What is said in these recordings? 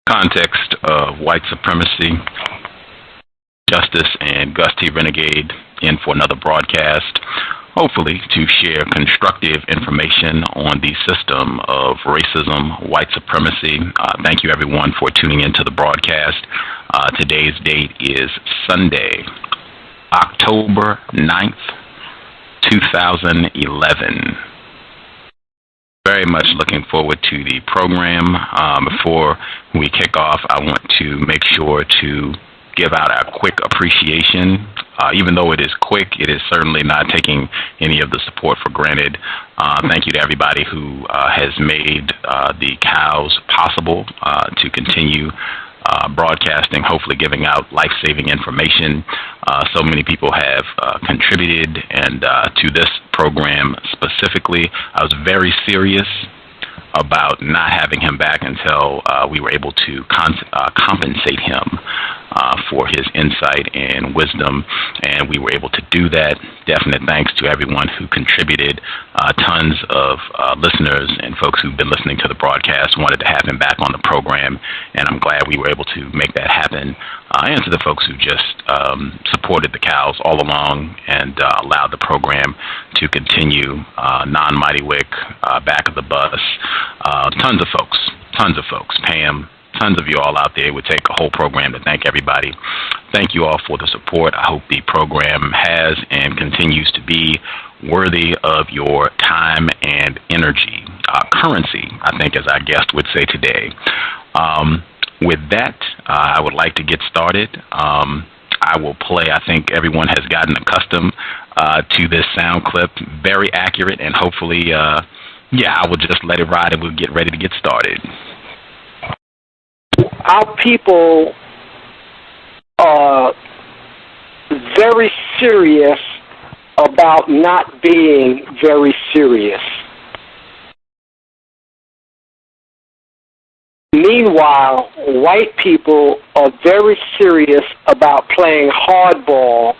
Context of White Supremacy, Justice and Gus T Renegade in for another broadcast, hopefully to share constructive information on the system of racism, white supremacy. Thank you everyone for tuning into the broadcast. Today's date is Sunday, October 9th, 2011. Very much looking forward to the program. Before we kick off, I want to make sure to give out a quick appreciation. Even though it is quick, it is certainly not taking any of the support for granted. Thank you to everybody who has made the C.O.W.S possible to continue broadcasting, hopefully giving out life-saving information. So many people have contributed, and to this program specifically, I was very serious about not having him back until we were able to compensate him for his insight and wisdom, and we were able to do that. Definite thanks to everyone who contributed. Tons of listeners and folks who've been listening to the broadcast wanted to have him back on the program, and I'm glad we were able to make that happen. And to the folks who just supported the C.O.W.S all along and allowed the program to continue. Non-Mighty Wick, back of the bus, tons of folks, Pam, tons of you all out there. It would take a whole program to thank everybody. Thank you all for the support. I hope the program has and continues to be worthy of your time and energy. Currency, I think, as our guest would say today. With that, I would like to get started. I will play, I think everyone has gotten accustomed to this sound clip. Very accurate, and hopefully, I will just let it ride and we'll get ready to get started. Our people are very serious about not being very serious. Meanwhile, white people are very serious about playing hardball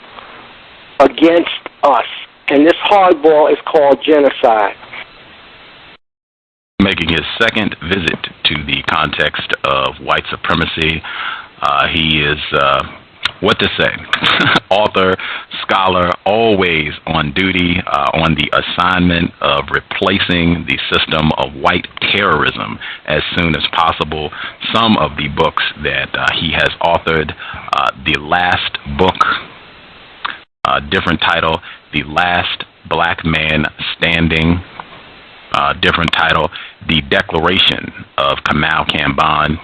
against us, and this hardball is called genocide. Making his second visit to the context of white supremacy, he is, what to say, author, scholar, always on duty, on the assignment of replacing the system of white terrorism as soon as possible. Some of the books that he has authored, the last book, different title, The Last Black Man Standing, different title, The Declaration of Kamau Kambon.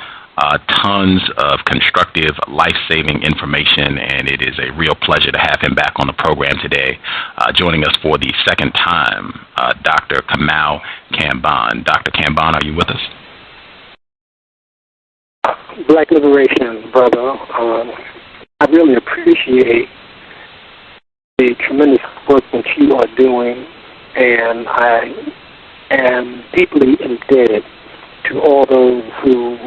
Tons of constructive, life-saving information, and it is a real pleasure to have him back on the program today. Joining us for the second time, Dr. Kamau Kambon. Dr. Kambon, are you with us? Black liberation, brother. I really appreciate the tremendous work that you are doing, and I am deeply indebted to all those who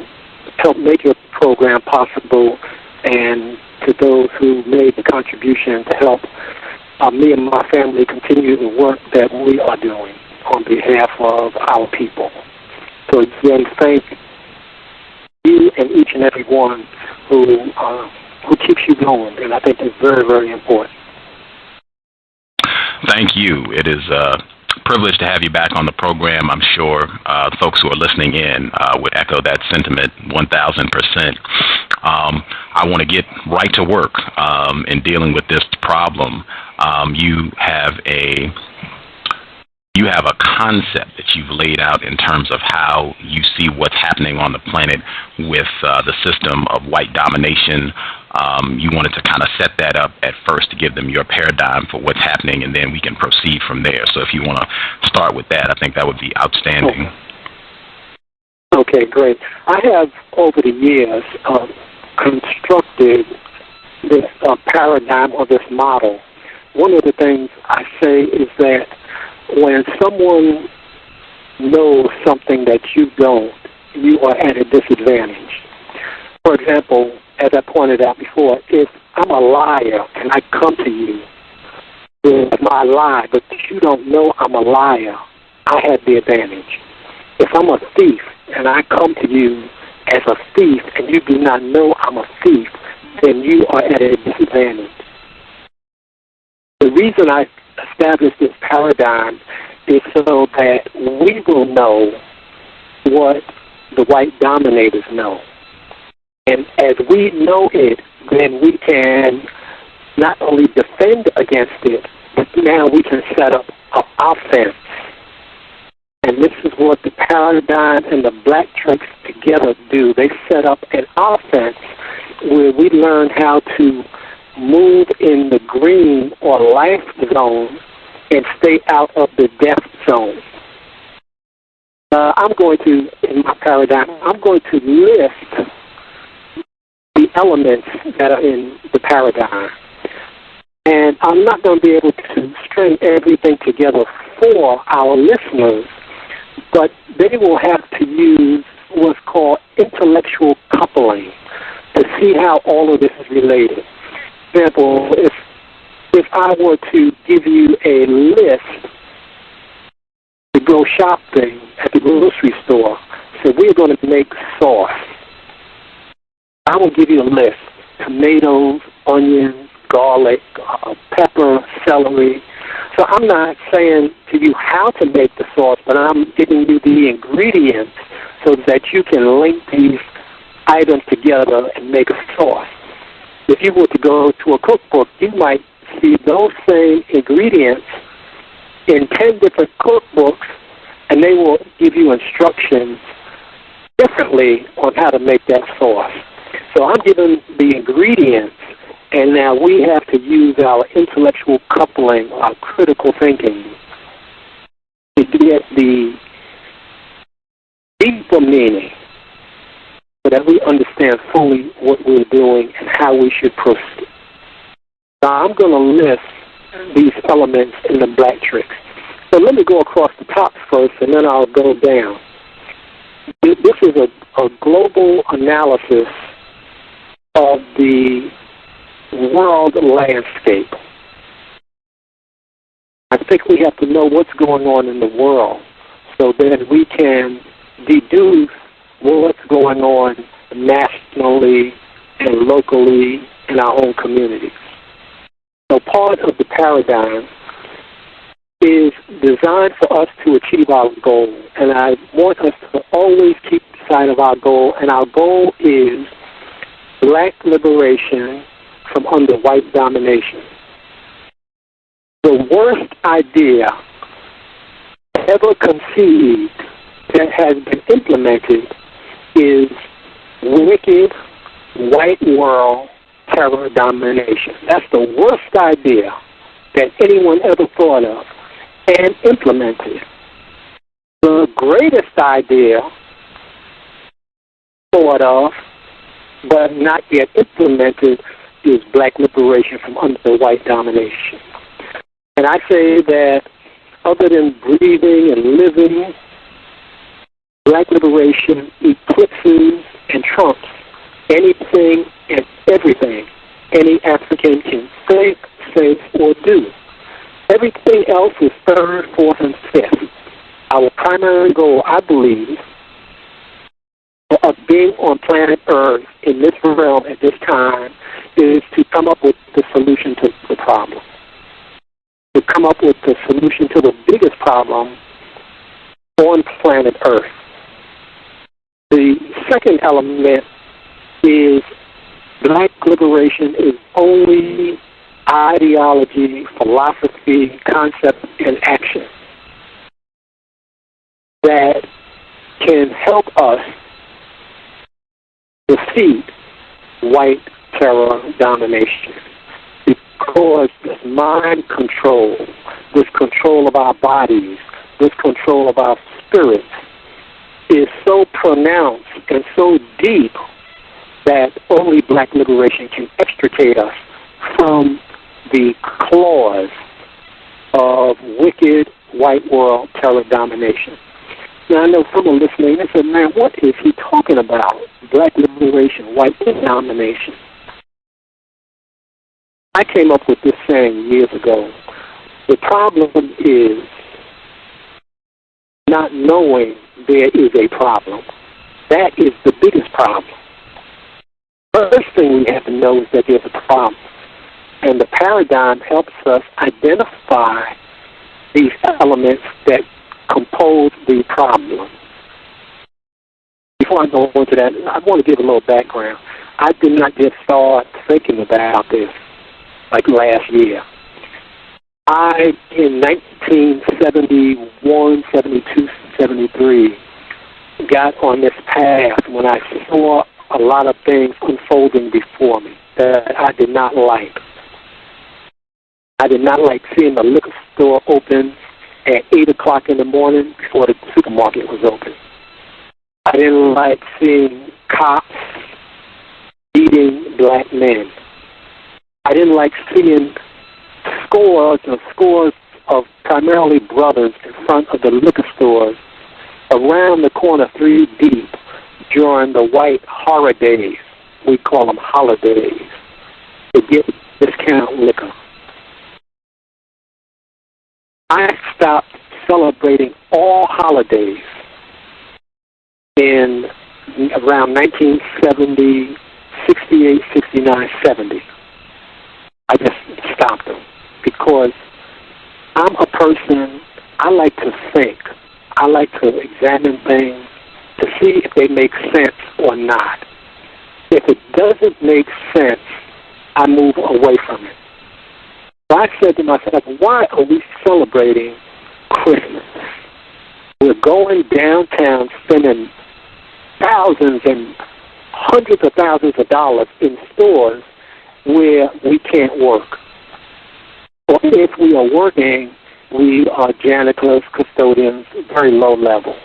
helped make your program possible, and to those who made the contribution to help me and my family continue the work that we are doing on behalf of our people. So again, thank you and each and every one who keeps you going, and I think it's very, very important. Thank you. It is privileged to have you back on the program. I'm sure folks who are listening in would echo that sentiment 1,000%. I want to get right to work in dealing with this problem. You have a concept that you've laid out in terms of how you see what's happening on the planet with the system of white domination. You wanted to kind of set that up at first to give them your paradigm for what's happening, and then we can proceed from there. So if you want to start with that, I think that would be outstanding. Okay, great. I have, over the years, constructed this paradigm or this model. One of the things I say is that when someone knows something that you don't, you are at a disadvantage. For example, as I pointed out before, if I'm a liar and I come to you with my lie, but you don't know I'm a liar, I have the advantage. If I'm a thief and I come to you as a thief and you do not know I'm a thief, then you are at a disadvantage. The reason I established this paradigm is so that we will know what the white dominators know. And as we know it, then we can not only defend against it, but now we can set up an offense. And this is what the paradigm and the black tricks together do. They set up an offense where we learn how to move in the green or life zone and stay out of the death zone. I'm going to, in my paradigm, I'm going to list the elements that are in the paradigm. And I'm not going to be able to string everything together for our listeners, but they will have to use what's called intellectual coupling to see how all of this is related. For example, if I were to give you a list to go shopping at the grocery store, so we're going to make sauce. I will give you a list: tomatoes, onions, garlic, pepper, celery. So I'm not saying to you how to make the sauce, but I'm giving you the ingredients so that you can link these items together and make a sauce. If you were to go to a cookbook, you might see those same ingredients in 10 different cookbooks, and they will give you instructions differently on how to make that sauce. So I'm giving the ingredients, and now we have to use our intellectual coupling, our critical thinking, to get the deeper meaning so that we understand fully what we're doing and how we should proceed. Now, I'm going to list these elements in the black tricks. So let me go across the top first, and then I'll go down. This is a global analysis of the world landscape. I think we have to know what's going on in the world so that we can deduce what's going on nationally and locally in our own communities. So part of the paradigm is designed for us to achieve our goal, and I want us to always keep sight of our goal, and our goal is black liberation from under white domination. The worst idea ever conceived that has been implemented is wicked white world terror domination. That's the worst idea that anyone ever thought of and implemented. The greatest idea thought of but not yet implemented is black liberation from under white domination. And I say that other than breathing and living, black liberation eclipses and trumps anything and everything any African can think, say, or do. Everything else is third, fourth, and fifth. Our primary goal, I believe, of being on planet Earth in this realm at this time is to come up with the solution to the problem. To come up with the solution to the biggest problem on planet Earth. The second element is black liberation is only ideology, philosophy, concept, and action that can help us defeat white terror domination. Because this mind control, this control of our bodies, this control of our spirits is so pronounced and so deep that only black liberation can extricate us from the claws of wicked white world terror domination. Now, I know some are listening and say, man, what is he talking about? Black liberation, white domination. I came up with this saying years ago. The problem is not knowing there is a problem. That is the biggest problem. First thing we have to know is that there's a problem. And the paradigm helps us identify these elements that compose the problem. Before I go into that, I want to give a little background. I did not just start thinking about this like last year. I, in 1971, 72, 73, got on this path when I saw a lot of things unfolding before me that I did not like. I did not like seeing the liquor store open at 8 o'clock in the morning before the supermarket was open. I didn't like seeing cops beating black men. I didn't like seeing scores and scores of primarily brothers in front of the liquor stores around the corner 3 deep during the white horror days. We call them holidays, to get discount liquor. I stopped celebrating all holidays in around 1970, 68, 69, 70. I just stopped them because I'm a person, I like to think. I like to examine things to see if they make sense or not. If it doesn't make sense, I move away from it. So I said to myself, why are we celebrating Christmas? We're going downtown spending thousands and hundreds of thousands of dollars in stores where we can't work. Or if we are working, we are janitors, custodians, very low level.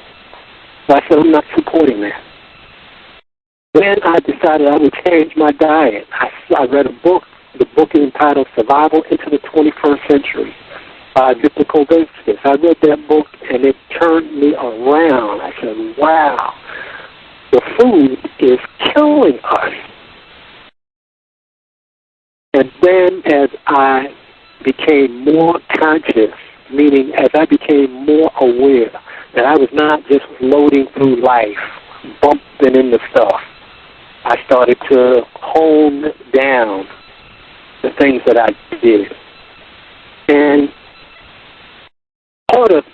So I said, I'm not supporting that. Then I decided I would change my diet. I read a book. The book is entitled Survival into the 21st Century by C.O.W.S. I read that book, and it turned me around. I said, wow, the food is killing us. And then as I became more conscious, meaning as I became more aware that I was not just floating through life, bumping into stuff, I started to hone down the things that I did. And part of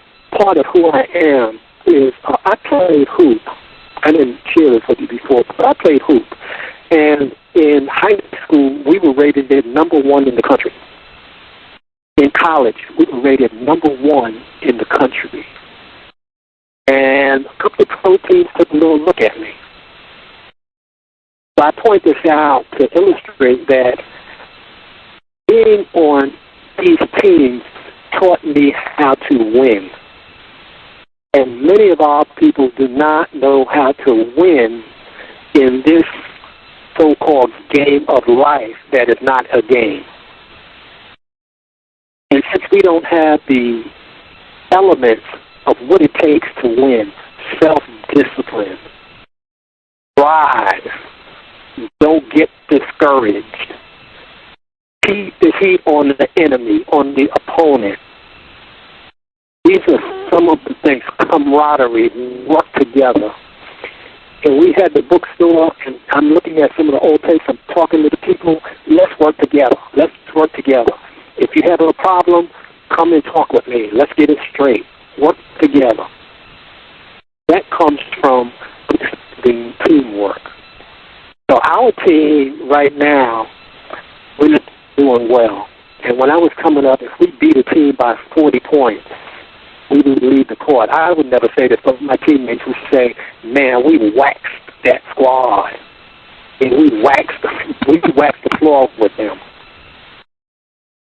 who I am is I played hoop. I didn't share this with you before, but I played hoop. And in high school, we were rated number 1 in the country. In college, we were rated number 1 in the country. And a couple of pro teams took a little look at me. So I point this out to illustrate that being on these teams taught me how to win. And many of our people do not know how to win in this so-called game of life that is not a game. And since we don't have the elements of what it takes to win, self-discipline, drive, don't get discouraged, keep the heat on the enemy, on the opponent. These are some of the things, camaraderie, work together. And we had the bookstore, and I'm looking at some of the old tapes. I'm talking to the people. Let's work together. Let's work together. If you have a problem, come and talk with me. Let's get it straight. Work together. That comes from the teamwork. So our team right now, we're not doing well. And when I was coming up, if we beat a team by 40 points, we would leave the court. I would never say this, but my teammates would say, man, we waxed that squad. And we waxed the floor with them.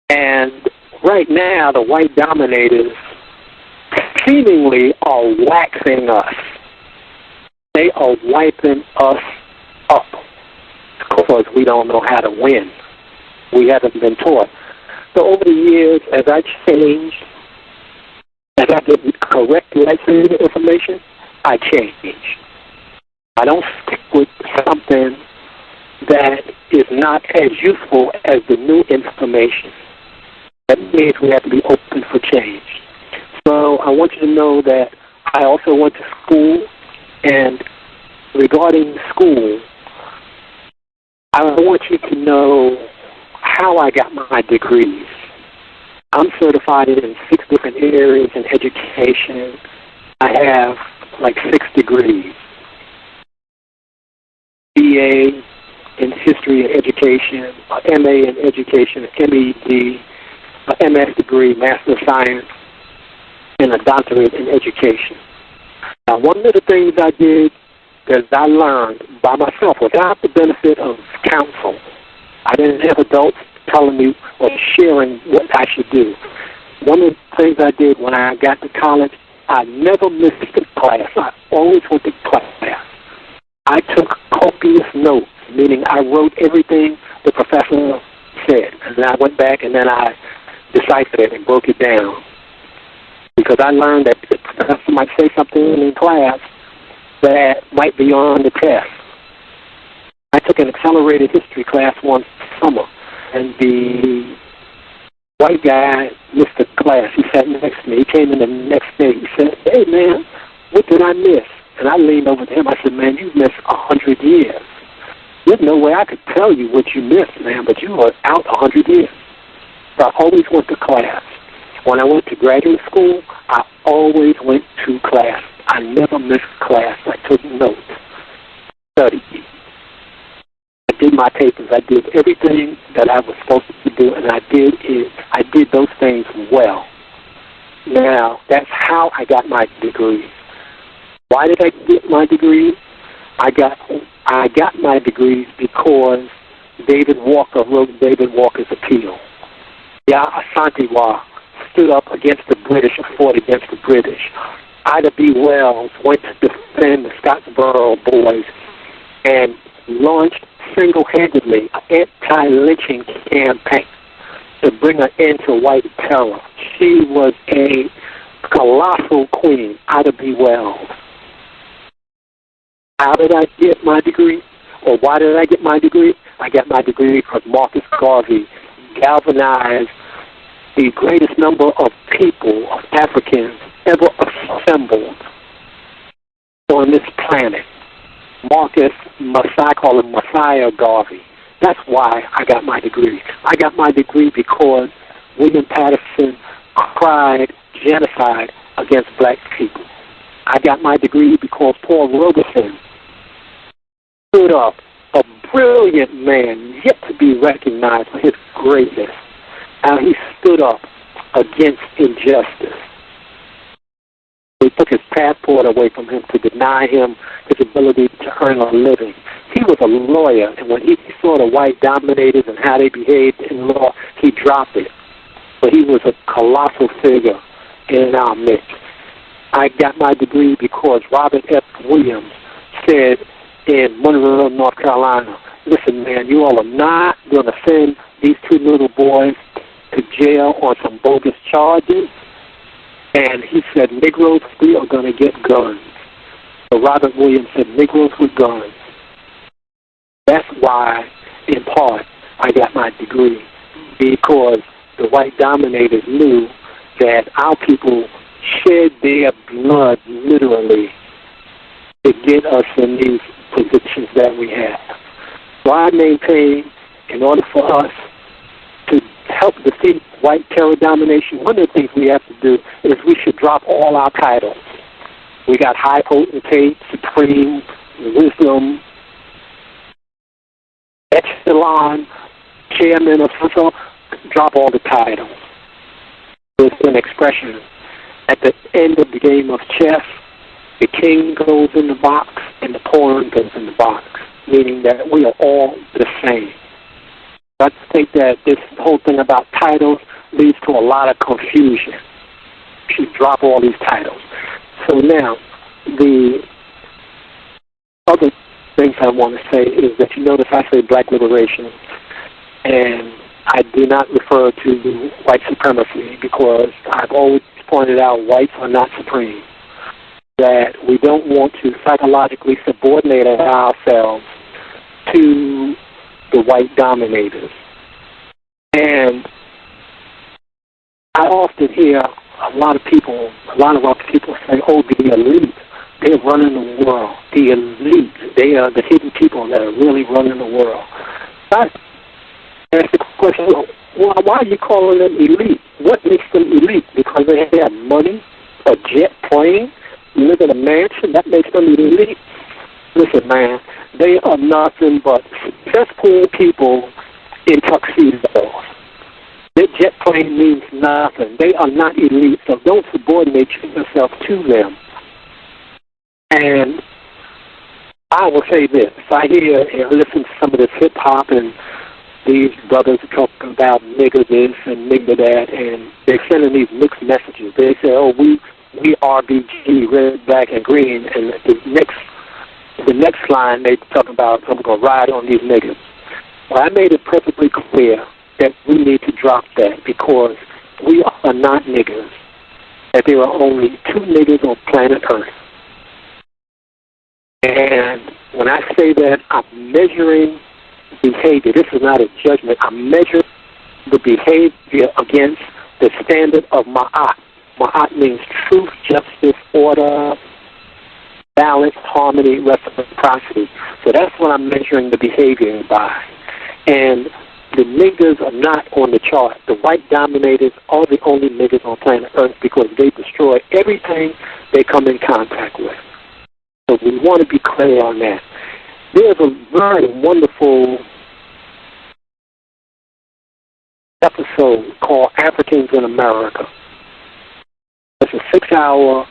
And right now, the white dominators seemingly are waxing us. They are wiping us up because we don't know how to win. We haven't been taught. So over the years, as I changed, as I get correct life-saving information, I change. I don't stick with something that is not as useful as the new information. That means we have to be open for change. So I want you to know that I also went to school, and regarding school, I want you to know how I got my degrees. I'm certified in 6 different areas in education. I have like 6 degrees. BA in history and education, MA in education, MED, MS degree, Master of Science, and a doctorate in education. Now, one of the things I did that I learned by myself without the benefit of counsel. I didn't have adults telling me or sharing what I should do. One of the things I did when I got to college, I never missed a class. I always went to class. I took copious notes, meaning I wrote everything the professor said, and then I went back and then I deciphered it and broke it down. Because I learned that the professor might say something in class that might be on the test. I took an accelerated history class one summer, and the white guy missed the class. He sat next to me. He came in the next day. He said, "Hey, man, what did I miss?" And I leaned over to him. I said, "Man, you missed 100 years. There's no way I could tell you what you missed, man, but you were out 100 years." So I always went to class. When I went to graduate school, I always went to class. I never missed class. I took notes, studied. I did my papers. I did everything that I was supposed to do, and I did those things well. Now, that's how I got my degree. Why did I get my degree? I got my degrees because David Walker wrote David Walker's Appeal. Asante stood up against the British and fought against the British. Ida B. Wells went to defend the Scottsboro boys and launched single-handedly an anti-lynching campaign to bring an end to white terror. She was a colossal queen, Ida B. Wells. How did I get my degree? Or why did I get my degree? I got my degree because Marcus Garvey galvanized the greatest number of people, of Africans, ever assembled on this planet. Marcus, I call him Messiah Garvey. That's why I got my degree. I got my degree because William Patterson cried genocide against black people. I got my degree because Paul Robeson stood up, a brilliant man, yet to be recognized for his greatness. How he stood up against injustice. They took his passport away from him to deny him his ability to earn a living. He was a lawyer, and when he saw the white dominators and how they behaved in law, he dropped it. But he was a colossal figure in our midst. I got my degree because Robert F. Williams said in Monroe, North Carolina, "Listen, man, you all are not going to send these 2 little boys to jail on some bogus charges." And he said, "Negroes, we are going to get guns." So Robert Williams said, "Negroes with guns." That's why, in part, I got my degree, because the white dominators knew that our people shed their blood, literally, to get us in these positions that we have. So I maintain, in order for us to help defeat white terror domination, one of the things we have to do is we should drop all our titles. We got high potentate, supreme, wisdom, echelon, chairman of some, drop all the titles. There's an expression. At the end of the game of chess, the king goes in the box and the pawn goes in the box, meaning that we are all the same. I think that this whole thing about titles leads to a lot of confusion. You should drop all these titles. So now, the other things I want to say is that you notice I say black liberation, and I do not refer to white supremacy because I've always pointed out whites are not supreme, that we don't want to psychologically subordinate ourselves to the white dominators. And I often hear a lot of our people say, "Oh, the elite They're running the world. The elite. They are the hidden people that are really running the world. I ask the question, well, why are you calling them elite? What makes them elite? Because they have money, a jet plane, live in a mansion? That makes them elite? Listen, man, they are nothing but successful people in tuxedos. Their jet plane means nothing. They are not elite, so don't subordinate yourself to them. And I will say this. I hear and listen to some of this hip-hop, and these brothers are talking about nigger this and nigger that, and they're sending these mixed messages. They say, oh, we RBG, red, black, and green, and the next line they talk about, I'm going to ride on these niggas. Well, I made it perfectly clear that we need to drop that because we are not niggers, that there are only two niggers on planet Earth. And when I say that, I'm measuring behavior. This is not a judgment. I'm measuring the behavior against the standard of Ma'at. Ma'at means truth, justice, order, balance, harmony, reciprocity. So that's what I'm measuring the behavior by. And the niggers are not on the chart. The white dominators are the only niggers on planet Earth because they destroy everything they come in contact with. So we want to be clear on that. There's a very wonderful episode called Africans in America. It's a 6-hour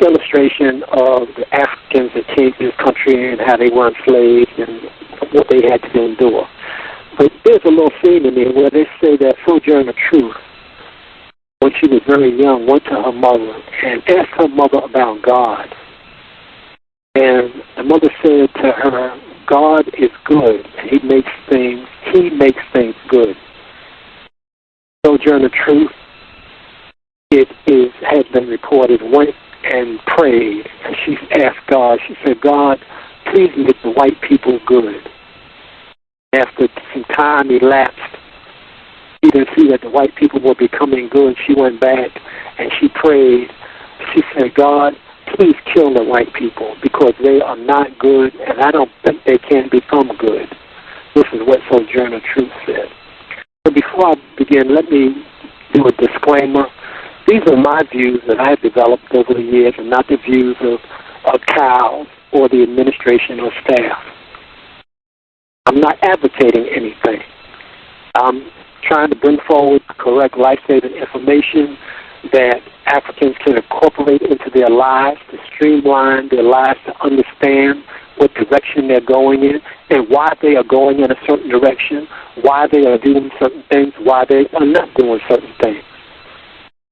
illustration of the Africans that came to this country and how they were enslaved and what they had to endure. But there's a little scene in there where they say that Sojourner Truth, when she was very young, went to her mother and asked her mother about God. And the mother said to her, God is good, and He makes things good. Sojourner Truth, has been reported, went and prayed, and she asked God, she said, God, please make the white people good. After some time elapsed, she didn't see that the white people were becoming good. She went back and she prayed. She said, God, please kill the white people because they are not good and I don't think they can become good. This is what Sojourner Truth said. So before I begin, let me do a disclaimer. These are my views that I've developed over the years and not the views of COWS or the administration or staff. I'm not advocating anything. I'm trying to bring forward correct life-saving information that Africans can incorporate into their lives, to streamline their lives, to understand what direction they're going in and why they are going in a certain direction, why they are doing certain things, why they are not doing certain things.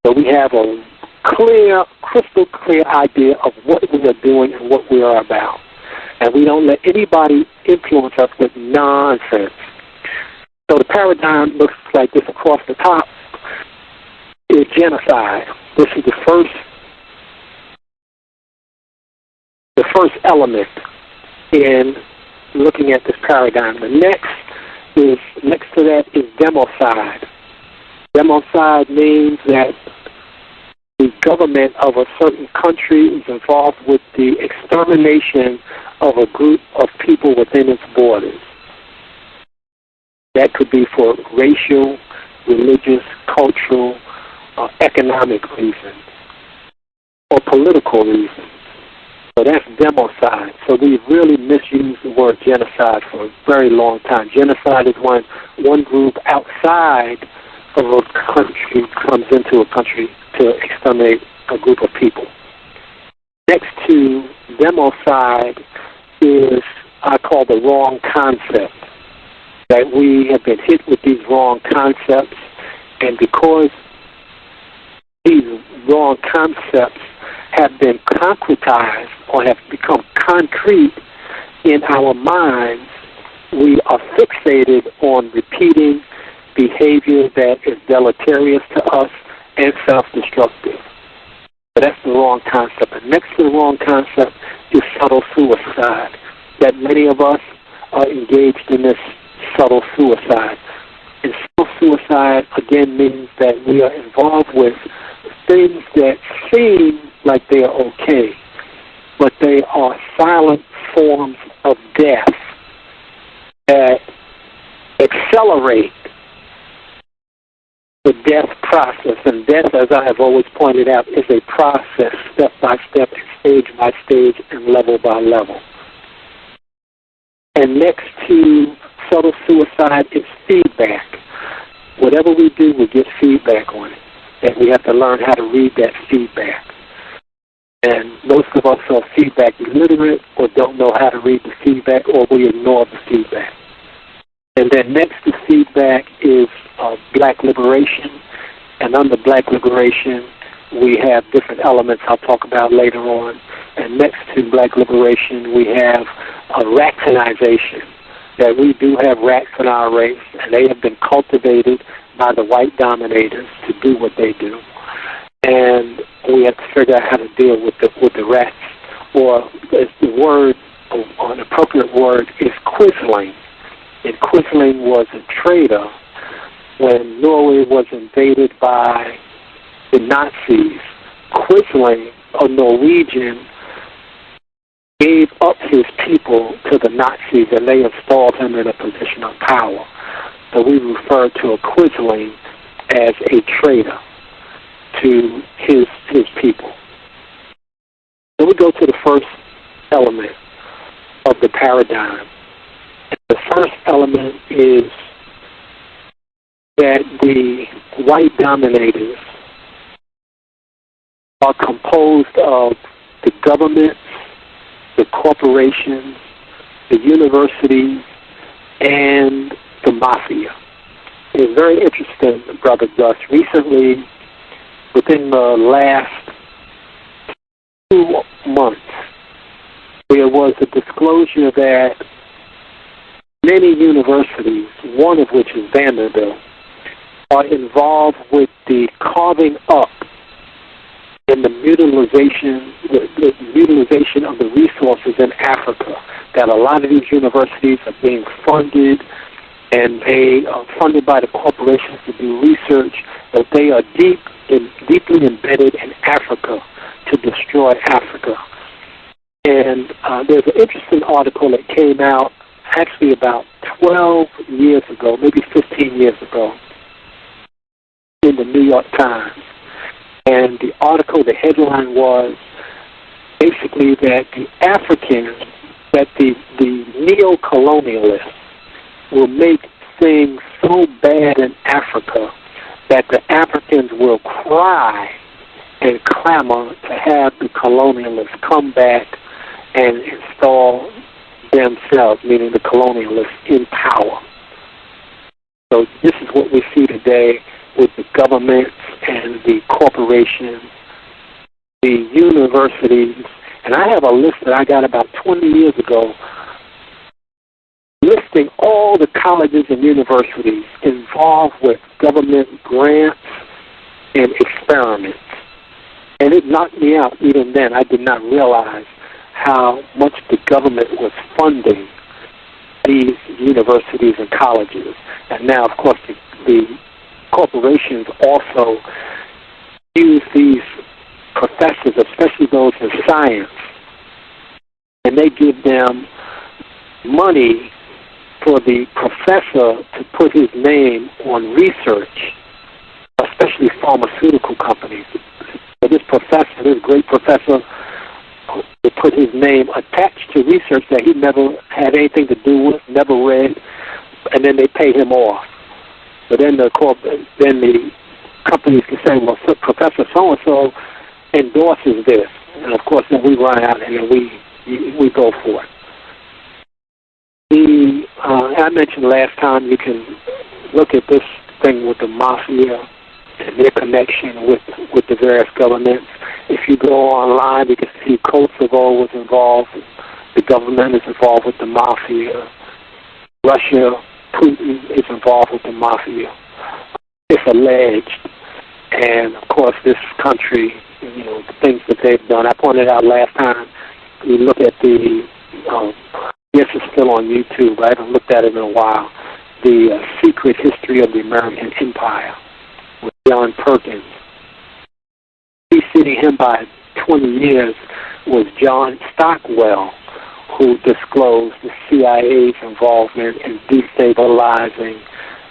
So we have a crystal clear idea of what we are doing and what we are about. And we don't let anybody influence us with nonsense. So the paradigm looks like this across the top is genocide. This is the first element in looking at this paradigm. The next to that is democide. Democide means that the government of a certain country is involved with the extermination of a group of people within its borders. That could be for racial, religious, cultural, or economic reasons, or political reasons. So that's democide. So we've really misused the word genocide for a very long time. Genocide is when one group outside of a country comes into a country to exterminate a group of people. Next to democide is, I call, the wrong concept. That we have been hit with these wrong concepts, and because these wrong concepts have been concretized or have become concrete in our minds, we are fixated on repeating behavior that is deleterious to us and self-destructive. So that's the wrong concept. And next to the wrong concept is subtle suicide, that many of us are engaged in this subtle suicide. And subtle suicide, again, means that we are involved with things that seem like they are okay, but they are silent forms of death that accelerate the death process. And death, as I have always pointed out, is a process, step by step, stage by stage, and level by level. And next to subtle suicide is feedback. Whatever we do, we get feedback on it. And we have to learn how to read that feedback. And most of us are feedback illiterate or don't know how to read the feedback, or we ignore the feedback. And then next to feedback is black liberation. And under black liberation, we have different elements I'll talk about later on. And next to black liberation, we have rationalization. That we do have rats in our race, and they have been cultivated by the white dominators to do what they do. And we have to figure out how to deal with the rats. Or as the word, or an appropriate word, is quisling. And quisling was a traitor when Norway was invaded by the Nazis. Quisling, a Norwegian, gave up his people to the Nazis, and they installed him in a position of power. So we refer to a quisling as a traitor to his people. So we go to the first element of the paradigm. And the first element is that the white dominators are composed of the governments, the corporations, the universities, and the mafia. It's very interesting, Brother Gus. Recently, within the last 2 months, there was a disclosure that many universities, one of which is Vanderbilt, are involved with the carving up and the utilization of the resources in Africa. That a lot of these universities are being funded, and they are funded by the corporations to do research, but they are deeply embedded in Africa to destroy Africa. And there's an interesting article that came out actually about 12 years ago, maybe 15 years ago, in the New York Times. And the article, the headline was basically that the Africans, that the neo-colonialists will make things so bad in Africa that the Africans will cry and clamor to have the colonialists come back and install themselves, meaning the colonialists, in power. So this is what we see today with the governments and the corporations, the universities. And I have a list that I got about 20 years ago listing all the colleges and universities involved with government grants and experiments. And it knocked me out even then. I did not realize how much the government was funding these universities and colleges. And now, of course, the corporations also use these professors, especially those in science, and they give them money for the professor to put his name on research, especially pharmaceutical companies. So this professor, this great professor, to put his name attached to research that he never had anything to do with, never read, and then they pay him off. So then the companies can say, well, Professor so-and-so endorses this. And, of course, then we run out and then we go for it. I mentioned last time you can look at this thing with the mafia and their connection with the various governments. If you go online, you can see Kosovo was involved. The government is involved with the mafia. Russia, Putin is involved with the mafia. It's alleged. And, of course, this country, the things that they've done. I pointed out last time, you look at the, yes, it's still on YouTube. I haven't looked at it in a while. The Secret History of the American Empire with John Perkins. Preceding him by 20 years was John Stockwell, who disclosed the CIA's involvement in destabilizing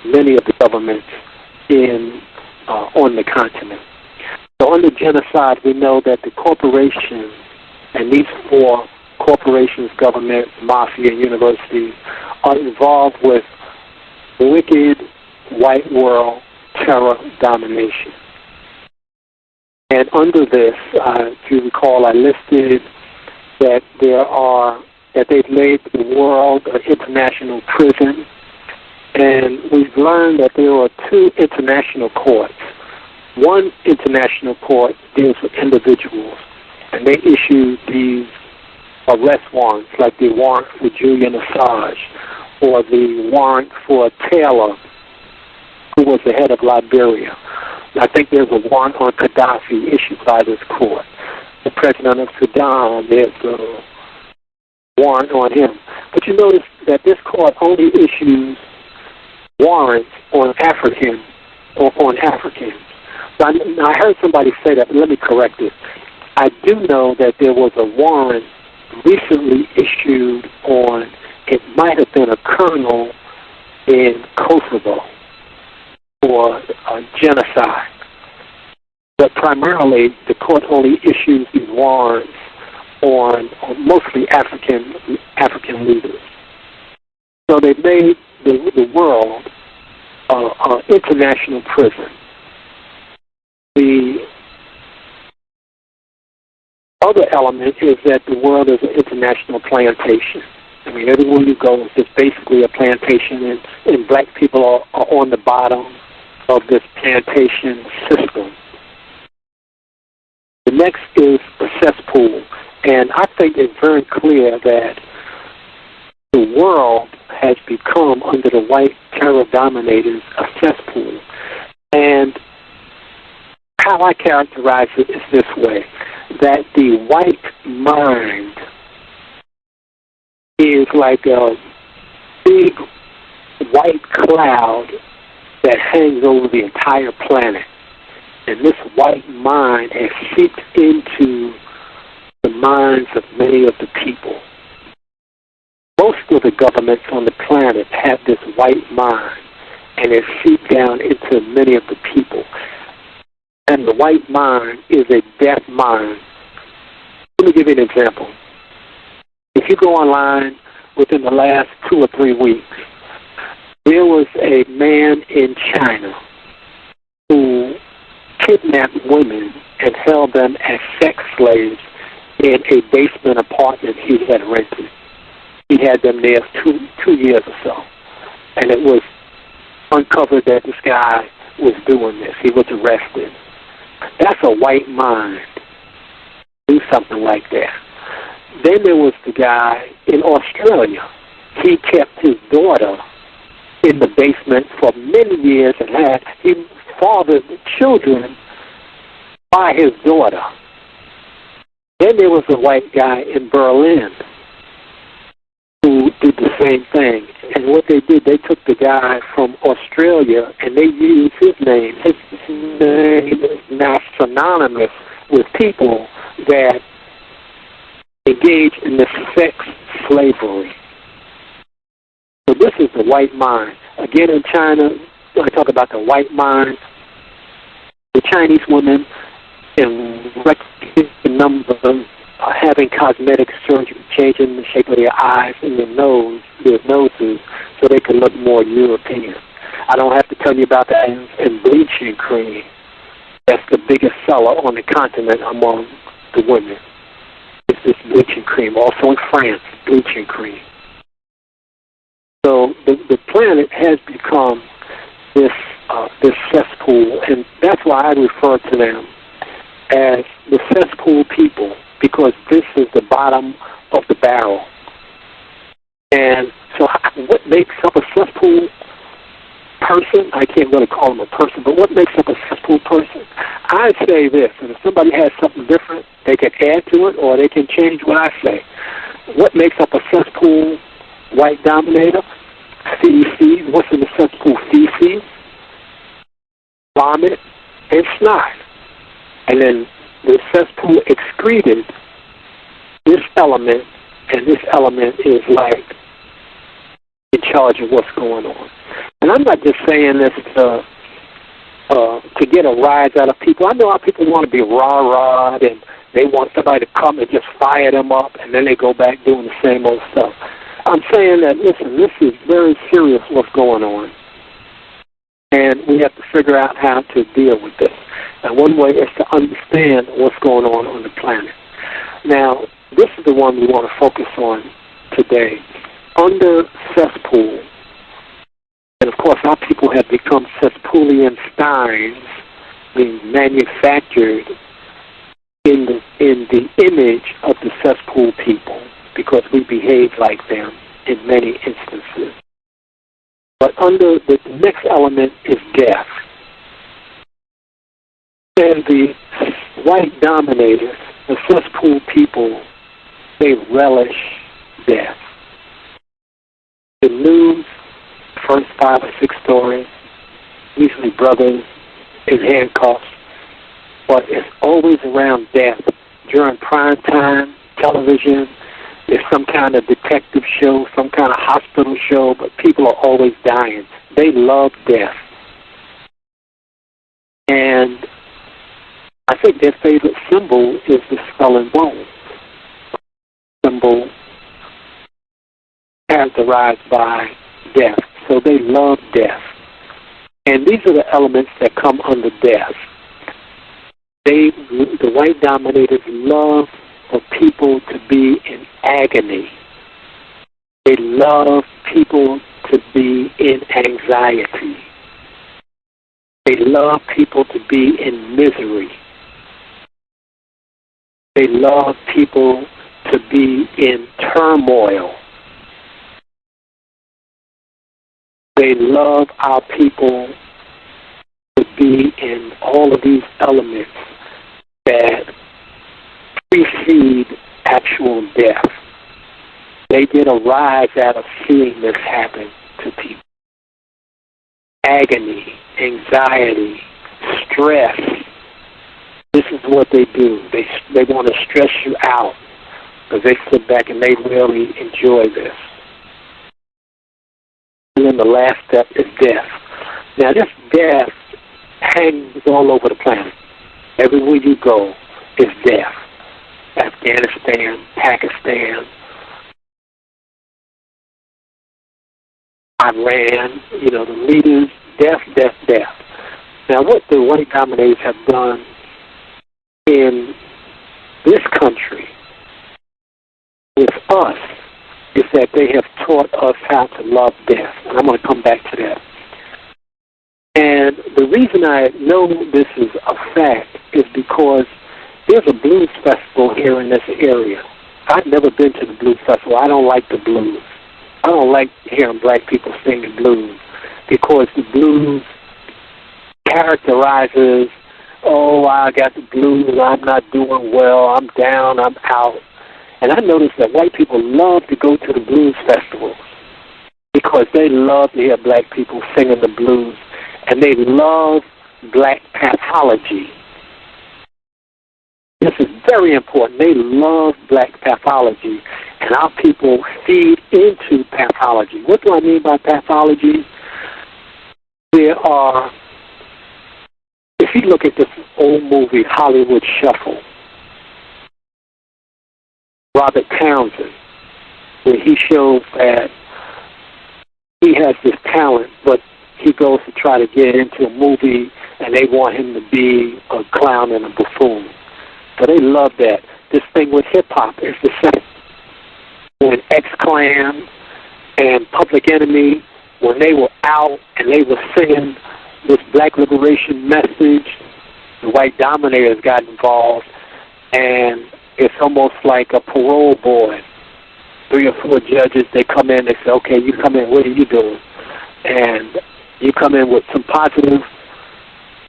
many of the governments on the continent. So under genocide, we know that the corporations, and these four corporations, government, mafia, universities, are involved with wicked white world terror domination. And under this, if you recall, I listed that they've made the world an international prison, and we've learned that there are two international courts. One international court deals with individuals, and they issue these arrest warrants, like the warrant for Julian Assange, or the warrant for Taylor, who was the head of Liberia. I think there's a warrant on Gaddafi issued by this court. The president of Sudan, there's a warrant on him. But you notice that this court only issues warrants on Africans. So I heard somebody say that, but let me correct it. I do know that there was a warrant recently issued on, it might have been a colonel in Kosovo for genocide. But primarily, the court only issues these warrants on mostly African leaders. So they made the world an international prison. The other element is that the world is an international plantation. I mean, everywhere you go, it's just basically a plantation, and black people are on the bottom of this plantation system. The next is a cesspool, and I think it's very clear that the world has become, under the white terror dominators, a cesspool. And how I characterize it is this way, that the white mind is like a big white cloud that hangs over the entire planet. And this white mind has seeped into the minds of many of the people. Most of the governments on the planet have this white mind, and it seeped down into many of the people. And the white mind is a deaf mind. Let me give you an example. If you go online within the last 2 or 3 weeks, there was a man in China who kidnapped women and held them as sex slaves in a basement apartment he had rented. He had them there 2 years or so. And it was uncovered that this guy was doing this. He was arrested. That's a white mind. Do something like that. Then there was the guy in Australia. He kept his daughter in the basement for many years and he fathered children by his daughter. Then there was a white guy in Berlin who did the same thing. And what they did, they took the guy from Australia and they used his name. His name is now synonymous with people that engage in this sex slavery. So this is the white mind. Again, in China, when I talk about the white mind, the Chinese women, in record number, are having cosmetic surgery, changing the shape of their eyes and their noses, so they can look more European. I don't have to tell you about that in bleaching cream. That's the biggest seller on the continent among the women. It's this bleaching cream. Also in France, bleaching cream. So the planet has become this cesspool, and that's why I refer to them as the cesspool people, because this is the bottom of the barrel. And so what makes up a cesspool person? I can't really call them a person, but what makes up a cesspool person? I say this, and if somebody has something different, they can add to it or they can change what I say. What makes up a cesspool white dominator? Feces. What's in the cesspool? Feces, vomit, and snot. And then the cesspool excreted this element, and this element is like in charge of what's going on. And I'm not just saying this to get a rise out of people. I know how people want to be rah-rah, and they want somebody to come and just fire them up, and then they go back doing the same old stuff. I'm saying that, listen, this is very serious what's going on, and we have to figure out how to deal with this. And one way is to understand what's going on the planet. Now, this is the one we want to focus on today. Under cesspool, and of course our people have become cesspoolian steins, being manufactured in the image of the cesspool people, because we behave like them in many instances. But under the next element is death. And the white dominators, the cesspool people, they relish death. The news, first 5 or 6 stories, usually brothers in handcuffs, but it's always around death. During prime time television, there's some kind of detective show, some kind of hospital show, but people are always dying. They love death. And I think their favorite symbol is the skull and bones. Symbol characterized by death. So they love death. And these are the elements that come under death. The white dominators love for people to be in agony. They love people to be in anxiety. They love people to be in misery. They love people to be in turmoil. They love our people to be in all of these elements that precede actual death. They get a rise out of seeing this happen to people. Agony, anxiety, stress. This is what they do. They want to stress you out because they sit back and they really enjoy this. And then the last step is death. Now this death hangs all over the planet. Everywhere you go is death. Afghanistan, Pakistan, Iran, the leaders, death, death, death. Now what the white dominators have done in this country with us is that they have taught us how to love death. And I'm going to come back to that. And the reason I know this is a fact is because there's a blues festival here in this area. I've never been to the blues festival. I don't like the blues. I don't like hearing black people sing the blues because the blues characterizes, oh, I got the blues, I'm not doing well, I'm down, I'm out. And I noticed that white people love to go to the blues festivals because they love to hear black people singing the blues, and they love black pathology. This is very important. They love black pathology, and our people feed into pathology. What do I mean by pathology? There are, if you look at this old movie, Hollywood Shuffle, Robert Townsend, where he shows that he has this talent, but he goes to try to get into a movie, and they want him to be a clown and a buffoon. So they love that. This thing with hip-hop is the same. When X-Clan and Public Enemy, when they were out and they were singing this black liberation message, the white dominators got involved, and it's almost like a parole board. 3 or 4 judges, they come in, they say, okay, you come in, what are you doing? And you come in with some positive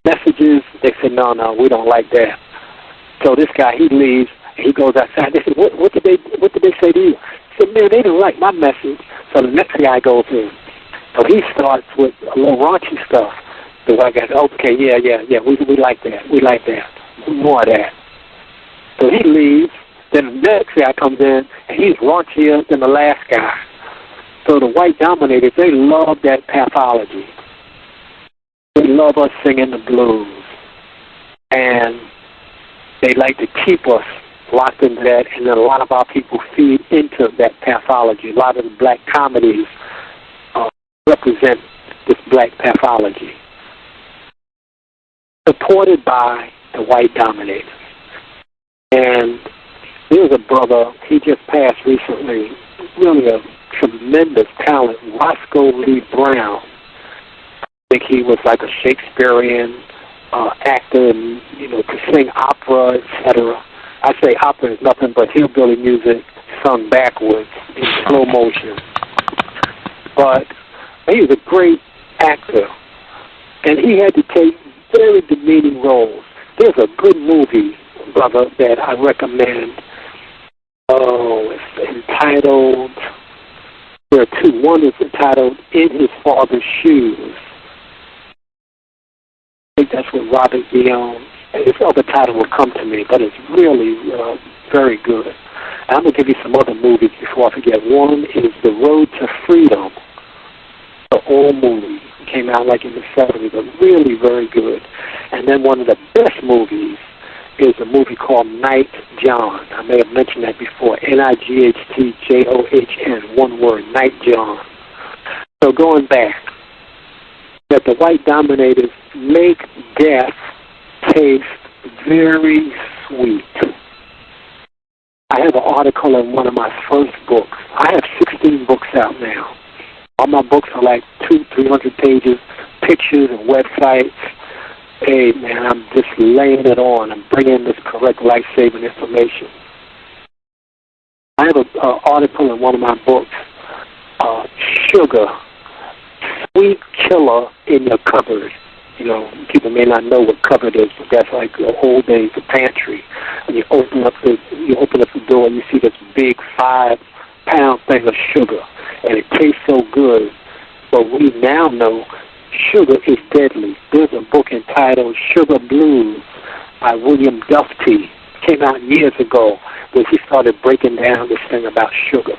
messages, they say, no, we don't like that. So this guy, he leaves, and he goes outside. They say, what did they say to you? He said, man, they didn't like my message. So the next guy goes in. So he starts with a little raunchy stuff. The white guy says, okay, yeah, we like that. We like that. More of that. So he leaves, Then the next guy comes in, and he's raunchier than the last guy. So the white dominators, they love that pathology. They love us singing the blues. And they like to keep us locked into that, and then a lot of our people feed into that pathology. A lot of the black comedies represent this black pathology, supported by the white dominators. And there's a brother, he just passed recently, really a tremendous talent, Roscoe Lee Brown. I think he was like a Shakespearean actor, and, you know, to sing opera, etc. I say opera is nothing but hillbilly music sung backwards in slow motion. But he was a great actor, and he had to take very demeaning roles. There's a good movie, brother, that I recommend. Oh, it's entitled, there are two. One is entitled In His Father's Shoes. I think that's with Robert Guillaume. This other title will come to me, but it's really very good. And I'm going to give you some other movies before I forget. One is The Road to Freedom, the old movie. It came out like in the 70s, but really very good. And then one of the best movies is a movie called Night John. I may have mentioned that before. Nightjohn, one word, Night John. So going back, that the white dominators make death taste very sweet. I have an article in one of my first books. I have 16 books out now. All my books are like 200-300 pages, pictures and websites. Hey, man, I'm just laying it on. I'm bringing this correct life-saving information. I have an article in one of my books, Sugar, Sweet Killer in Your Cupboard. You know, people may not know what cupboard is, but that's like the old days, the pantry. And you open up the door and you see this big 5-pound thing of sugar, and it tastes so good. But we now know sugar is deadly. There's a book entitled Sugar Blues by William Duffy. It came out years ago, where he started breaking down this thing about sugar,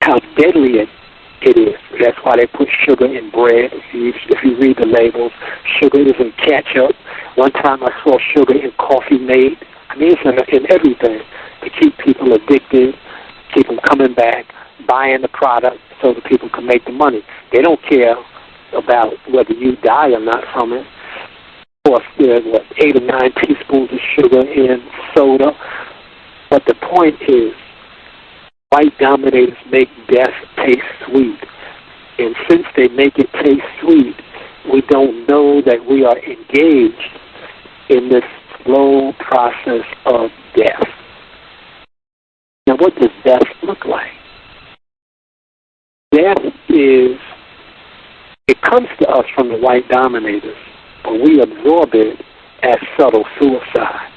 how deadly it is. That's why they put sugar in bread. If you read the labels, sugar is in ketchup. One time I saw sugar in coffee made. I mean, it's in everything to keep people addicted, keep them coming back, buying the product so that people can make the money. They don't care about whether you die or not from it. Of course, there's 8 or 9 teaspoons of sugar in soda. But the point is, white dominators make death taste sweet. And since they make it taste sweet, we don't know that we are engaged in this slow process of death. Now, what does death look like? Death is, it comes to us from the white dominators, but we absorb it as subtle suicide.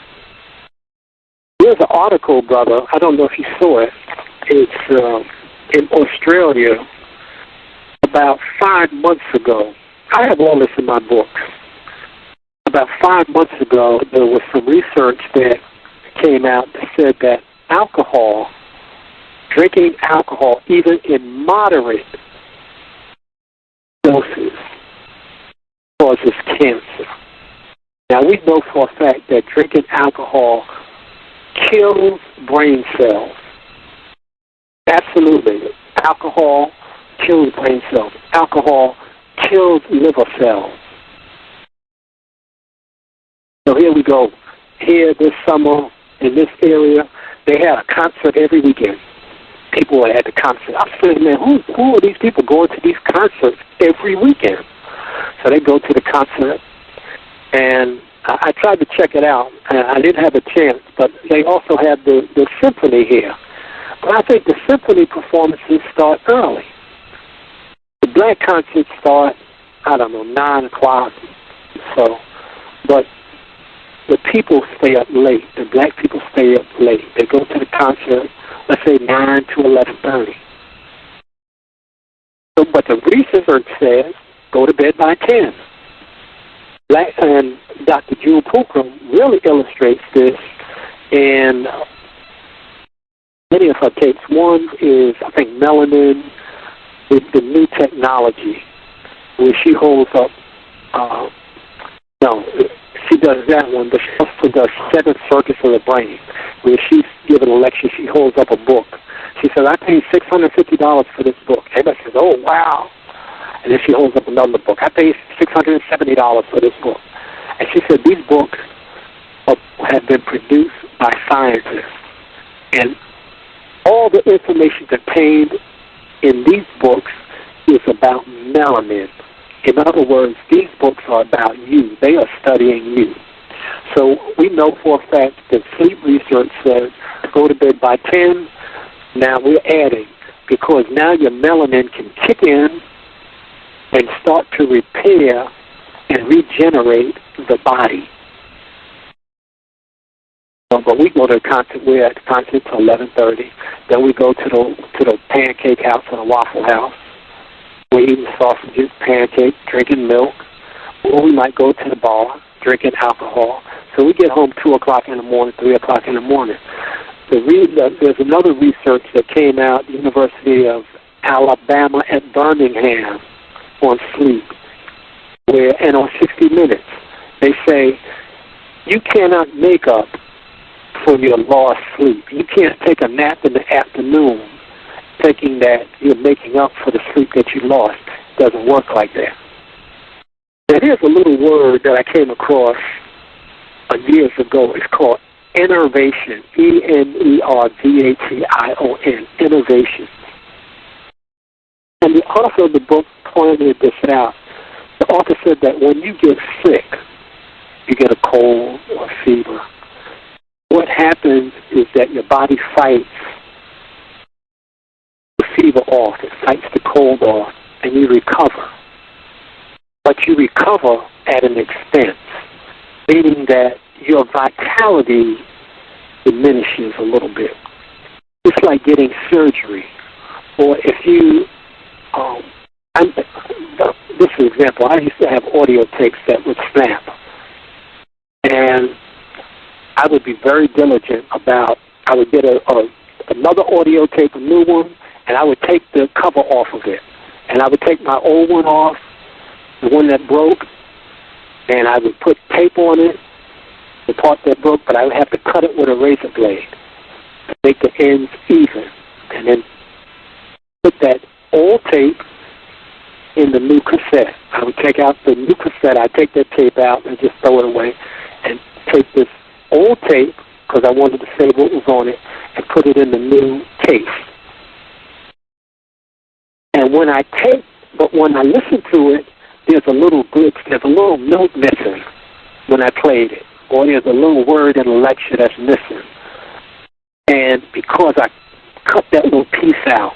There's an article, brother, I don't know if you saw it. It's in Australia about 5 months ago. I have all this in my book. About 5 months ago, there was some research that came out that said that alcohol, drinking alcohol, even in moderate doses, causes cancer. Now, we know for a fact that drinking alcohol kills brain cells. Absolutely. Alcohol kills brain cells. Alcohol kills liver cells. So here we go. Here this summer in this area, they had a concert every weekend. People were at the concert. I was saying, man, who are these people going to these concerts every weekend? So they go to the concert, and I tried to check it out. I didn't have a chance, but they also have the symphony here. But I think the symphony performances start early. The black concerts start, 9 o'clock. So, but the people stay up late. The black people stay up late. They go to the concert, let's say 9 to 11:30. So, but the research says go to bed by 10. And Dr. Jewel Pookrum really illustrates this in many of her tapes. One is, I think, Melanin with the new technology, where she holds up, no, she does that one, but she also does 7 circuits of the brain, where she's giving a lecture. She holds up a book. She said, I paid $650 for this book. Everybody says, oh, wow. And then she holds up another book. I paid $670 for this book. And she said, these books have been produced by scientists. And all the information contained in these books is about melanin. In other words, these books are about you. They are studying you. So we know for a fact that sleep research says go to bed by 10. Now we're adding, because now your melanin can kick in and start to repair and regenerate the body. But we go to the concert. We're at the concert till 11:30. Then we go to the pancake house and the waffle house. We're eating sausages, pancakes, drinking milk, or we might go to the bar, drinking alcohol. So we get home 2 o'clock in the morning, 3 o'clock in the morning. There's another research that came out, University of Alabama at Birmingham, on sleep, and on 60 Minutes, they say you cannot make up for your lost sleep. You can't take a nap in the afternoon thinking that you're making up for the sleep that you lost. It doesn't work like that. Now, here's a little word that I came across years ago. It's called innervation, E-N-E-R-V-A-T-I-O-N, innervation. And the author of the book pointed this out. The author said that when you get sick, you get a cold or a fever, what happens is that your body fights the fever off, it fights the cold off, and you recover. But you recover at an expense, meaning that your vitality diminishes a little bit. It's like getting surgery. Or if you, this is an example, I used to have audio tapes that would snap. And I would be very diligent about, I would get another audio tape, a new one, and I would take the cover off of it. And I would take my old one off, the one that broke, and I would put tape on it, the part that broke, but I would have to cut it with a razor blade to make the ends even. And then put that old tape in the new cassette. I would take out the new cassette, I'd take that tape out and just throw it away, and take this old tape, because I wanted to say what was on it, and put it in the new case. And when I listen to it, there's a little glitch, there's a little note missing when I played it, or there's a little word in a lecture that's missing. And because I cut that little piece out,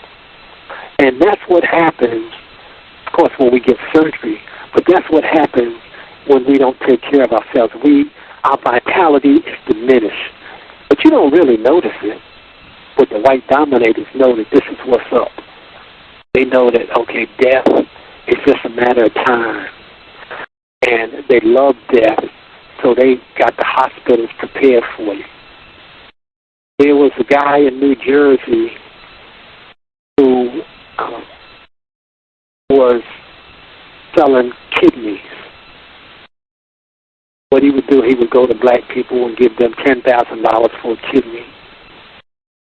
and that's what happens, of course, when we get surgery, but that's what happens when we don't take care of ourselves. Our vitality is diminished. But you don't really notice it. But the white dominators know that this is what's up. They know that, okay, death is just a matter of time. And they love death, so they got the hospitals prepared for you. There was a guy in New Jersey who was selling kidneys. What he would do, he would go to black people and give them $10,000 for a kidney.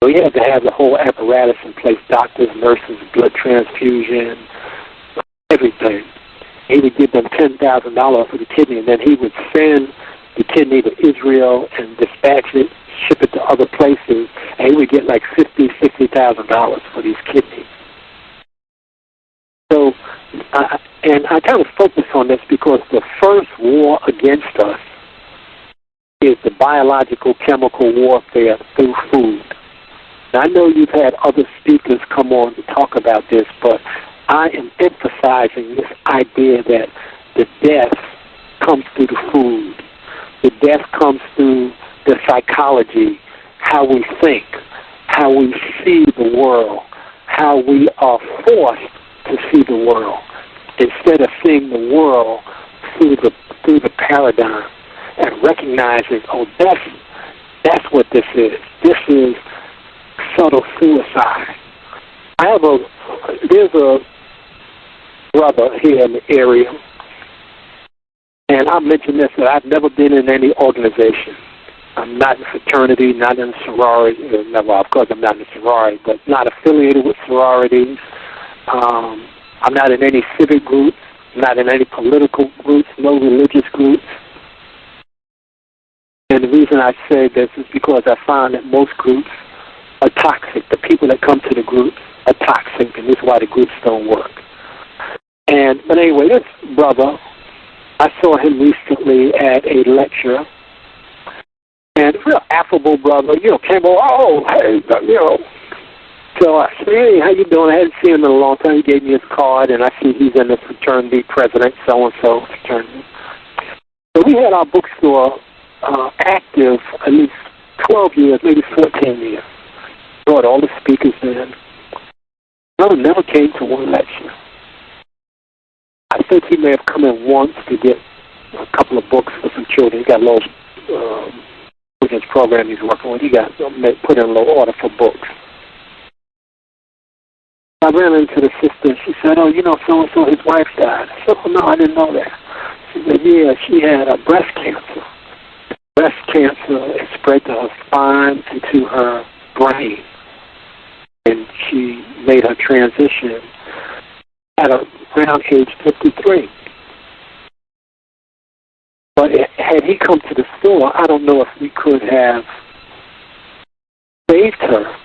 So he had to have the whole apparatus in place, doctors, nurses, blood transfusion, everything. He would give them $10,000 for the kidney, and then he would send the kidney to Israel and dispatch it, ship it to other places, and he would get like $50,000, $60,000 for these kidneys. So, and I kind of focus on this because the first war against us is the biological chemical warfare through food. Now, I know you've had other speakers come on to talk about this, but I am emphasizing this idea that the death comes through the food. The death comes through the psychology, how we think, how we see the world, how we are forced to see the world, instead of seeing the world through the paradigm and recognizing, oh, that's what this is. This is subtle suicide. There's a brother here in the area, and I mentioned this, that I've never been in any organization. I'm not in a fraternity, not in a sorority. Of course, I'm not in a sorority, but not affiliated with sororities. I'm not in any civic groups, not in any political groups, no religious groups. And the reason I say this is because I find that most groups are toxic. The people that come to the groups are toxic, and this is why the groups don't work. But anyway, this brother, I saw him recently at a lecture, and real affable brother, came over, oh, hey, So I said, hey, how you doing? I hadn't seen him in a long time. He gave me his card, and I see he's in the fraternity, president, so-and-so fraternity. So we had our bookstore active at least 12 years, maybe 14 years. Brought all the speakers in. No, never came to one lecture. I think he may have come in once to get a couple of books for some children. He got a little, with his program he's working with, he got put in a little order for books. I ran into the sister, and she said, oh, so-and-so, his wife died. I said, oh, no, I didn't know that. She said, yeah, she had breast cancer. Breast cancer is spread to her spine and to her brain. And she made her transition at around age 53. But had he come to the store, I don't know if we could have saved her.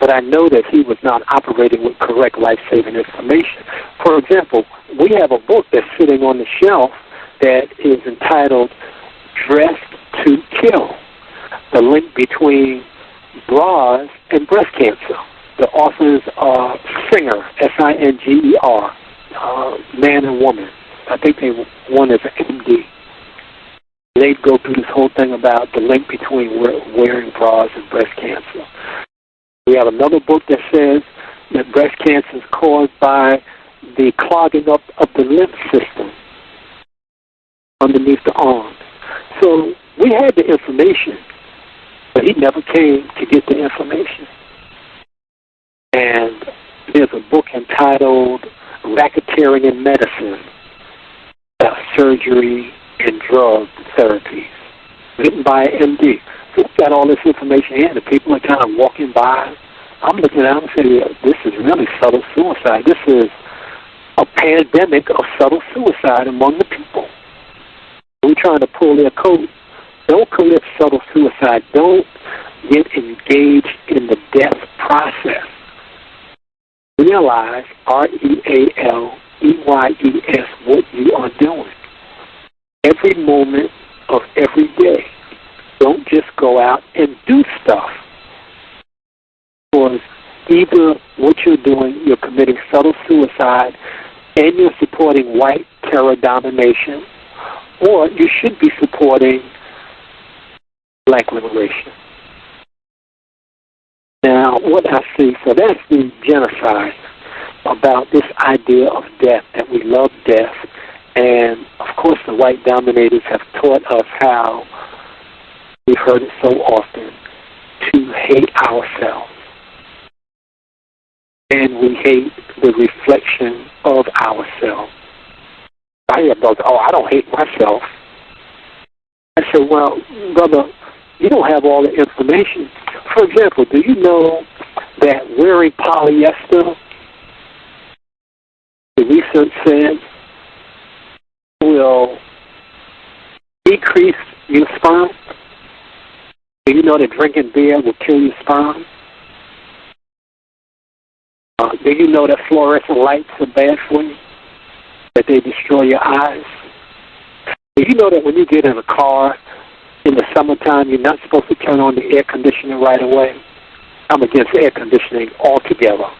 But I know that he was not operating with correct life-saving information. For example, we have a book that's sitting on the shelf that is entitled Dressed to Kill, the link between bras and breast cancer. The authors are Singer, S-I-N-G-E-R, man and woman. I think one is an MD. They go through this whole thing about the link between wearing bras and breast cancer. We have another book that says that breast cancer is caused by the clogging up of the lymph system underneath the arms. So we had the information, but he never came to get the information. And there's a book entitled Racketeering in Medicine, Surgery and Drug Therapies, written by an MD. So we've got all this information here. The people are kind of walking by. I'm looking at them and saying, this is really subtle suicide. This is a pandemic of subtle suicide among the people. We're trying to pull their coat. Don't commit subtle suicide. Don't get engaged in the death process. Realize, REALEYES, what you are doing. Every moment of every day. Don't just go out and do stuff. Because either what you're doing, you're committing subtle suicide, and you're supporting white terror domination, or you should be supporting black liberation. Now, what I see, so that's the genocide about this idea of death, that we love death. And, of course, the white dominators have taught us how, we've heard it so often, to hate ourselves. And we hate the reflection of ourselves. I hear brothers, oh, I don't hate myself. I said, well, brother, you don't have all the information. For example, do you know that wearing polyester, the research says, will decrease your sperm? Do you know that drinking beer will kill your sperm? Do you know that fluorescent lights are bad for you? That they destroy your eyes? Do you know that when you get in a car in the summertime, you're not supposed to turn on the air conditioning right away? I'm against air conditioning altogether.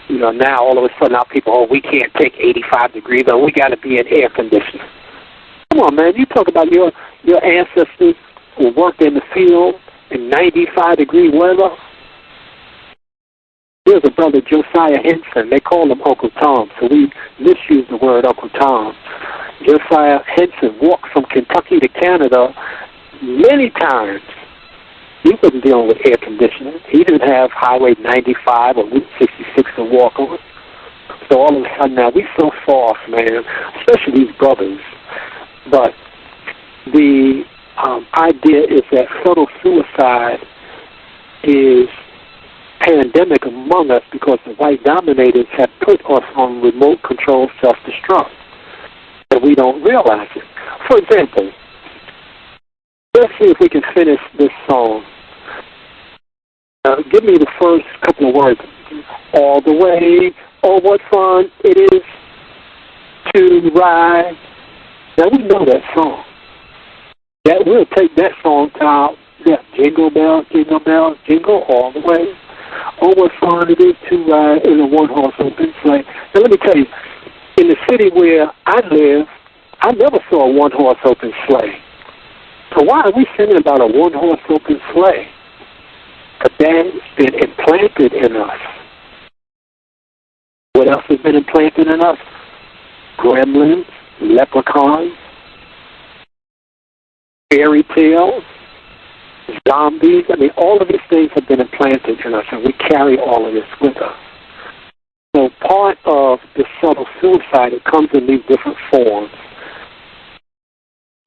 Now all of a sudden our people, oh, we can't take 85 degrees, but we got to be in air conditioning. Come on, man. You talk about your ancestors who worked in the field in 95-degree weather. There's a brother, Josiah Henson. They call him Uncle Tom, so we misuse the word Uncle Tom. Josiah Henson walked from Kentucky to Canada many times He wasn't dealing with air conditioning. He didn't have Highway 95 or Route 66 to walk on. So all of a sudden now, we so soft, man, especially these brothers. But the idea is that subtle suicide is pandemic among us because the white dominators have put us on remote control self-destruct, and we don't realize it. For example, let's see if we can finish this song. Give me the first couple of words. All the way, oh, what fun it is to ride. Now, we know that song. That we'll take that song to our, jingle bells, jingle all the way. Oh, what fun it is to ride in a one-horse open sleigh. Now, let me tell you, in the city where I live, I never saw a one-horse open sleigh. So why are we singing about a one-horse open sleigh? But that's been implanted in us. What else has been implanted in us? Gremlins, leprechauns, fairy tales, zombies. I mean, all of these things have been implanted in us, and we carry all of this with us. So part of the subtle suicide, it comes in these different forms: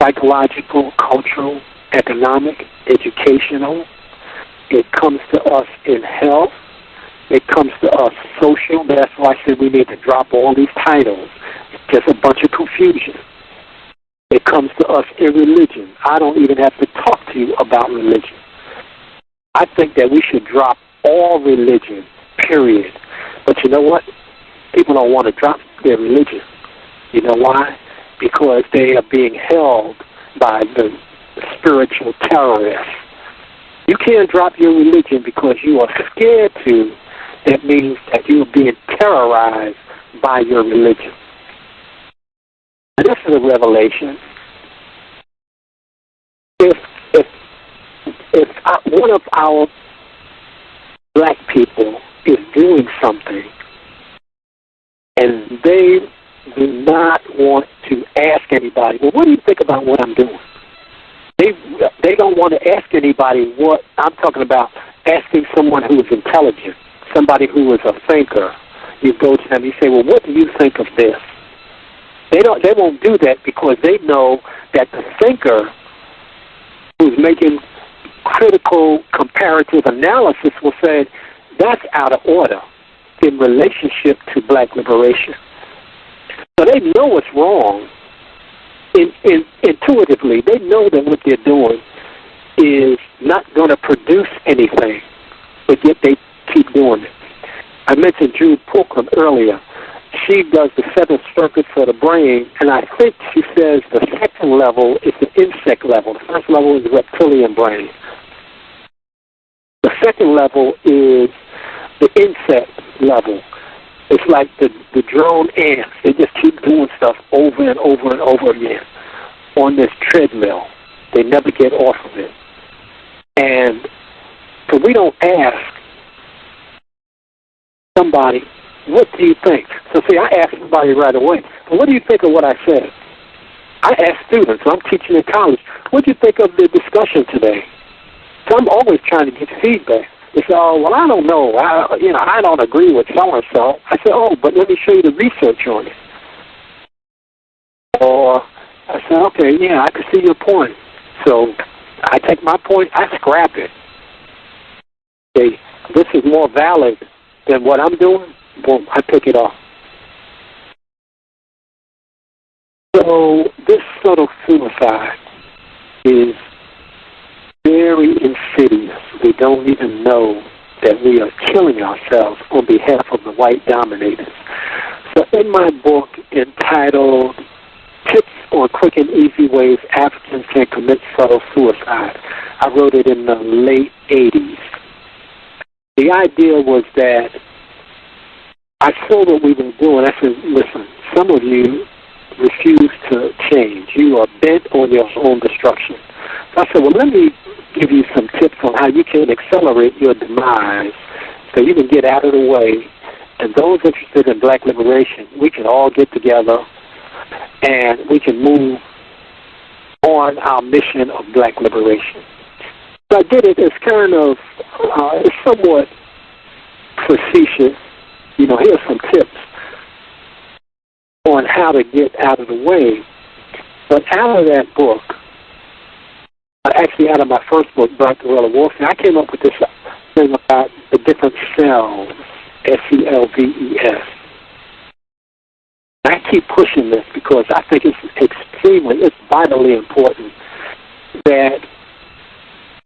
psychological, cultural, economic, educational. It comes to us in health. It comes to us social. That's why I said we need to drop all these titles. It's just a bunch of confusion. It comes to us in religion. I don't even have to talk to you about religion. I think that we should drop all religion, period. But you know what? People don't want to drop their religion. You know why? Because they are being held by the spiritual terrorists. You can't drop your religion because you are scared to. That means that you are being terrorized by your religion. And this is a revelation. If one of our black people is doing something and they do not want to ask anybody, well, what do you think about what I'm doing? They don't want to ask anybody what I'm talking about. Asking someone who is intelligent, somebody who is a thinker. You go to them, you say, well, what do you think of this? They won't do that because they know that the thinker who's making critical comparative analysis will say that's out of order in relationship to black liberation. So they know what's wrong. Intuitively, they know that what they're doing is not going to produce anything, but yet they keep doing it. I mentioned Jude Pulcrum earlier. She does the 7 circuits for the brain, and I think she says the second level is the insect level. The first level is the reptilian brain. The second level is the insect level. It's like the drone ants. They just keep doing stuff over and over and over again on this treadmill. They never get off of it. And so we don't ask somebody, what do you think? So see, I ask somebody right away, well, what do you think of what I said? I ask students, I'm teaching in college, what do you think of the discussion today? So I'm always trying to get feedback. They say, oh, well, I don't know. I don't agree with so-and-so. I say, oh, but let me show you the research on it. Or I say, okay, yeah, I can see your point. So I take my point, I scrap it. Okay, this is more valid than what I'm doing. Boom, I pick it off. So this subtle suicide is very insidious. We don't even know that we are killing ourselves on behalf of the white dominators. So in my book entitled Tips on Quick and Easy Ways Africans Can Commit Subtle Suicide, I wrote it in the late 80s. The idea was that I saw what we were doing. I said, listen, some of you refuse to change. You are bent on your own destruction. So I said, well, let me give you some tips on how you can accelerate your demise so you can get out of the way. And those interested in black liberation, we can all get together and we can move on our mission of black liberation. I did it as kind of, it's somewhat facetious. You know, here's some tips on how to get out of the way. But out of that book, actually out of my first book, Black Guerrilla Warfare, I came up with this thing about the different cells, C.O.W.S. I keep pushing this because I think it's vitally important that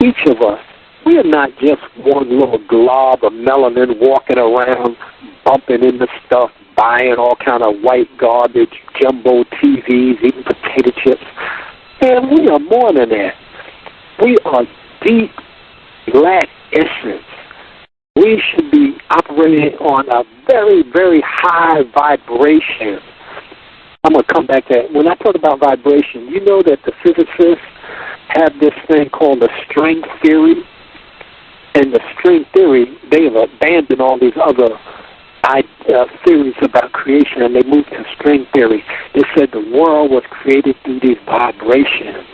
each of us, we are not just one little glob of melanin walking around, bumping into stuff, buying all kind of white garbage, jumbo TVs, eating potato chips. And we are more than that. We are deep black essence. We should be operating on a very, very high vibration. I'm going to come back to that. When I talk about vibration, you know that the physicists have this thing called the string theory. And the string theory, they have abandoned all these other theories about creation, and they moved to string theory. They said the world was created through these vibrations.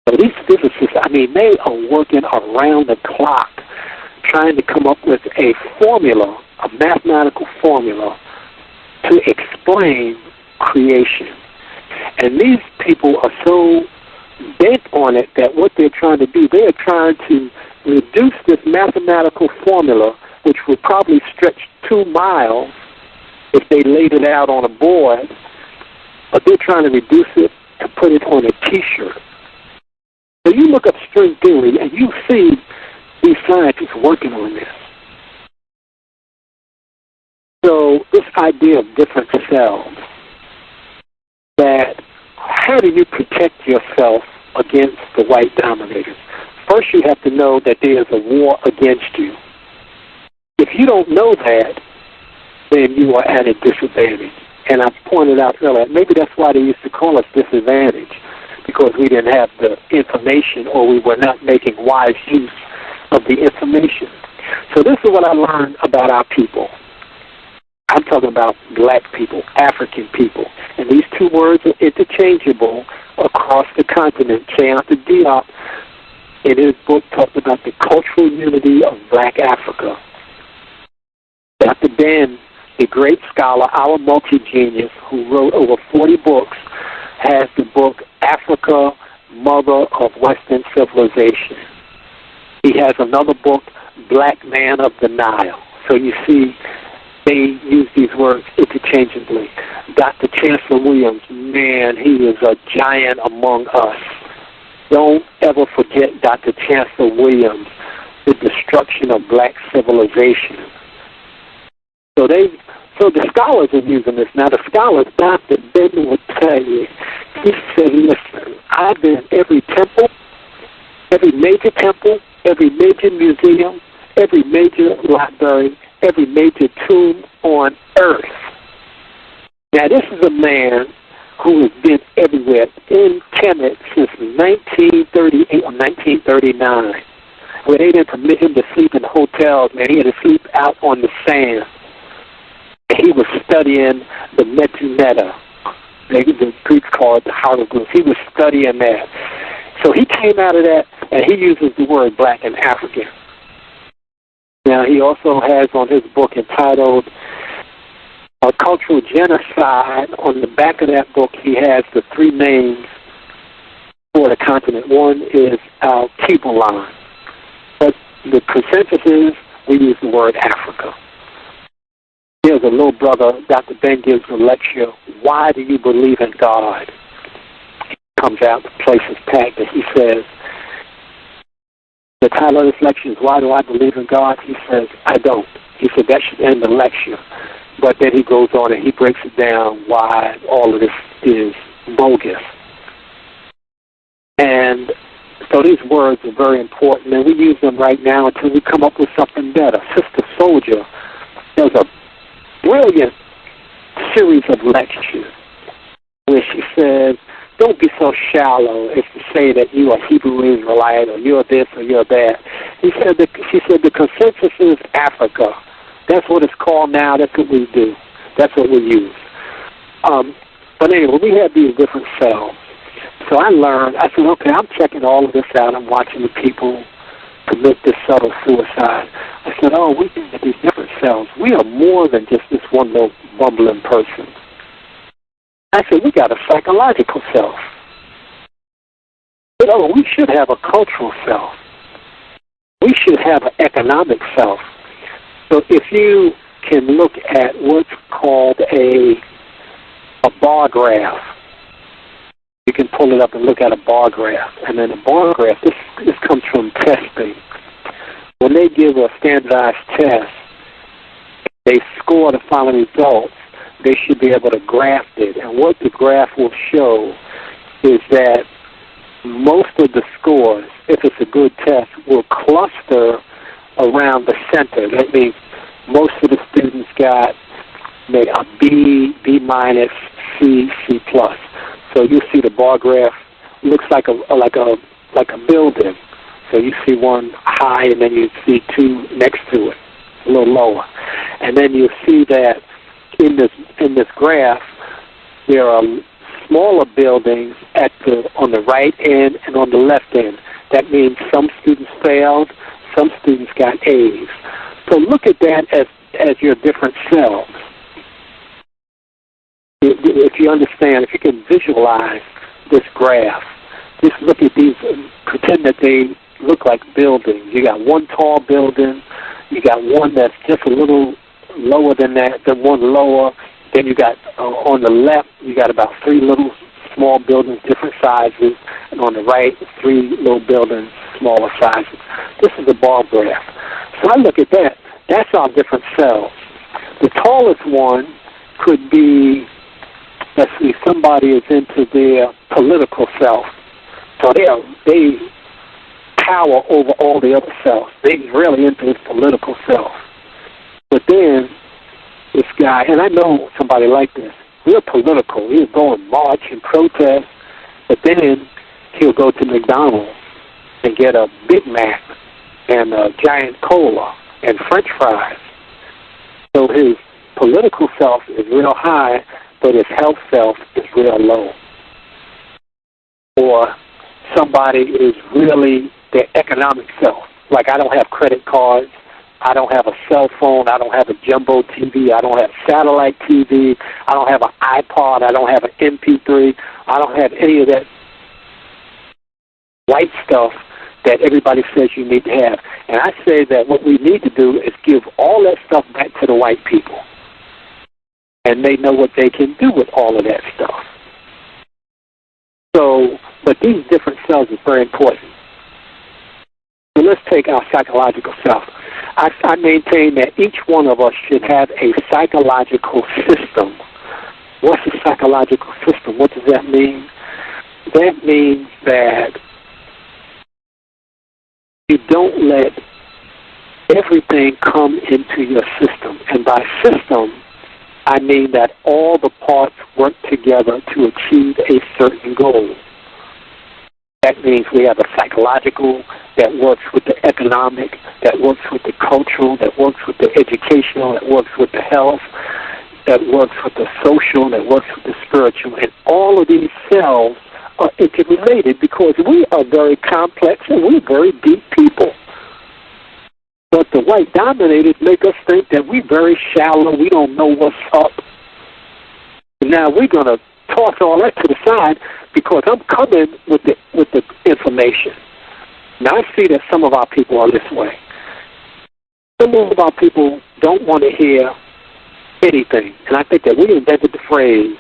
So these physicists, I mean, they are working around the clock trying to come up with a formula, a mathematical formula, to explain creation. And these people are so bent on it that what they're trying to do, they are trying to reduce this mathematical formula, which would probably stretch 2 miles if they laid it out on a board, but they're trying to reduce it and put it on a T-shirt. So you look up string theory and you see these scientists working on this. So this idea of different cells, that how do you protect yourself against the white dominators? First, you have to know that there is a war against you. If you don't know that, then you are at a disadvantage. And I pointed out earlier, maybe that's why they used to call us disadvantaged, because we didn't have the information or we were not making wise use of the information. So this is what I learned about our people. I'm talking about black people, African people. And these two words are interchangeable across the continent. Senator Diop, in his book, talked about the cultural unity of black Africa. Dr. Ben, the great scholar, our multi-genius, who wrote over 40 books, has the book Africa, Mother of Western Civilization. He has another book, Black Man of the Nile. So you see, they use these words interchangeably. Dr. Chancellor Williams, man, he is a giant among us. Don't ever forget Dr. Chancellor Williams, the destruction of black civilization. So the scholars are using this. Now the scholars, Dr. Ben would tell you, he said, listen, I've been in every temple, every major temple, every major museum, every major library, every major tomb on earth. Now this is a man who has been everywhere in Kemet since 1938 or 1939, where they didn't permit him to sleep in hotels, man. He had to sleep out on the sand. He was studying the Metuneta. The Greeks call it the hieroglyphs. He was studying that. So he came out of that, and he uses the word black and African. Now, he also has on his book entitled Cultural Genocide. On the back of that book, he has the 3 names for the continent. One is our Keeble line. But the consensus is we use the word Africa. There's a little brother, Dr. Ben gives a lecture, Why Do You Believe in God? He comes out, the place is packed, and he says, the title of this lecture is, Why Do I Believe in God? He says, I don't. He said, that should end the lecture. But then he goes on and he breaks it down why all of this is bogus. And so these words are very important, and we use them right now until we come up with something better. Sister Soldier, there's a brilliant series of lectures where she says, don't be so shallow as to say that you are Hebrew Israelite or you're this or you're that. She said the consensus is Africa. That's what it's called now. That's what we do. That's what we use. But anyway, we have these different cells. So I learned, I said, okay, I'm checking all of this out. I'm watching the people commit this subtle suicide. I said, oh, we have these different selves. We are more than just this one little bumbling person. I said, we got a psychological self. I said, oh, we should have a cultural self. We should have an economic self. So if you can look at what's called a bar graph, you can pull it up and look at a bar graph. And then a bar graph, this comes from testing. When they give a standardized test, they score the following results, they should be able to graph it. And what the graph will show is that most of the scores, if it's a good test, will cluster around the center. That means most of the students got maybe a B, B minus, C, C plus. So you see the bar graph looks like a building. So you see one high, and then you see two next to it, a little lower, and then you see that in this graph there are smaller buildings on the right end and on the left end. That means some students failed, some students got A's. So look at that as your different selves. If you understand, if you can visualize this graph, just look at these, pretend that they look like buildings. You got one tall building, you got one that's just a little lower than that, then one lower, then you got, on the left, you got about three little small buildings, different sizes, and on the right, three little buildings, smaller sizes. This is a bar graph. So I look at that, that's our different cells. The tallest one could be, let's see, somebody is into their political self. So they power over all the other cells. They're really into his political self. But then this guy, and I know somebody like this, real political. He'll go and march and protest, but then he'll go to McDonald's and get a Big Mac and a giant cola and French fries. So his political self is real high, but his health self is real low. Or somebody is really their economic self. Like, I don't have credit cards, I don't have a cell phone, I don't have a jumbo TV, I don't have satellite TV, I don't have an iPod, I don't have an MP3, I don't have any of that white stuff that everybody says you need to have. And I say that what we need to do is give all that stuff back to the white people. And they know what they can do with all of that stuff. So, but these different cells are very important. So let's take our psychological self. I maintain that each one of us should have a psychological system. What's a psychological system? What does that mean? That means that you don't let everything come into your system. And by system, I mean that all the parts work together to achieve a certain goal. That means we have a psychological that works with the economic, that works with the cultural, that works with the educational, that works with the health, that works with the social, that works with the spiritual. And all of these cells are interrelated because we are very complex and we're very deep people. But the white dominators make us think that we're very shallow, we don't know what's up. Now we're going to toss all that to the side because I'm coming with the information. Now I see that some of our people are this way. Some of our people don't want to hear anything. And I think that we invented the phrase,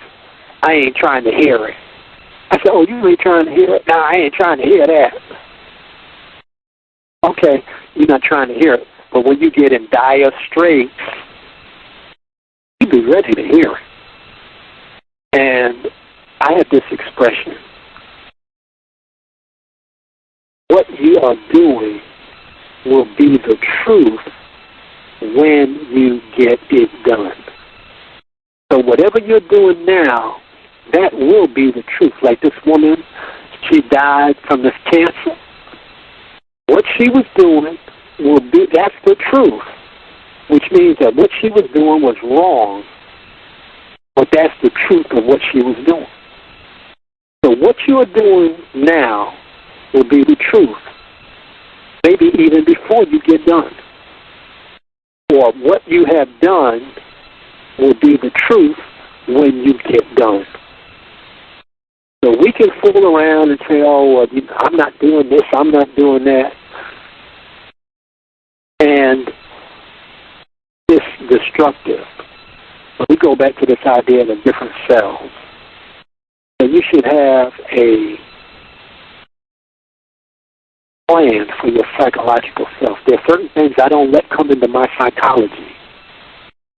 I ain't trying to hear it. I said, oh, you ain't trying to hear it? No, I ain't trying to hear that. Okay, you're not trying to hear it. But when you get in dire straits, you be ready to hear it. And I have this expression. What you are doing will be the truth when you get it done. So whatever you're doing now, that will be the truth. Like this woman, she died from this cancer. What she was doing will be, that's the truth, which means that what she was doing was wrong, but that's the truth of what she was doing. So So what you are doing now will be the truth, maybe even before you get done. Or what you have done will be the truth when you get done. So we can fool around and say, oh, well, I'm not doing this, I'm not doing that. And it's destructive. So we go back to this idea of the different cells. So you should have a plan for your psychological self. There are certain things I don't let come into my psychology.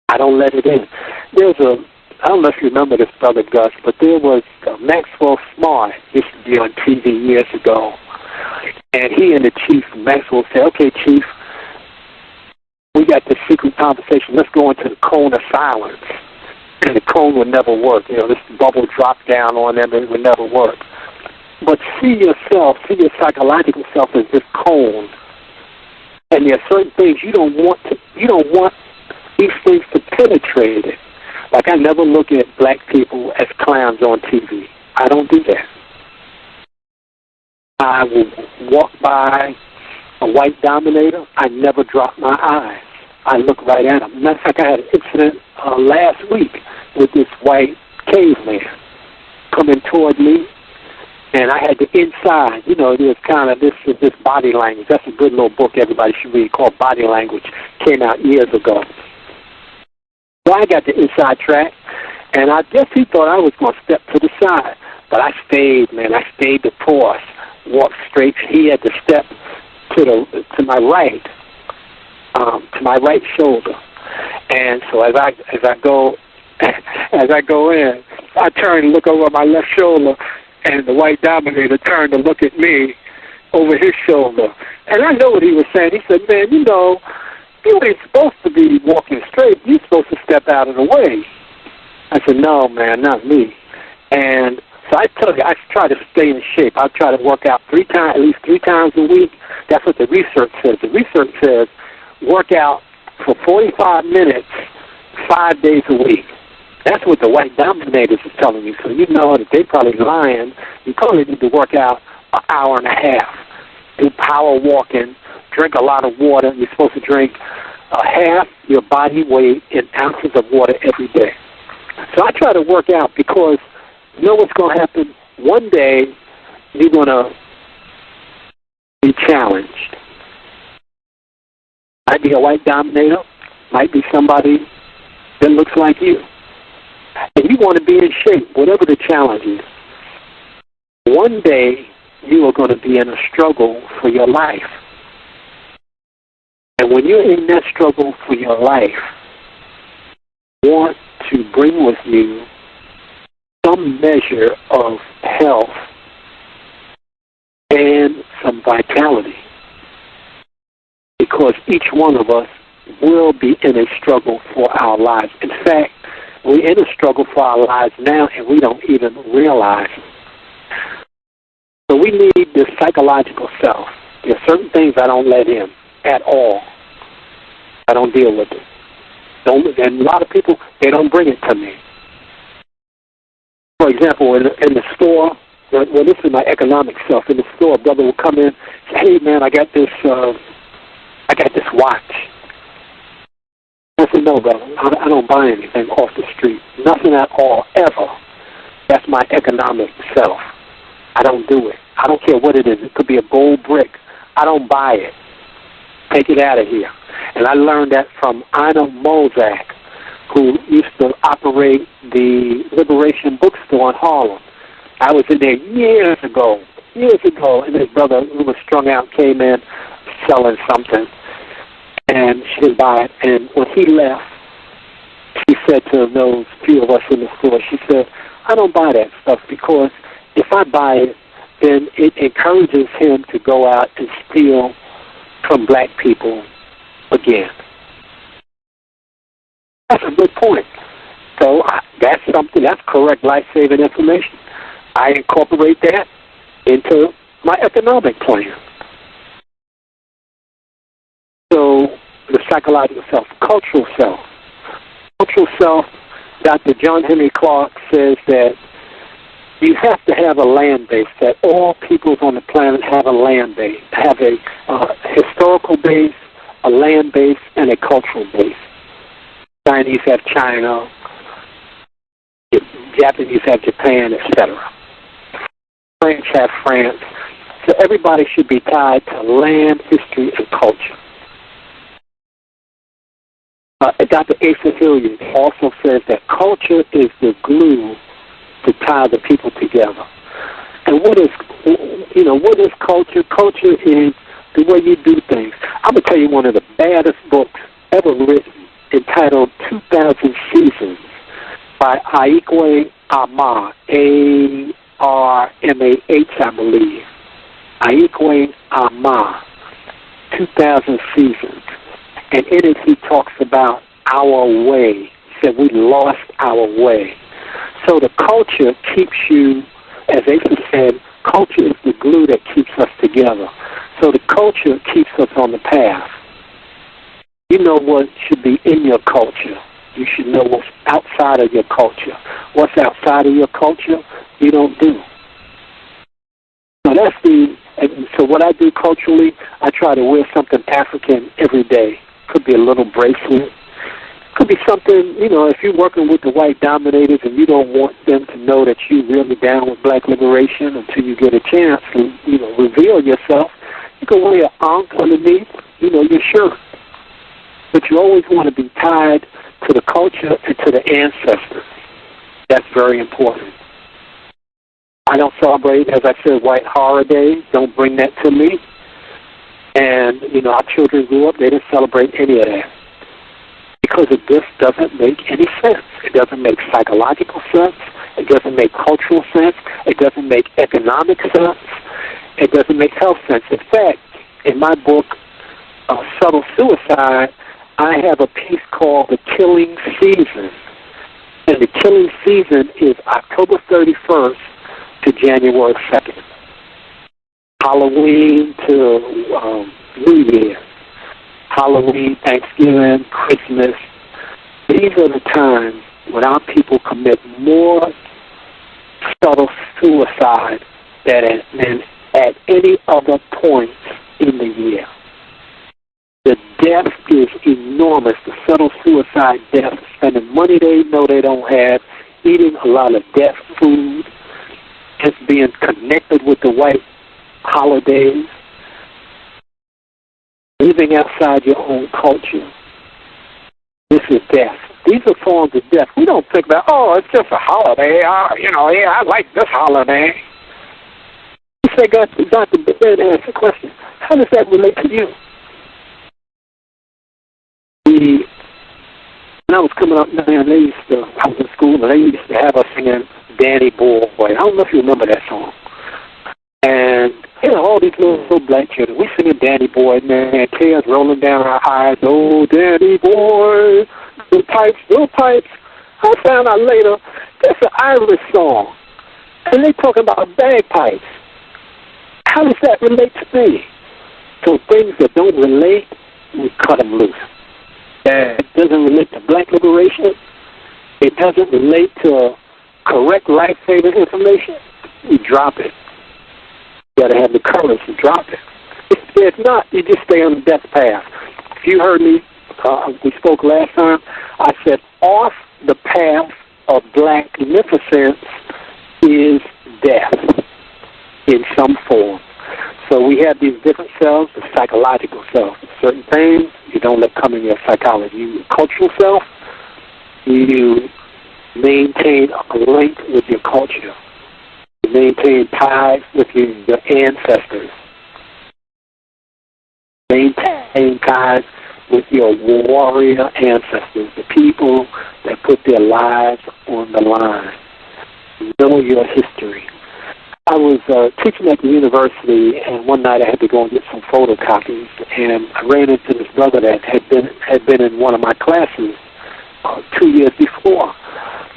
I don't let it in. I don't know if you remember this, Brother Gus, but there was Maxwell Smart, used to be on TV years ago, and he and the chief, Maxwell, said, okay, chief, we got this secret conversation. Let's go into the cone of silence. And the cone would never work. This bubble dropped down on them and it would never work. But see yourself, see your psychological self as this cone. And there are certain things you don't want these things to penetrate it. Like I never look at black people as clowns on TV. I don't do that. I will walk by a white dominator. I never drop my eyes. I look right at him. Matter of fact, I had an incident last week with this white caveman coming toward me, and I had to inside. There's kind of this body language. That's a good little book everybody should read called Body Language. Came out years ago. So I got the inside track, and I guess he thought I was going to step to the side. But I stayed, man. I stayed the course, walked straight. He had to step to my right, to my right shoulder. And so as I go in, I turn and look over my left shoulder, and the white dominator turned to look at me over his shoulder. And I know what he was saying. He said, man, you ain't supposed to be walking straight. You're supposed to step out of the way. I said, no, man, not me. And so I try to stay in shape. I try to work out at least three times a week. That's what the research says. The research says work out for 45 minutes, 5 days a week. That's what the white dominators is telling you. So you know that they're probably lying. You probably need to work out an hour and a half. Do power walking, drink a lot of water. You're supposed to drink half your body weight in ounces of water every day. So I try to work out because you know what's going to happen? One day you're going to be challenged. Might be a white dominator, might be somebody that looks like you. And you want to be in shape, whatever the challenge is. One day you are going to be in a struggle for your life. And when you're in that struggle for your life, you want to bring with you some measure of health and some vitality. Because each one of us will be in a struggle for our lives. In fact, we're in a struggle for our lives now and we don't even realize it. So we need this psychological self. There are certain things I don't let in at all. I don't deal with it. And a lot of people, they don't bring it to me. For example, in the store, well, this is my economic self. In the store, a brother will come in and say, hey, man, I got this watch. I said, no, brother, I don't buy anything off the street. Nothing at all, ever. That's my economic self. I don't do it. I don't care what it is. It could be a gold brick. I don't buy it. Take it out of here. And I learned that from Ina Mozak, who used to operate the Liberation bookstore in Harlem. I was in there years ago, and this brother who was strung out came in selling something, and she didn't buy it. And when he left, she said to those few of us in the store, she said, I don't buy that stuff because if I buy it, then it encourages him to go out and steal from black people again. That's a good point. So that's correct life-saving information. I incorporate that into my economic plan. So the psychological self, cultural self. Cultural self, Dr. John Henry Clark says that You have to have a land base, that all peoples on the planet have a land base, have a historical base, a land base, and a cultural base. Chinese have China, Japanese have Japan, etc. French have France. So everybody should be tied to land, history, and culture. Dr. Asa Hilliard also says that culture is the glue to tie the people together. And what is culture? Culture is the way you do things. I'm going to tell you one of the baddest books ever written, entitled 2000 Seasons, by Aikwe Ama, A-R-M-A-H, I believe. Aikwe Ama, 2000 Seasons. And in it he talks about our way. He said we lost our way. So the culture keeps you, as Asa said, culture is the glue that keeps us together. So the culture keeps us on the path. You know what should be in your culture. You should know what's outside of your culture. What's outside of your culture, you don't do. So what I do culturally, I try to wear something African every day. Could be a little bracelet. Could be something, if you're working with the white dominators and you don't want them to know that you're really down with black liberation until you get a chance to, reveal yourself, you can wear an ankh underneath, your shirt. But you always want to be tied to the culture and to the ancestors. That's very important. I don't celebrate, as I said, white holidays. Don't bring that to me. And, our children grew up, they didn't celebrate any of that. Because it just doesn't make any sense. It doesn't make psychological sense. It doesn't make cultural sense. It doesn't make economic sense. It doesn't make health sense. In fact, in my book, Subtle Suicide, I have a piece called The Killing Season. And the killing season is October 31st to January 2nd. Halloween to New Year. Halloween, Thanksgiving, Christmas. These are the times when our people commit more subtle suicide than at any other point in the year. The death is enormous. The subtle suicide death, spending money they know they don't have, eating a lot of death food, just being connected with the white holidays, living outside your own culture. This is death. These are forms of death. We don't think about, it's just a holiday. I like this holiday. You say, Dr. Ben asked the question, how does that relate to you? When I was coming up, I was in school, and they used to have us singing Danny Boy. I don't know if you remember that song. And, all these little black children, we singing Danny Boy, man, tears rolling down our eyes. Oh, Danny Boy, little pipes. I found out later, that's an Irish song. And they talking about bagpipes. How does that relate to me? So things that don't relate, we cut them loose. It doesn't relate to black liberation. It doesn't relate to correct life-saving information. You drop it. You got to have the courage to drop it. If not, you just stay on the death path. If you heard me, we spoke last time, I said off the path of black magnificence is death in some form. So we have these different selves, the psychological self. Certain things you don't let come in your psychology. Your cultural self, you maintain a link with your culture. You maintain ties with your ancestors. Maintain ties with your warrior ancestors, the people that put their lives on the line. Know your history. I was teaching at the university, and one night I had to go and get some photocopies, and I ran into this brother that had been in one of my classes 2 years before.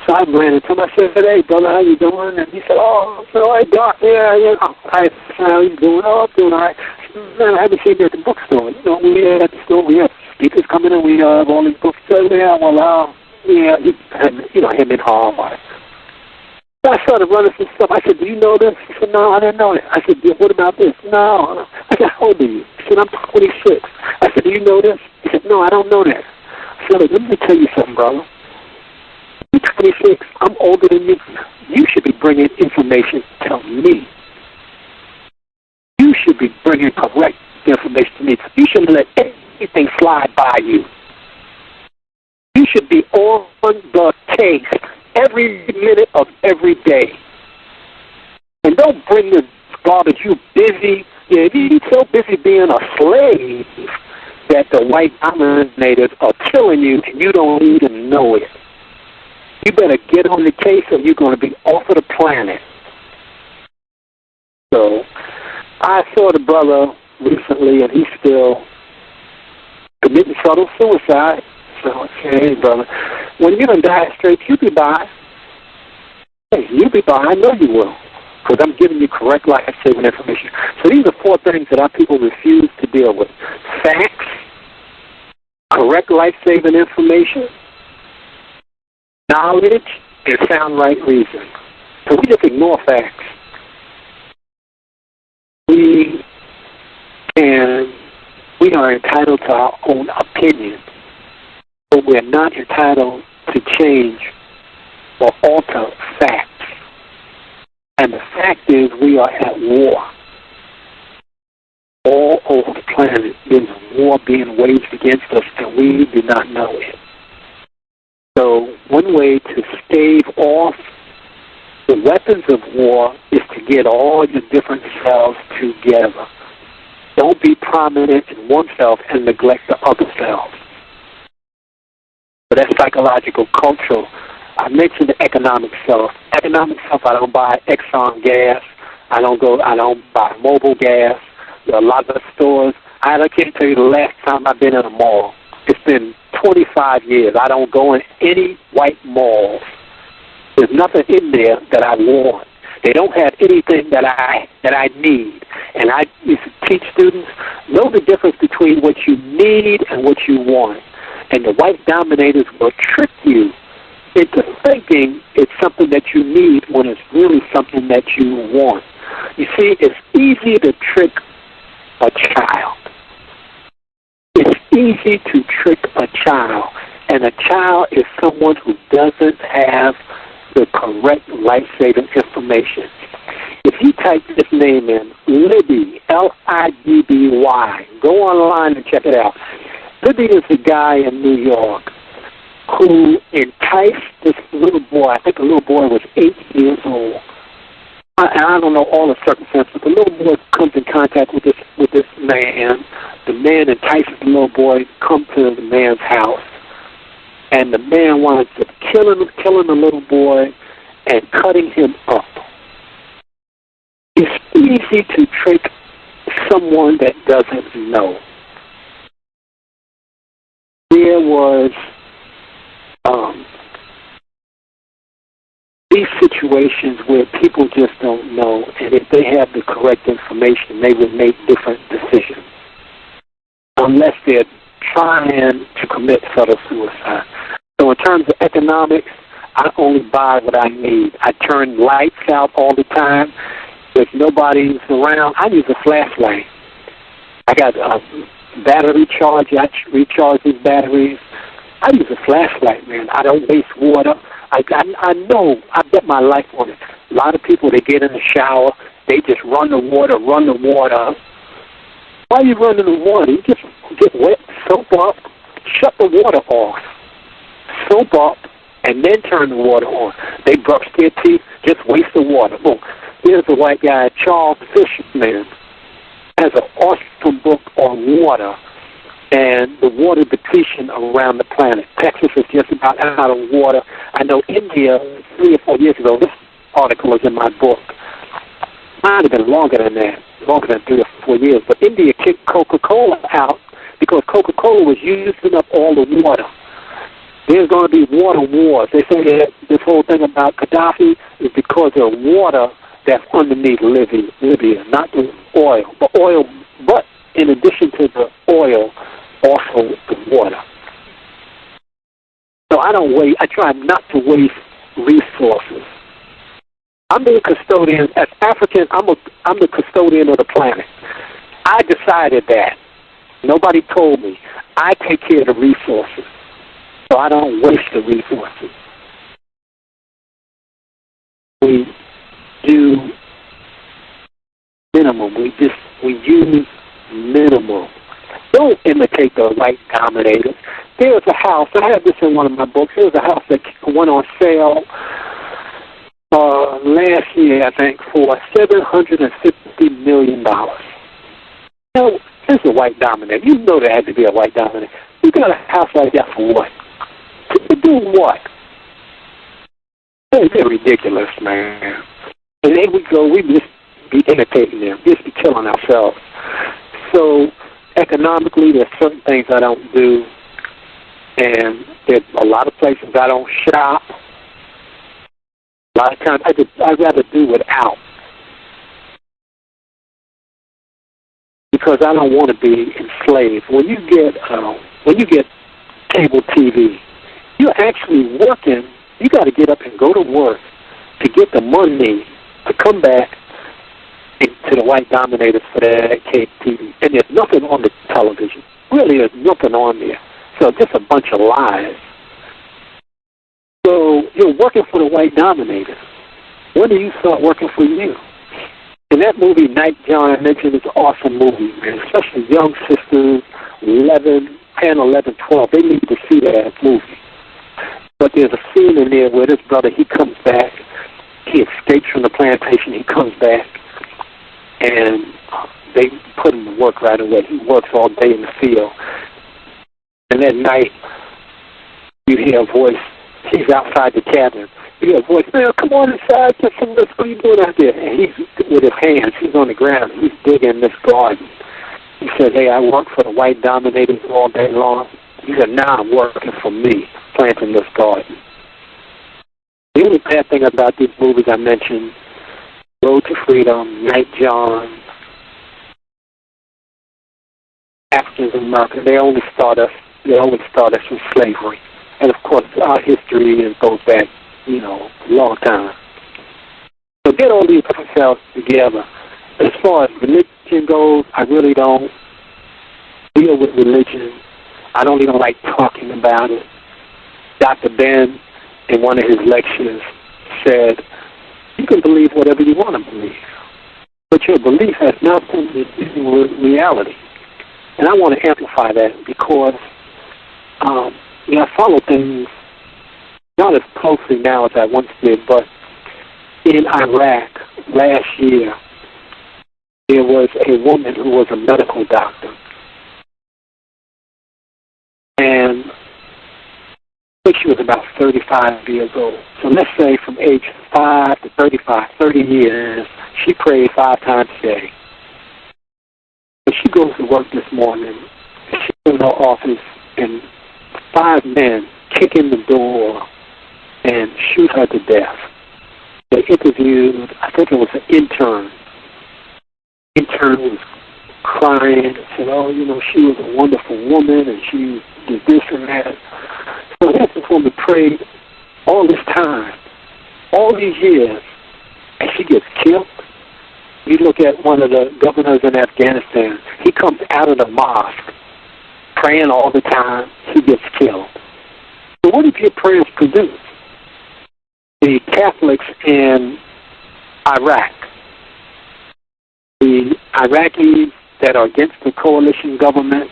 So I ran into him. I said, "Hey, brother, how you doing?" And he said, "Oh, I'm all right, Doc. Yeah. Hi, how you doing? Oh, I'm doing all right. Man, I haven't seen you at the bookstore. We had at the store. We have speakers coming in. We have all these books. So, yeah, well, him in Harvard." I I started running some stuff. I said, do you know this? He said, no, I didn't know it. I said, yeah, what about this? No. I said, how old are you? He said, I'm 26. I said, do you know this? He said, no, I don't know that. I said, let me tell you something, brother. You're 26. I'm older than you. You should be bringing information to me. You should be bringing correct information to me. You shouldn't let anything slide by you. You should be on the case every minute of every day. And don't bring this garbage. You busy. Yeah, you're so busy being a slave that the white dominators are killing you and you don't even know it. You better get on the case or you're going to be off of the planet. So I saw the brother recently and he's still committing subtle suicide. So I said, hey, brother, when you done die straight, you be by. Hey, you be by. I know you will. Because I'm giving you correct life-saving information. So these are 4 things that our people refuse to deal with. Facts, correct life-saving information, knowledge, and sound right reason. So we just ignore facts. We are entitled to our own opinion, but we're not entitled to change or alter facts. And the fact is we are at war. All over the planet, there's war being waged against us, and we do not know it. So one way to stave off the weapons of war is to get all your different cells together. Don't be prominent in one cell and neglect the other cells. So that's psychological, cultural. I mentioned the economic self. Economic self, I don't buy Exxon gas. I don't buy Mobil gas. There are a lot of stores. I can't tell you the last time I've been in a mall. It's been 25 years. I don't go in any white malls. There's nothing in there that I want. They don't have anything that I need. And I used to teach students, know the difference between what you need and what you want. And the white dominators will trick you into thinking it's something that you need when it's really something that you want. You see, it's easy to trick a child. It's easy to trick a child. And a child is someone who doesn't have the correct life-saving information. If you type this name in, Libby, L-I-B-B-Y, go online and check it out. Libby is a guy in New York who enticed this little boy. I think the little boy was 8 years old. I don't know all the circumstances, but the little boy comes in contact with this man. The man entices the little boy to come to the man's house. And the man wanted to killing the little boy and cutting him up. It's easy to trick someone that doesn't know. There was these situations where people just don't know, and if they have the correct information, they would make different decisions. Unless they're trying to commit subtle suicide. So in terms of economics, I only buy what I need. I turn lights out all the time. If nobody's around, I use a flashlight. I got a battery charger. I recharge these batteries. I use a flashlight, man. I don't waste water. I know. I bet my life on it. A lot of people, they get in the shower. They just run the water. Why are you running the water? You just get wet, soap up, shut the water off. Soap up, and then turn the water on. They brush their teeth, just waste the water. Boom. Here's a white guy, Charles Fishman, has an awesome book on water and the water depletion around the planet. Texas is just about out of water. I know India, 3 or 4 years ago, this article was in my book. Might have been longer than that, longer than 3 or 4 years. But India kicked Coca-Cola out because Coca-Cola was using up all the water. There's going to be water wars. They say that this whole thing about Gaddafi is because of water that's underneath Libya, not the oil. But in addition to the oil, also the water. So I try not to waste resources. I'm the custodian. As African, I'm the custodian of the planet. I decided that. Nobody told me. I take care of the resources, so I don't waste the resources. We do minimum. We use minimum. Don't imitate the white dominators. There's a house. I have this in one of my books. There was a house that went on sale last year, I think, for $750 million. Now, this is a white dominator. You know there had to be a white dominator. You got a house like that for what? To do what? They're ridiculous, man. And there we go. We just be imitating them. Just be killing ourselves. So, economically, there's certain things I don't do. And there's a lot of places I don't shop. A lot of times I'd rather do without. Because I don't want to be enslaved. When you get cable TV, you're actually working. You got to get up and go to work to get the money to come back to the white dominators for that cable TV. And there's nothing on the television. Really, there's nothing on there. So just a bunch of lies. So you're working for the white dominators. When do you start working for you? And that movie, Night John, I mentioned, is an awesome movie, man. Especially young sisters, 11, 10, 11, 12. They need to see that movie. But there's a scene in there where this brother, he comes back. He escapes from the plantation. He comes back. And they put him to work right away. He works all day in the field. And at night, you hear a voice. He's outside the cabin. You hear a voice, man, come on inside, get some of this. What are you doing out there? And he's, with his hands, he's on the ground. He's digging this garden. He said, hey, I work for the white dominators all day long. He said, now I'm working for me, planting this garden. The only bad thing about these movies I mentioned, Road to Freedom, Night John, Africans in America, they only start us with slavery. And, of course, our history goes back, a long time. So get all these cells together. As far as religion goes, I really don't deal with religion. I don't even like talking about it. Dr. Ben, in one of his lectures, said, you can believe whatever you want to believe, but your belief has nothing to do with reality. And I want to amplify that because I follow things not as closely now as I once did, but in Iraq last year, there was a woman who was a medical doctor. And I think she was about 35 years old. So let's say from age 5 to 35, 30 years, she prayed 5 times a day. But she goes to work this morning, she's in her office, and 5 men kick in the door and shoot her to death. They interviewed, I think it was an intern. Intern was crying and said, she was a wonderful woman and she did this and that. So this woman prayed all this time, all these years, and she gets killed. You look at one of the governors in Afghanistan, he comes out of the mosque praying all the time, he gets killed. So what did your prayers produce? The Catholics in Iraq, the Iraqis that are against the coalition government,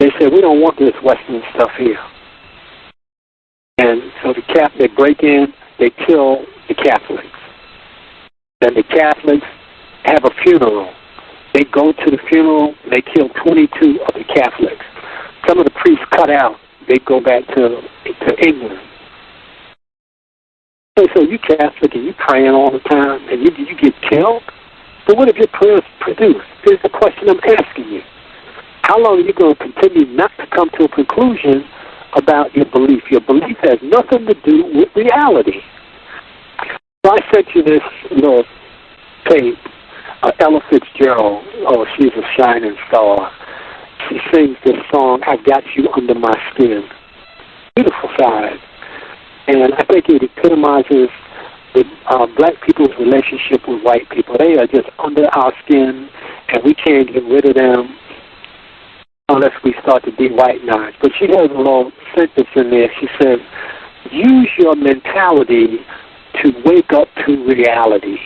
they said, we don't want this Western stuff here. And so the Catholics break in, they kill the Catholics. Then the Catholics have a funeral. They go to the funeral, they kill 22 of the Catholics. Some of the priests cut out. They go back to England. So you Catholic and you praying all the time and you get killed? So what have your prayers produced? Here's the question I'm asking you. How long are you going to continue not to come to a conclusion about your belief? Your belief has nothing to do with reality. So I sent you this little tape. Ella Fitzgerald, she's a shining star. She sings this song, I Got You Under My Skin. Beautiful side. And I think it epitomizes black people's relationship with white people. They are just under our skin, and we can't get rid of them unless we start to de-whitenize. But she has a little sentence in there. She says, use your mentality to wake up to reality.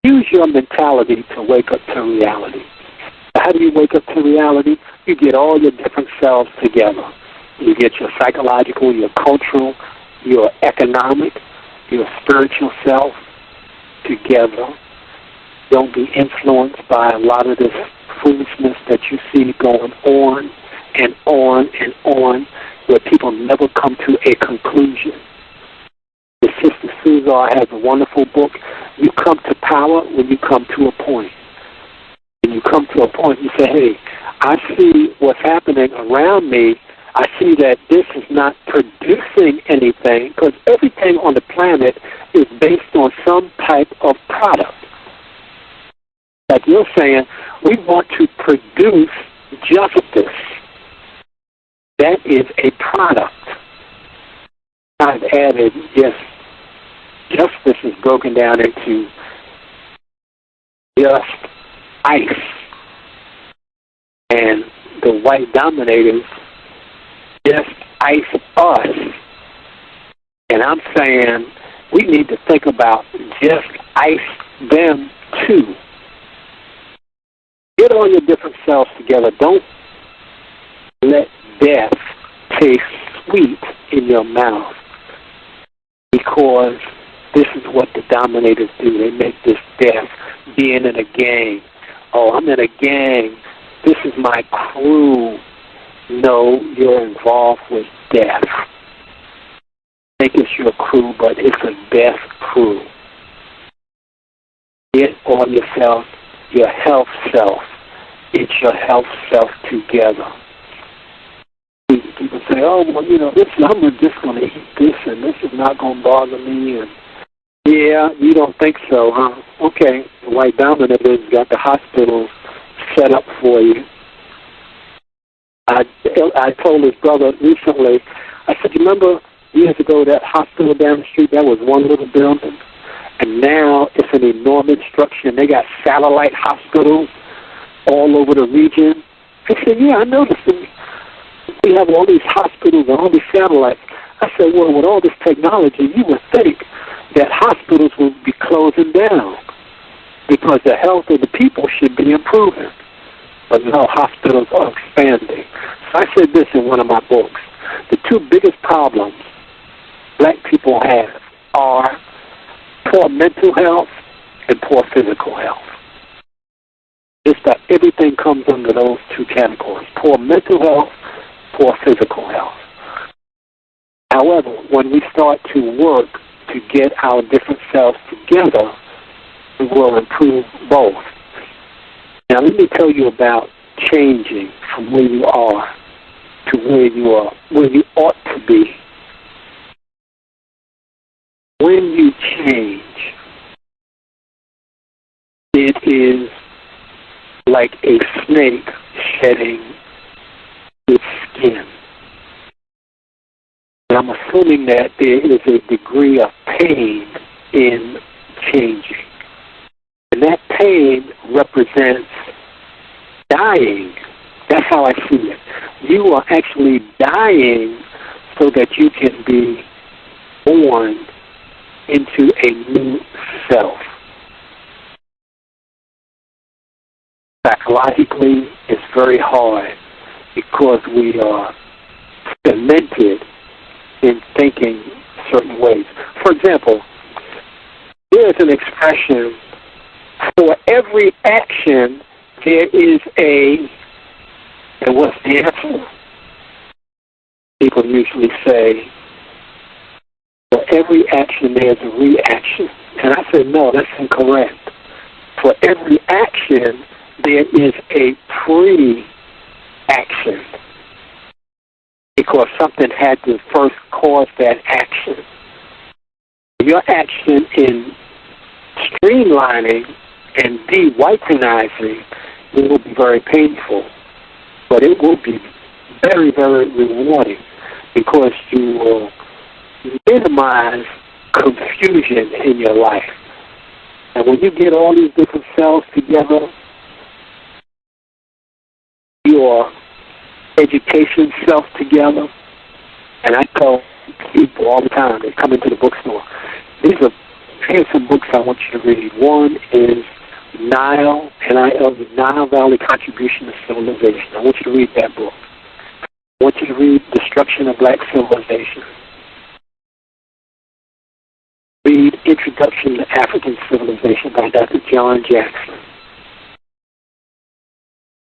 Use your mentality to wake up to reality. How do you wake up to reality? You get all your different selves together. You get your psychological, your cultural, your economic, your spiritual self together. Don't be influenced by a lot of this foolishness that you see going on and on and on, where people never come to a conclusion. The Sister Suzar has a wonderful book. You come to power when you come to a point. When you come to a point, you say, hey, I see what's happening around me. I see that this is not producing anything, because everything on the planet is based on some type of product. Like you're saying, we want to produce justice. That is a product. I've added, yes, justice is broken down into just ice. And the white dominators just ice us. And I'm saying we need to think about just ice them too. Get all your different selves together. Don't let death taste sweet in your mouth, because this is what the dominators do. They make this death, being in a gang. Oh, I'm in a gang. This is my crew. No, you're involved with death. Think it's your crew, but it's a death crew. Get all yourself, your health self. Get your health self together. People say, oh, well, you know, this number is just going to eat this, and this is not going to bother me. And yeah, you don't think so, huh? Okay, the white dominators got the hospitals set up for you. I told his brother recently, I said, you remember years ago that hospital down the street, that was one little building, and now it's an enormous structure, and they got satellite hospitals all over the region. I said, yeah, I noticed them. We have all these hospitals and all these satellites. I said, well, with all this technology, you would think that hospitals would be closing down because the health of the people should be improving. But no, hospitals are expanding. So I said this in one of my books. The two biggest problems black people have are poor mental health and poor physical health. It's that everything comes under those two categories: poor mental health, poor physical health. However, when we start to work to get our different selves together, we will improve both. Now, let me tell you about changing from where you are to where you are, where you ought to be. When you change, it is like a snake shedding its skin. And I'm assuming that there is a degree of pain in changing. And that pain represents dying. That's how I see it. You are actually dying so that you can be born into a new self. Psychologically, it's very hard because we are cemented in thinking certain ways. For example, there's an expression: for every action, there is a, and what's the answer? People usually say, for every action, there's a reaction. And I said, no, that's incorrect. For every action, there is a pre-action, because something had to first cause that action. Your action in streamlining and de-whitenizing, it will be very painful, but it will be very, very rewarding, because you will minimize confusion in your life. And when you get all these different cells together, your education self together, and I tell people all the time, they come into the bookstore, here's some books I want you to read. One is Nile, N-I-L, the Nile Valley Contribution to Civilization. I want you to read that book. I want you to read Destruction of Black Civilization. Read Introduction to African Civilization by Dr. John Jackson.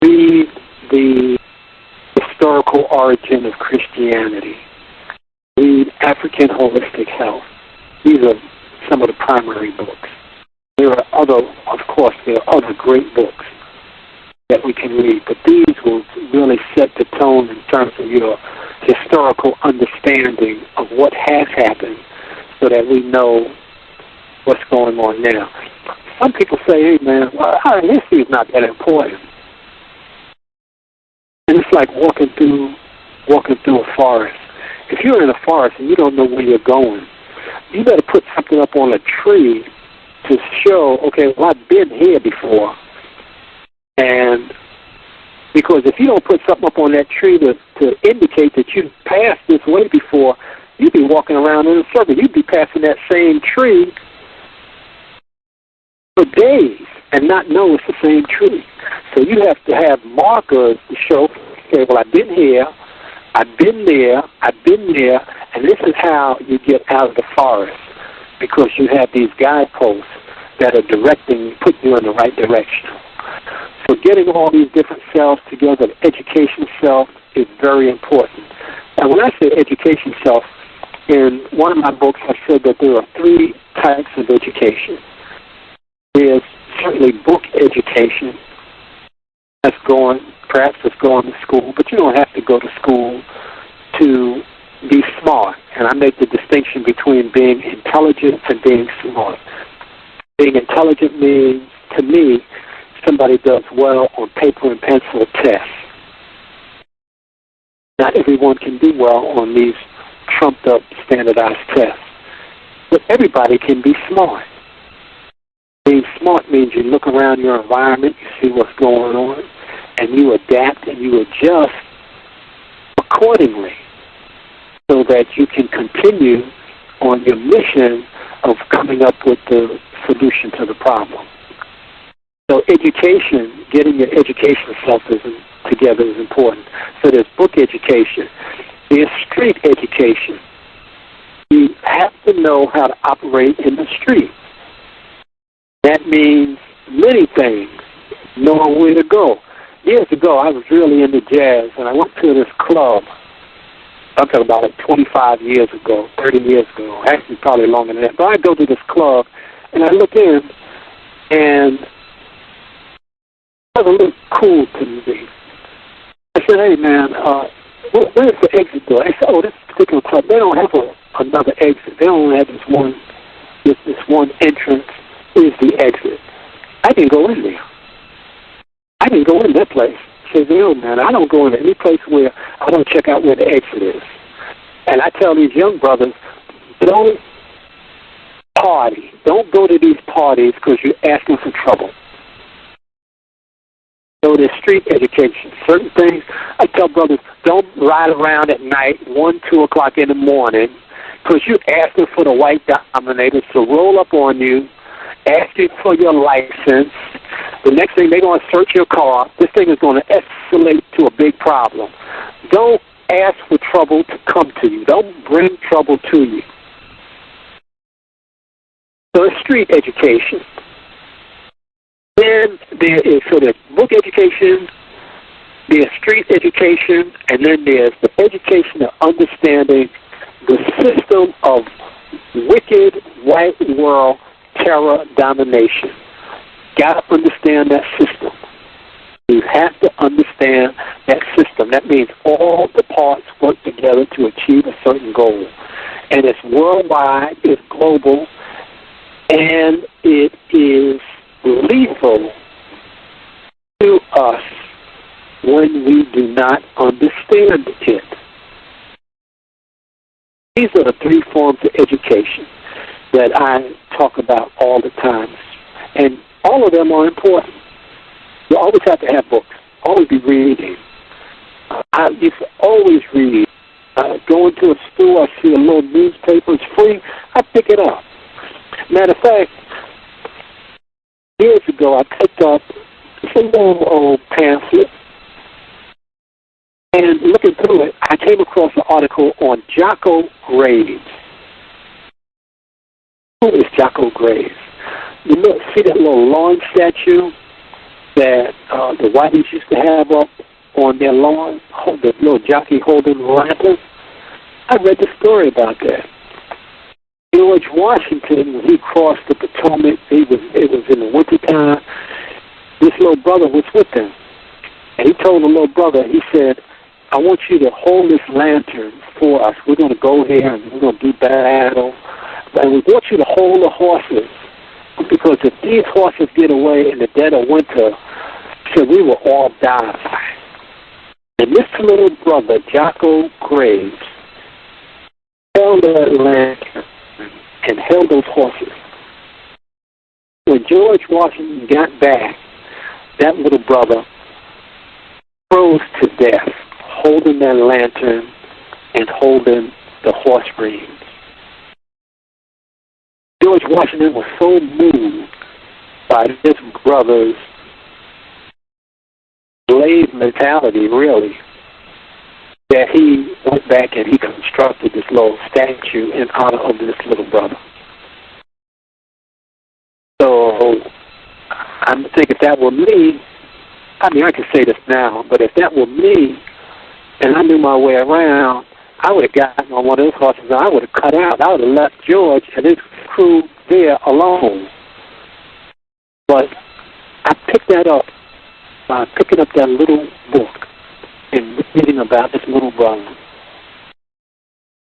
Read the Historical Origin of Christianity. Read African Holistic Health. These are some of the primary books. There are other great books that we can read, but these will really set the tone in terms of your historical understanding of what has happened so that we know what's going on now. Some people say, hey man, our history is not that important. And it's like walking through a forest. If you're in a forest and you don't know where you're going, you better put something up on a tree to show, okay, well, I've been here before. And because if you don't put something up on that tree to indicate that you've passed this way before, you'd be walking around in a circle. You'd be passing that same tree for days and not know it's the same tree. So you have to have markers to show, okay, well, I've been here, I've been there, and this is how you get out of the forest, because you have these guideposts that are directing, putting you in the right direction. So getting all these different cells together, the education self, is very important. And when I say education self, in one of my books I said that there are 3 types of education. There's certainly book education, perhaps it's going to school, but you don't have to go to school to be smart. And I make the distinction between being intelligent and being smart. Being intelligent means, to me, somebody does well on paper and pencil tests. Not everyone can do well on these trumped-up standardized tests, but everybody can be smart. Being smart means you look around your environment, you see what's going on, and you adapt and you adjust accordingly so that you can continue on your mission of coming up with the solution to the problem. So education, getting your education self together is important. So there's book education. There's street education. You have to know how to operate in the street. That means many things, knowing where to go. Years ago, I was really into jazz, and I went to this club. I'm talking about like 25 years ago, 30 years ago, actually probably longer than that. But I go to this club, and I look in, and it was a little cool to me. I said, hey, man, where's the exit door? I said, oh, this particular club, they don't have another exit. They only have this one entrance. Is the exit. I didn't go in there. I didn't go in that place. He says, no, man, I don't go into any place where I don't check out where the exit is. And I tell these young brothers, don't party. Don't go to these parties because you're asking for trouble. So there's street education. Certain things, I tell brothers, don't ride around at night, 1, 2 o'clock in the morning, because you're asking for the white dominators to roll up on you, asking for your license. The next thing, they're going to search your car. This thing is going to escalate to a big problem. Don't ask for trouble to come to you. Don't bring trouble to you. So it's street education. Then there's book education, there's street education, and then there's the education of understanding the system of wicked white world terror domination. Got to understand that system. You have to understand that system. That means all the parts work together to achieve a certain goal. And it's worldwide, it's global, and it is lethal to us when we do not understand it. These are the 3 forms of education. that I talk about all the time. And all of them are important. You always have to have books. Always be reading. I used to always read. Go into a store, I see a little newspaper, it's free, I pick it up. Matter of fact, years ago I picked up a little old pamphlet, and looking through it, I came across an article on Jocko Graves. Who is Jocko Graves? You look, see that little lawn statue that the whiteys used to have up on their lawn, the little jockey holding the lantern? I read the story about that. George Washington, when he crossed the Potomac, it was in the wintertime, this little brother was with him. And he told the little brother, he said, I want you to hold this lantern for us. We're going to go here and we're going to do battle. And we want you to hold the horses, because if these horses get away in the dead of winter, so we will all die. And this little brother, Jocko Graves, held that lantern and held those horses. When George Washington got back, that little brother froze to death, holding that lantern and holding the horse reins. George Washington was so moved by his brother's slave mentality, really, that he went back and he constructed this little statue in honor of this little brother. So I'm thinking if that were me, I mean, I can say this now, but if that were me and I knew my way around, I would have gotten on one of those horses and I would have cut out. I would have left George and his crew there alone. But I picked that up by picking up that little book and reading about this little brother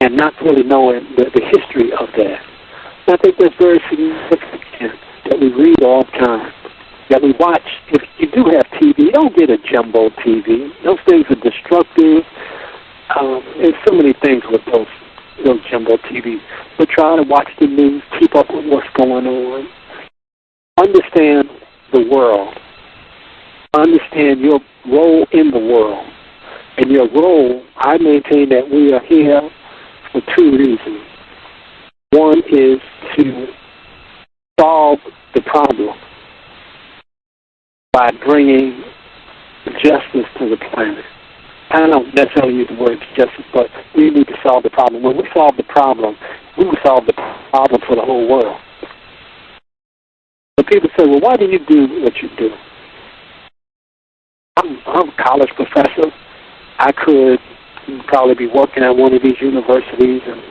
and not really knowing the history of that. And I think that's very significant that we read all the time, that we watch. If you do have TV, don't get a jumbo TV. Those things are destructive. There's so many things with those jumbo TVs. But try to watch the news, keep up with what's going on. Understand the world. Understand your role in the world. And your role, I maintain that we are here for two reasons. One is to solve the problem by bringing justice to the planet. I don't necessarily use the word justice, but we need to solve the problem. When we solve the problem, we will solve the problem for the whole world. But people say, well, why do you do what you do? I'm a college professor. I could probably be working at one of these universities and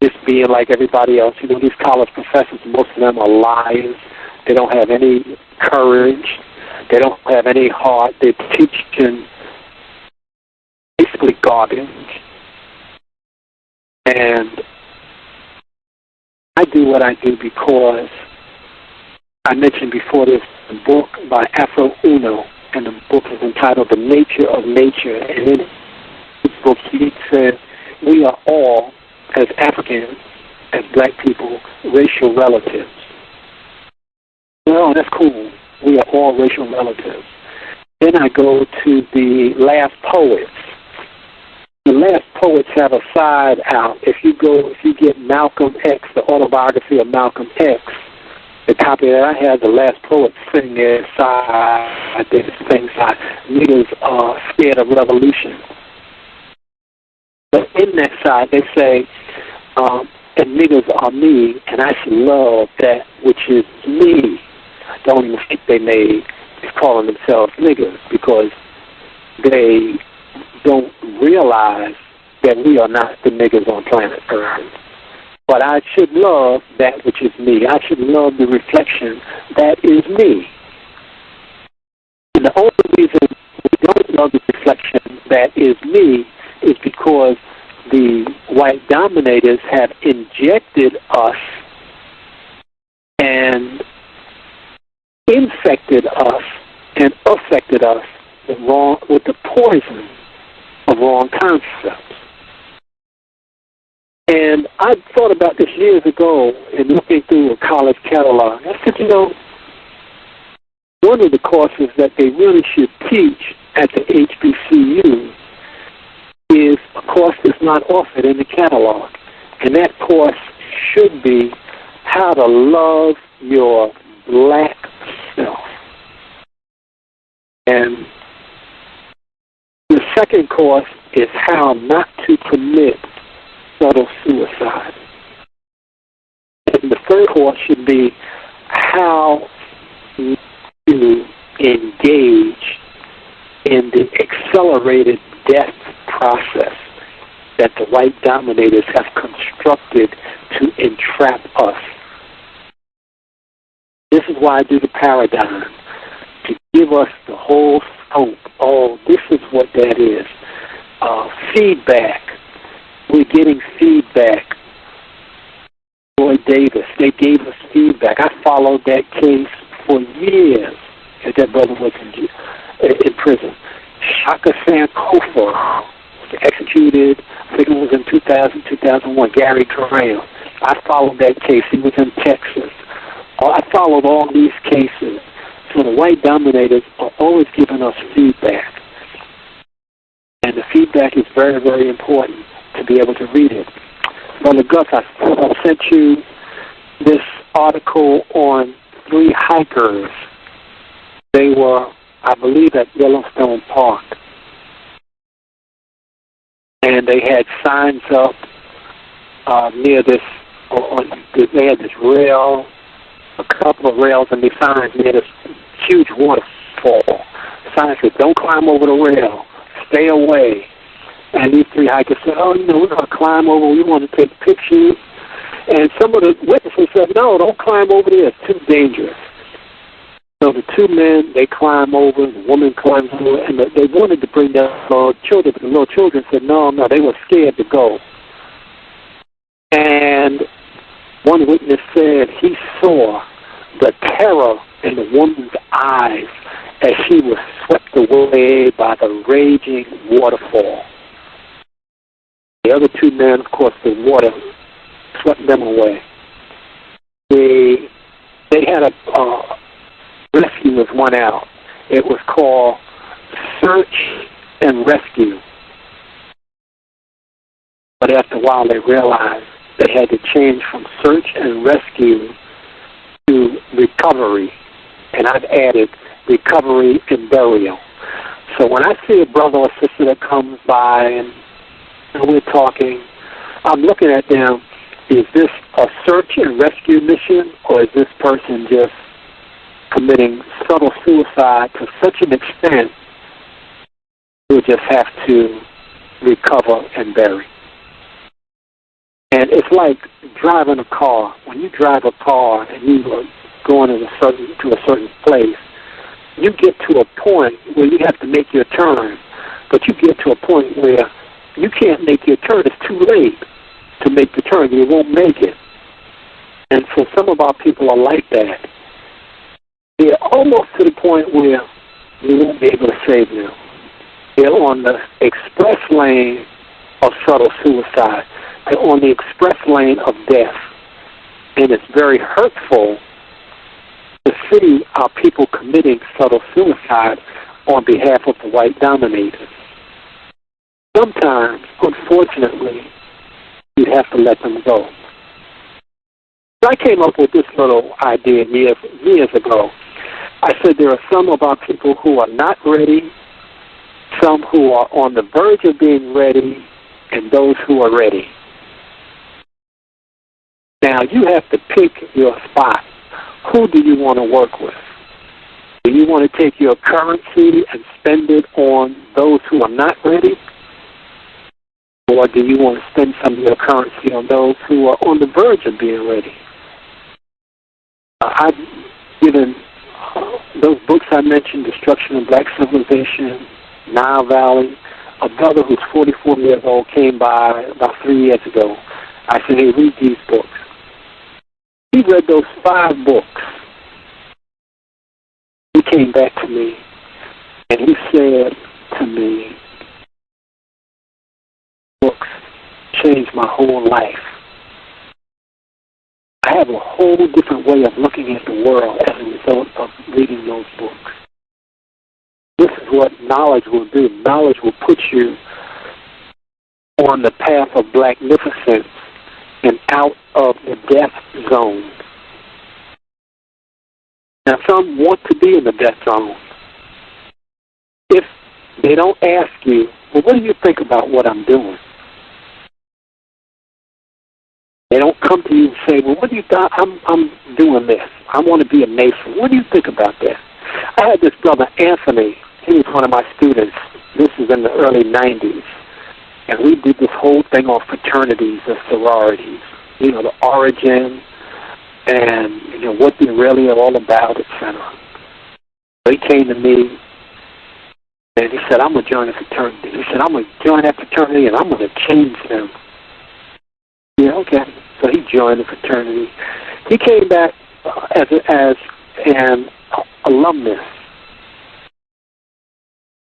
just being like everybody else. You know, these college professors, most of them are liars. They don't have any courage. They don't have any heart. They're teaching basically garbage. And I do what I do because I mentioned before this book by Afro Uno, and the book is entitled The Nature of Nature. And in this book he says we are all, as Africans, as black people, racial relatives. Well, that's cool. We are all racial relatives. Then I go to the last poets. The last poets have a side out. If you get Malcolm X, the autobiography of Malcolm X, the copy that I have, the last poet sitting there side, this thing side, niggas are scared of revolution. But in that side, they say, and niggas are me, and I should love that which is me. The only mistake they made is calling themselves niggas because they don't realize that we are not the niggas on planet Earth. But I should love that which is me. I should love the reflection that is me. And the only reason we don't love the reflection that is me is because the white dominators have injected us and infected us and affected us with the poison of wrong concepts. And I thought about this years ago in looking through a college catalog. I said, one of the courses that they really should teach at the HBCU is a course that's not offered in the catalog. And that course should be how to love your black self. And the second course is how not to commit subtle suicide. And the third course should be how to engage in the accelerated death process that the white dominators have constructed to entrap us. This is why I do the paradigm, to give us the whole scope. Oh, this is what that is. Feedback. We're getting feedback. Boy Davis, they gave us feedback. I followed that case for years as that brother was in prison. Shaka Sankofa was executed, I think it was in 2000, 2001, Gary Graham. I followed that case. He was in Texas. I followed all these cases. So the white dominators are always giving us feedback. And the feedback is very, very important to be able to read it. Brother Gus, I sent you this article on 3 hikers. They were, I believe, at Yellowstone Park. And they had signs up near this, they had this rail, a couple of rails, and they signs near this huge waterfall. Signs said, don't climb over the rail, stay away. And these 3 hikers said, oh, we're going to climb over, we want to take pictures. And some of the witnesses said, no, don't climb over there, it's too dangerous. So the 2 men, they climb over, the woman climbs over, and they wanted to bring their little children, but the little children said, no, they were scared to go. And one witness said he saw the terror in the woman's eyes as she was swept away by the raging waterfall. The other 2 men, of course, the water swept them away. They had a rescue was one out. It was called Search and Rescue. But after a while, they realized they had to change from search and rescue to recovery. And I've added recovery and burial. So when I see a brother or sister that comes by and we're talking, I'm looking at them, is this a search and rescue mission, or is this person just committing subtle suicide to such an extent we'll just have to recover and bury? And it's like driving a car. When you drive a car and you are going to a certain place, you get to a point where you have to make your turn, but you get to a point where you can't make your turn. It's too late to make the turn. You won't make it. And so some of our people are like that. They're almost to the point where you won't be able to save them. They're on the express lane of subtle suicide. They're on the express lane of death. And it's very hurtful to see our people committing subtle suicide on behalf of the white dominators. Sometimes, unfortunately, you have to let them go. So I came up with this little idea years ago. I said there are some of our people who are not ready, some who are on the verge of being ready, and those who are ready. Now, you have to pick your spot. Who do you want to work with? Do you want to take your currency and spend it on those who are not ready? Or do you want to spend some of your currency on those who are on the verge of being ready? I've given those books I mentioned, Destruction of Black Civilization, Nile Valley. A brother who's 44 years old came by about 3 years ago. I said, hey, read these books. He read those 5 books. He came back to me, and he said to me, books changed my whole life. I have a whole different way of looking at the world as a result of reading those books. This is what knowledge will do. Knowledge will put you on the path of blacknificence and out of the death zone. Now, some want to be in the death zone. If they don't ask you, well, what do you think about what I'm doing? They don't come to you and say, well, what do you think? I'm doing this. I want to be a Mason. What do you think about that? I had this brother, Anthony. He was one of my students. This is in the early 90s. And we did this whole thing on fraternities and sororities. You know, the origin and, you know, what they really are all about, etc. So he came to me and he said, I'm going to join a fraternity. He said, I'm going to join that fraternity and I'm going to change them. Yeah, okay. So he joined the fraternity. He came back as an alumnus.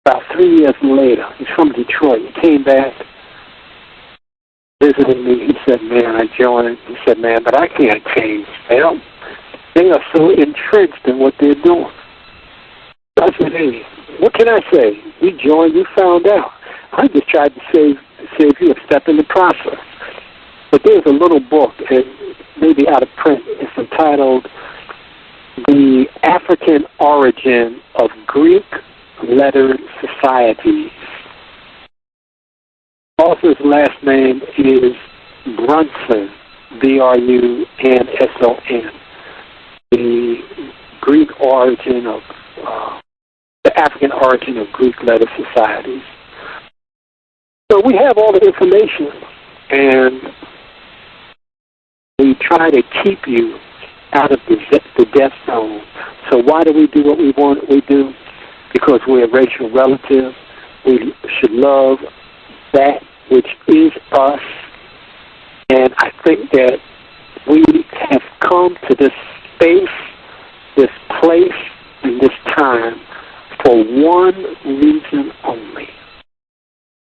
About 3 years later, he's from Detroit. He came back, visited me. He said, man, I joined. He said, man, but I can't change. They are so entrenched in what they're doing. I said, hey, what can I say? You joined, you found out. I just tried to save you a step in the process. But there's a little book, and maybe out of print. It's entitled The African Origin of Greek Lettered Societies. Author's last name is Brunson, Brunson. The Greek origin of the African origin of Greek lettered societies. So we have all the information, and we try to keep you out of the death zone. So why do we do what we want? We do because we're a racial relative. We should love that which is us. And I think that we have come to this space, this place, and this time for one reason only.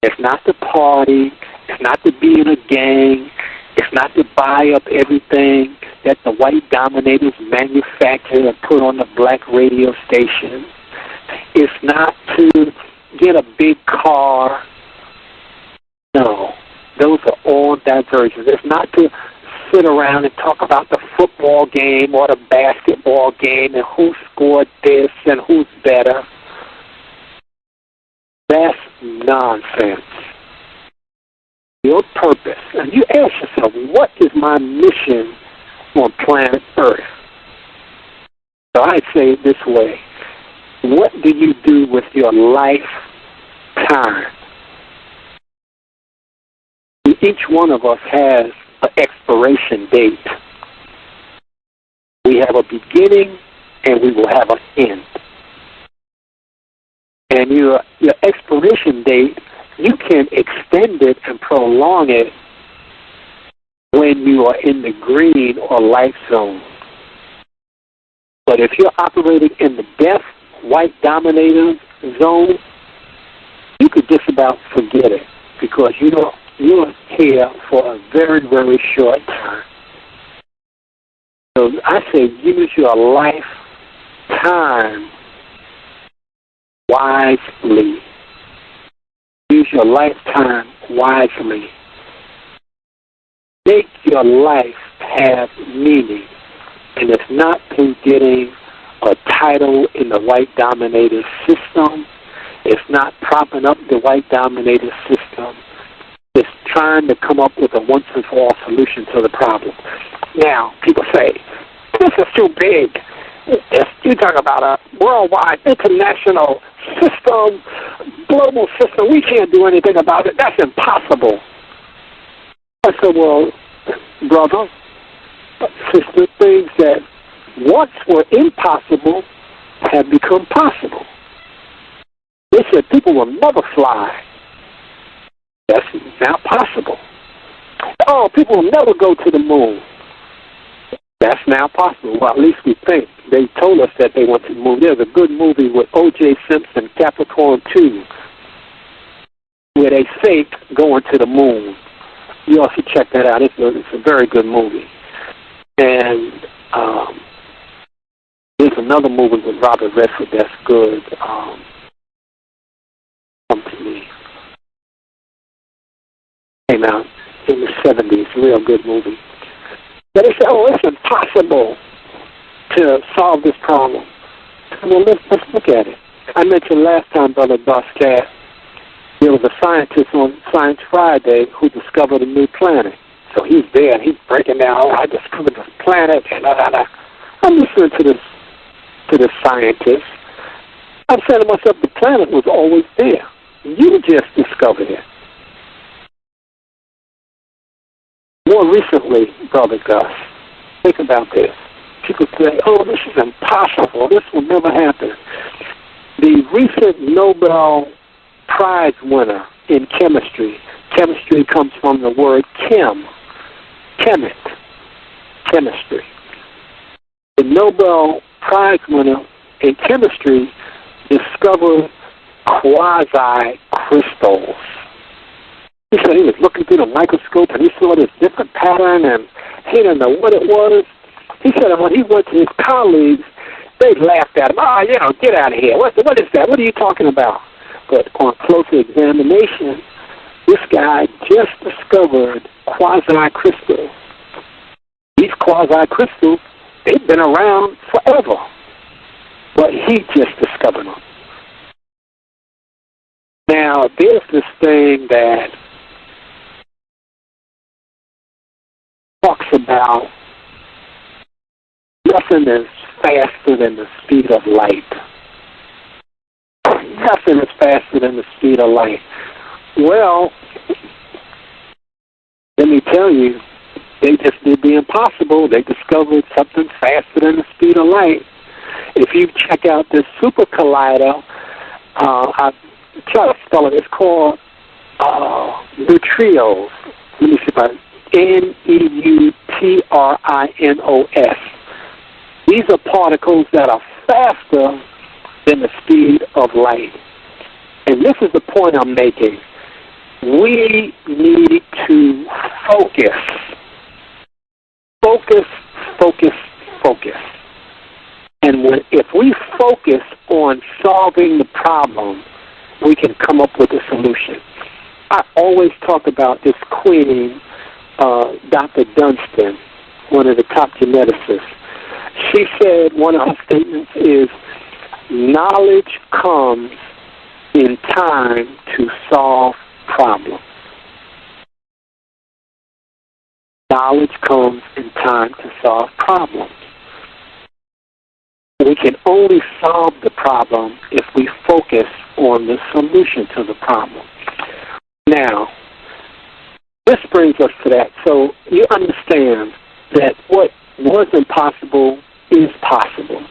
It's not to party. It's not to be in a gang. It's not to buy up everything that the white dominators manufacture and put on the black radio station. It's not to get a big car. No, those are all diversions. It's not to sit around and talk about the football game or the basketball game and who scored this and who's better. That's nonsense. Your purpose, and you ask yourself, what is my mission on planet Earth? So I say it this way. What do you do with your lifetime? Each one of us has an expiration date. We have a beginning and we will have an end. And your expiration date, you can extend it and prolong it when you are in the green or life zone. But if you're operating in the death, white dominator zone, you could just about forget it because you're here for a very, very short time. So I say use your lifetime wisely. Use your lifetime wisely. Make your life have meaning. And it's not through getting a title in the white dominator system. It's not propping up the white dominator system. It's trying to come up with a once-and-for-all solution to the problem. Now, people say, this is too big. You talk about a worldwide, international system, global system. We can't do anything about it. That's impossible. I said, well, brother, sister, things that once were impossible have become possible. They said people will never fly. That's now possible. Oh, people will never go to the moon. That's now possible. Well, at least we think. They told us that they went to the moon. There's a good movie with O.J. Simpson, Capricorn 2, where they fake going to the moon. You also check that out. It's a very good movie. And there's another movie with Robert Redford that's good. Come to me. Came out in the 70s. Real good movie. But they say, oh, it's impossible to solve this problem. Well, let's look at it. I mentioned last time, Brother Boscat, there was a scientist on Science Friday who discovered a new planet. So he's there and he's breaking down, oh, I discovered this planet, and I'm listening to this scientist. I'm saying to myself, the planet was always there. You just discovered it. More recently, Brother Gus, think about this. People say, oh, this is impossible. This will never happen. The recent Nobel Prize winner in chemistry comes from the word chemistry. The Nobel Prize winner in chemistry discovered quasi-crystals. He said he was looking through the microscope and he saw this different pattern and he didn't know what it was. He said that when he went to his colleagues, they laughed at him. Get out of here. What is that? What are you talking about? But on closer examination, this guy just discovered quasi-crystals. These quasi-crystals, they've been around forever. But he just discovered them. Now, there's this thing that talks about nothing is faster than the speed of light. Nothing is faster than the speed of light. Well, let me tell you, they just did the impossible. They discovered something faster than the speed of light. If you check out this super collider, I try to spell it. It's called neutrinos. Let me see if I neutrinos. These are particles that are faster than the speed of light. And this is the point I'm making. We need to focus. Focus, focus, focus. And if we focus on solving the problem, we can come up with a solution. I always talk about this queen, Dr. Dunstan, one of the top geneticists. She said one of her statements is, knowledge comes in time to solve problems. Knowledge comes in time to solve problems. We can only solve the problem if we focus on the solution to the problem. Now, this brings us to that. So you understand that what was impossible is possible.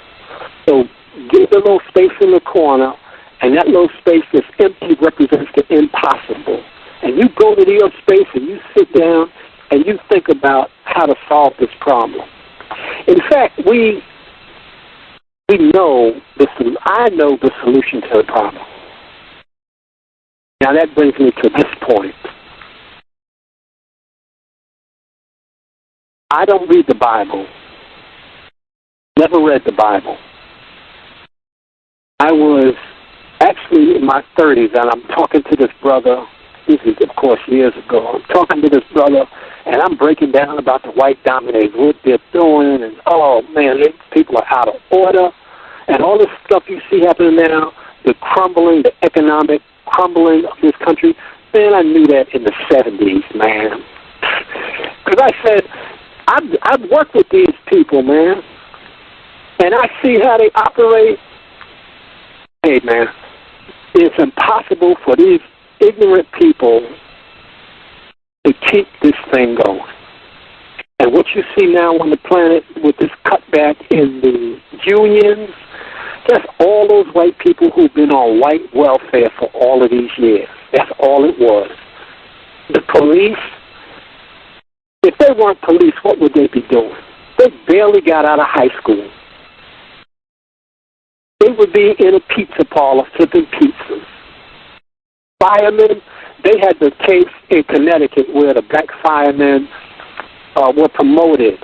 So give the little space in the corner, and that little space that's empty represents the impossible. And you go to your space and you sit down and you think about how to solve this problem. In fact, I know the solution to the problem. Now that brings me to this point. I don't read the Bible. Never read the Bible. I was actually in my 30s, and I'm talking to this brother. This is, of course, years ago. I'm talking to this brother, and I'm breaking down about the white dominators, what they're doing, and, oh, man, people are out of order. And all this stuff you see happening now, the economic crumbling of this country, man, I knew that in the 70s, man. Because I said, I've worked with these people, man, and I see how they operate. Hey, man, it's impossible for these ignorant people to keep this thing going. And what you see now on the planet with this cutback in the unions, that's all those white people who've been on white welfare for all of these years. That's all it was. The police, if they weren't police, what would they be doing? They barely got out of high school. They would be in a pizza parlor flipping pizzas. Firemen, they had the case in Connecticut where the black firemen were promoted,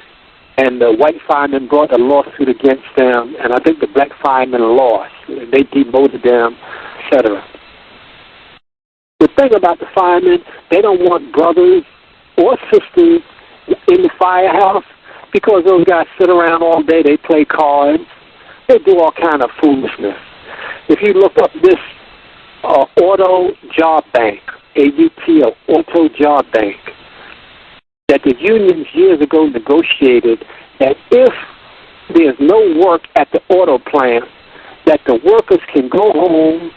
and the white firemen brought a lawsuit against them, and I think the black firemen lost. They demoted them, etc. The thing about the firemen, they don't want brothers or sisters in the firehouse because those guys sit around all day, they play cards, they do all kind of foolishness. If you look up this auto job bank, AUT, auto job bank, that the unions years ago negotiated that if there's no work at the auto plant, that the workers can go home,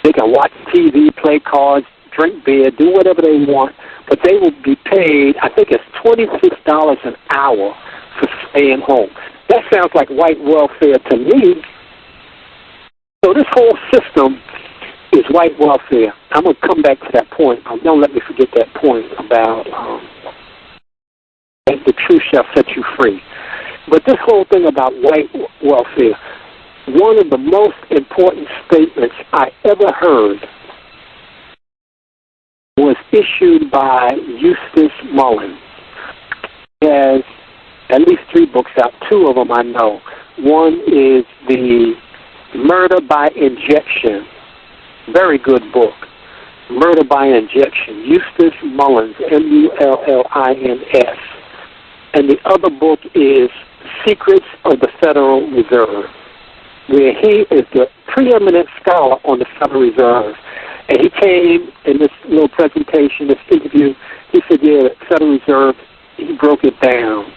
they can watch TV, play cards, drink beer, do whatever they want, but they will be paid, I think it's $26 an hour for staying home. That sounds like white welfare to me. So this whole system is white welfare. I'm going to come back to that point. Don't let me forget that point about the truth shall set you free. But this whole thing about white welfare, one of the most important statements I ever heard was issued by Eustace Mullins. He has at least 3 books out. 2 of them I know. One is the Murder by Injection. Very good book. Murder by Injection. Eustace Mullins, Mullins. And the other book is Secrets of the Federal Reserve, where he is the preeminent scholar on the Federal Reserve. And he came in this little presentation, this interview, he said, yeah, the Federal Reserve, he broke it down.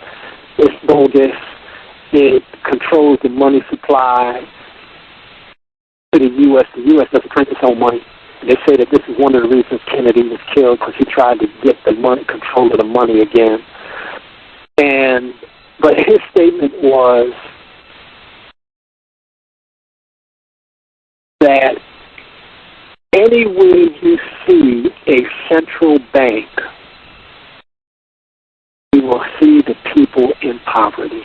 It's bogus. It controls the money supply to the U.S. The U.S. doesn't print its own money. They say that this is one of the reasons Kennedy was killed, because he tried to get the money, control of the money again. But his statement was that anywhere you see a central bank, you will see the people in poverty.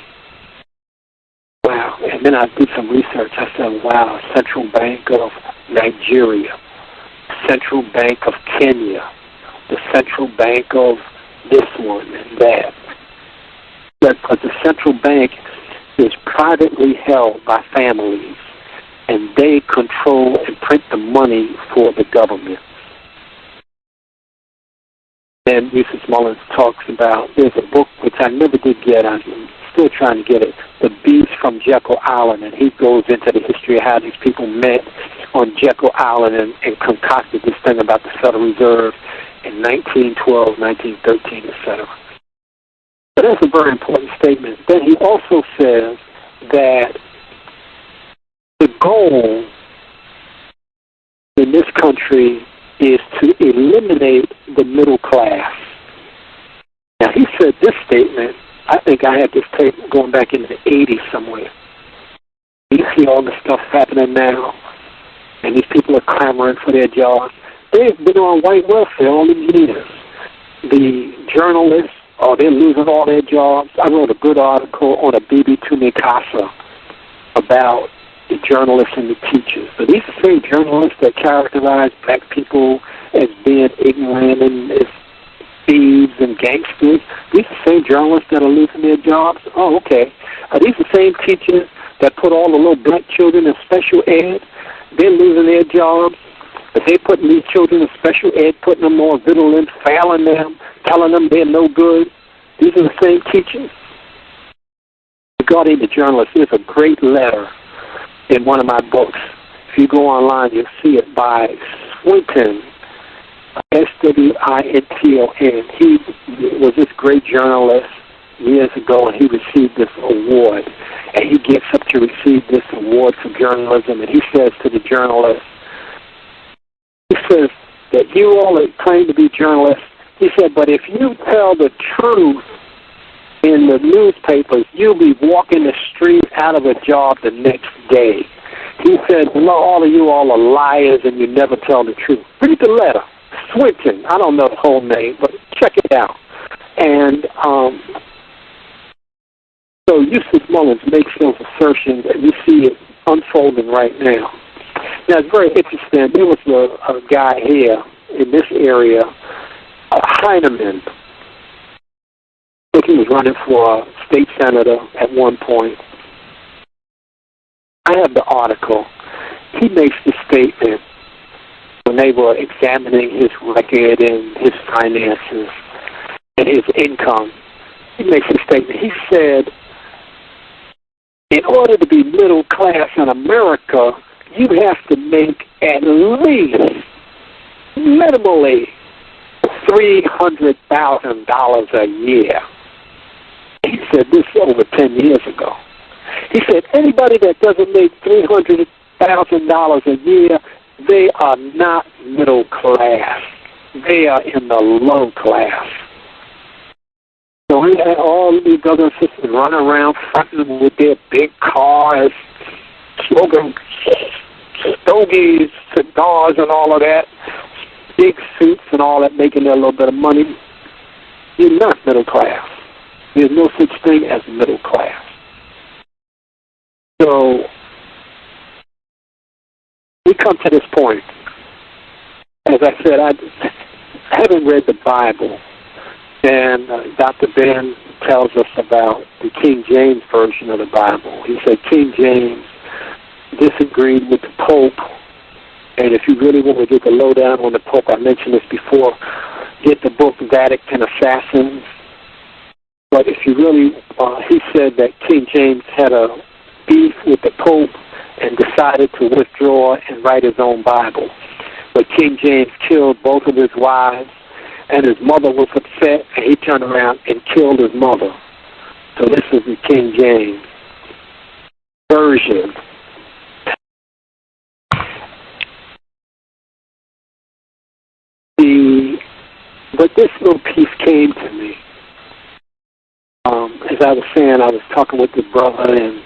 Wow. And then I did some research. I said, wow, Central Bank of Nigeria, Central Bank of Kenya, the Central Bank of this one and that. But the central bank is privately held by families, and they control and print the money for the government. And Eustace Mullins talks about, there's a book which I never did get, I'm still trying to get it, The Beast from Jekyll Island, and he goes into the history of how these people met on Jekyll Island and concocted this thing about the Federal Reserve in 1912, 1913, etc. But that's a very important statement. Then he also says that the goal in this country is to eliminate the middle class. Now, he said this statement, I think I had this tape going back into the 80s somewhere. You see all the stuff happening now, and these people are clamoring for their jobs. They've been on white welfare all these years. The journalists, they're losing all their jobs. I wrote a good article on a Bibi Tumikasa about the journalists and the teachers. But these are the same journalists that characterize black people as being ignorant and as thieves and gangsters. These are the same journalists that are losing their jobs. Oh, okay. Are these the same teachers that put all the little black children in special ed? They're losing their jobs. But they putting these children in special ed, putting them on Ritalin, failing them, telling them they're no good. These are the same teachers. Regarding the journalists, there's a great letter in one of my books. If you go online, you'll see it by Swinton, Swinton. He was this great journalist years ago, and he received this award. And he gets up to receive this award for journalism, and he says to the journalist, he says that you all claim to be journalists. He said, but if you tell the truth in the newspapers, you'll be walking the street out of a job the next day. He said, well, all of you all are liars and you never tell the truth. Read the letter. Swinton. I don't know the whole name, but check it out. And so Eustace Mullins makes those assertions, and you see it unfolding right now. Now, it's very interesting. There was a guy here in this area, Heinemann, I think he was running for state senator at one point. I have the article. He makes the statement when they were examining his record and his finances and his income. He makes a statement. He said, in order to be middle class in America, you have to make at least, minimally, $300,000 a year. He said this over 10 years ago. He said anybody that doesn't make $300,000 a year, they are not middle class. They are in the low class. So we had all these brothers and sisters running around fronting with their big cars, smoking stogies, cigars and all of that, big suits and all that, making their little bit of money. You're not middle class. There's no such thing as middle class. So we come to this point. As I said, I haven't read the Bible. And Dr. Ben tells us about the King James Version of the Bible. He said King James disagreed with the Pope. And if you really want to get the lowdown on the Pope, I mentioned this before, get the book Vatican Assassins. But if you really, he said that King James had a beef with the Pope and decided to withdraw and write his own Bible. But King James killed both of his wives, and his mother was upset, and he turned around and killed his mother. So this is the King James Version. But this little piece came to me. As I was saying, I was talking with the brother and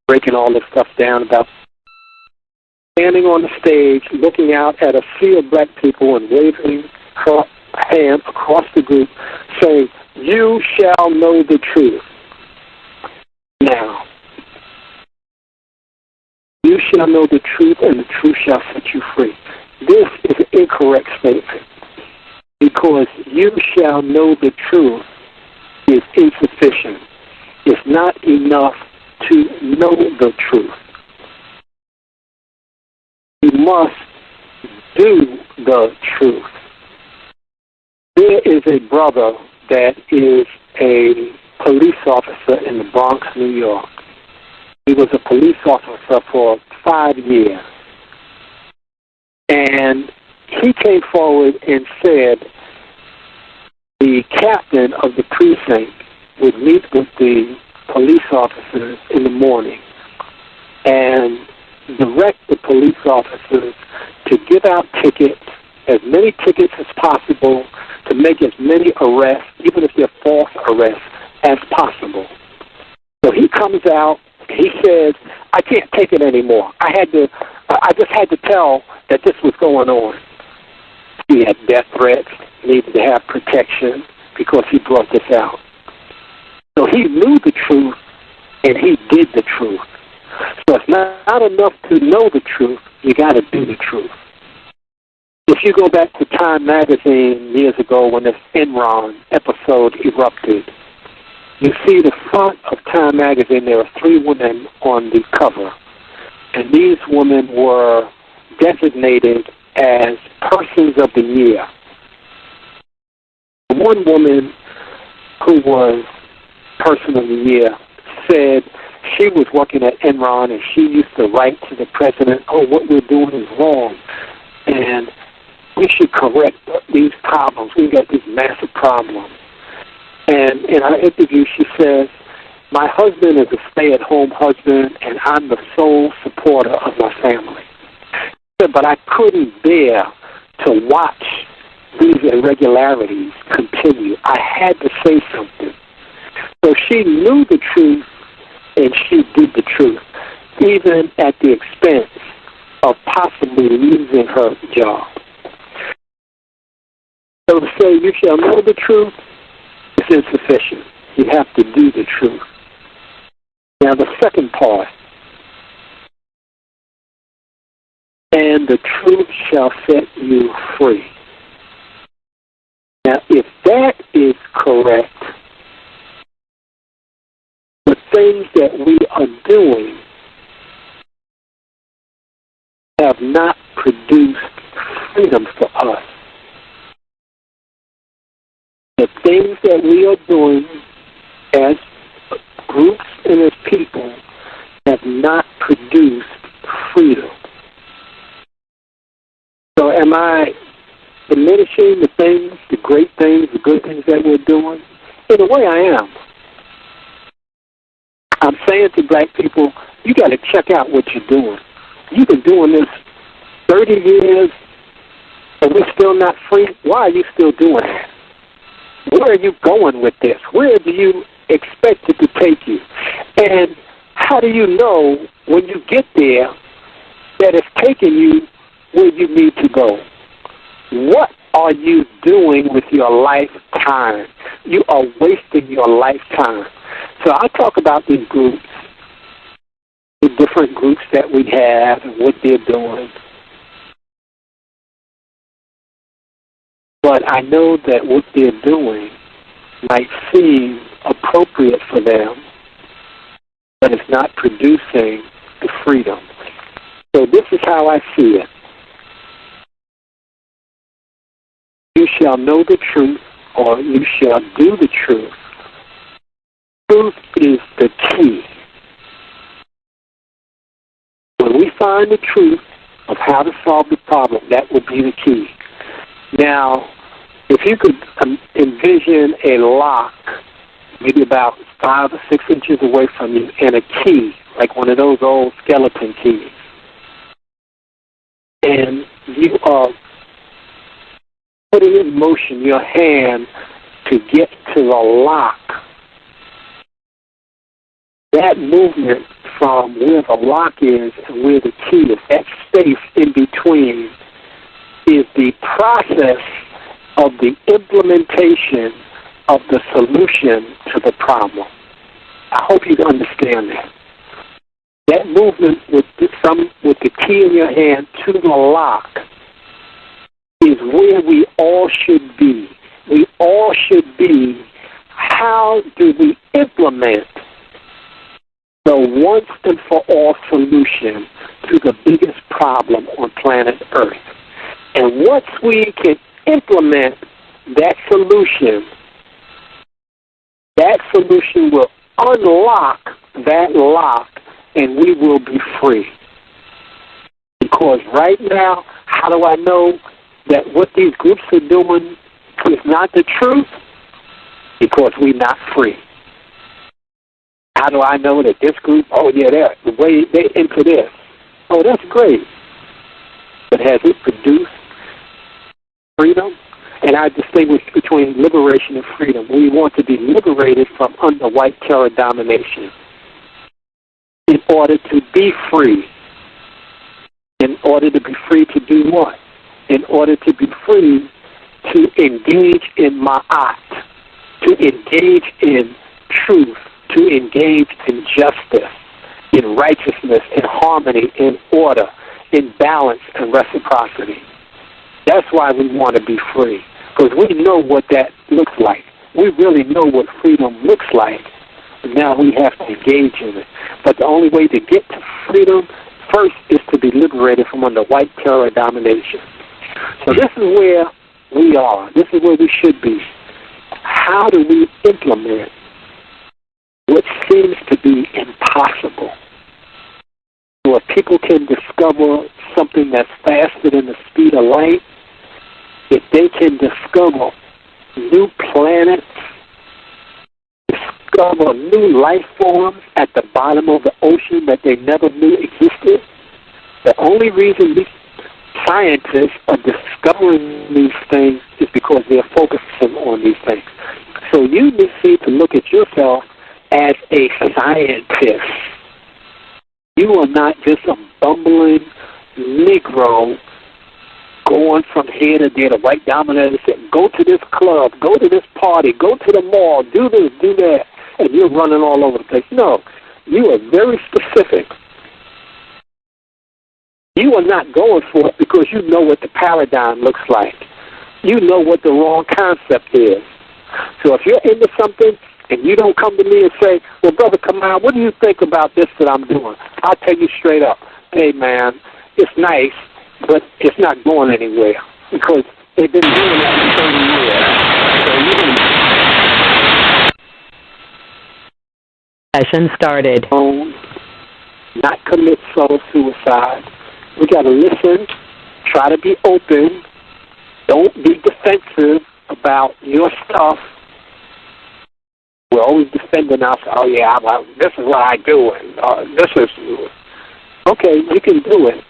breaking all this stuff down about standing on the stage, looking out at a sea of black people and waving her hand across the group, saying, "You shall know the truth." Now, you shall know the truth, and the truth shall set you free. This is an incorrect statement, because you shall know the truth is insufficient. It's not enough to know the truth. You must do the truth. There is a brother that is a police officer in the Bronx, New York. He was a police officer for 5 years. And he came forward and said the captain of the precinct would meet with the police officers in the morning and direct the police officers to give out tickets, as many tickets as possible, to make as many arrests, even if they're false arrests, as possible. So he comes out, he says, "I can't take it anymore. I just had to tell that this was going on." He had death threats, needed to have protection because he brought this out. So he knew the truth, and he did the truth. So it's not enough to know the truth, you got to do the truth. If you go back to Time magazine years ago when this Enron episode erupted, you see the front of Time magazine, there are 3 women on the cover. And these women were designated as persons of the year. One woman who was person of the year said she was working at Enron and she used to write to the president, "Oh, what we're doing is wrong, and we should correct these problems. We've got these massive problems." And in our interview, she says, "My husband is a stay-at-home husband, and I'm the sole supporter of my family. But I couldn't bear to watch these irregularities continue. I had to say something." So she knew the truth, and she did the truth, even at the expense of possibly losing her job. So to say you shall know the truth is insufficient. You have to do the truth. Now the second part, and the truth shall set you free. Now, if that is correct, the things that we are doing have not produced freedom for us. The things that we are doing as groups and as people have not produced freedom. So am I diminishing the things, the great things, the good things that we're doing? In a way, I am. I'm saying to black people, you got to check out what you're doing. You've been doing this 30 years, and we're still not free. Why are you still doing it? Where are you going with this? Where do you expect it to take you? And how do you know when you get there that it's taking you where you need to go? What are you doing with your lifetime? You are wasting your lifetime. So I talk about these groups, the different groups that we have and what they're doing. But I know that what they're doing might seem appropriate for them, but it's not producing the freedom. So this is how I see it. You shall know the truth, or you shall do the truth. Truth is the key. When we find the truth of how to solve the problem, that will be the key. Now, if you could envision a lock, maybe about 5 or 6 inches away from you, and a key, like one of those old skeleton keys, and you are putting in motion your hand to get to the lock, that movement from where the lock is and where the key is, that space in between, is the process of the implementation of the solution to the problem. I hope you understand that. That movement with the key in your hand to the lock is where we all should be. We all should be, how do we implement the once and for all solution to the biggest problem on planet Earth? And once we can implement that solution will unlock that lock, and we will be free. Because right now, how do I know that what these groups are doing is not the truth? Because we're not free. How do I know that this group, oh yeah, the way they into this, oh, that's great. But has it produced freedom? And I distinguish between liberation and freedom. We want to be liberated from under white terror domination in order to be free. In order to be free to do what? In order to be free to engage in ma'at, to engage in truth, to engage in justice, in righteousness, in harmony, in order, in balance and reciprocity. That's why we want to be free, because we know what that looks like. We really know what freedom looks like. And now we have to engage in it. But the only way to get to freedom first is to be liberated from under white terror domination. So this is where we are. This is where we should be. How do we implement what seems to be impossible? So if people can discover something that's faster than the speed of light, if they can discover new planets, discover new life forms at the bottom of the ocean that they never knew existed, the only reason these scientists are discovering these things is because they're focusing on these things. So you need to look at yourself as a scientist. You are not just a bumbling Negro going from here to there, the white dominator saying, go to this club, go to this party, go to the mall, do this, do that, and you're running all over the place. No, you are very specific. You are not going for it because you know what the paradigm looks like. You know what the wrong concept is. So if you're into something and you don't come to me and say, well, Brother Kamau, what do you think about this that I'm doing? I'll tell you straight up, hey, man, it's nice, but it's not going anywhere because they've been doing that for 30 years. So you Session started. Not commit subtle suicide. We got to listen, try to be open, don't be defensive about your stuff. We're always defending us. Oh, yeah, this is what I do. And this is, okay, you can do it,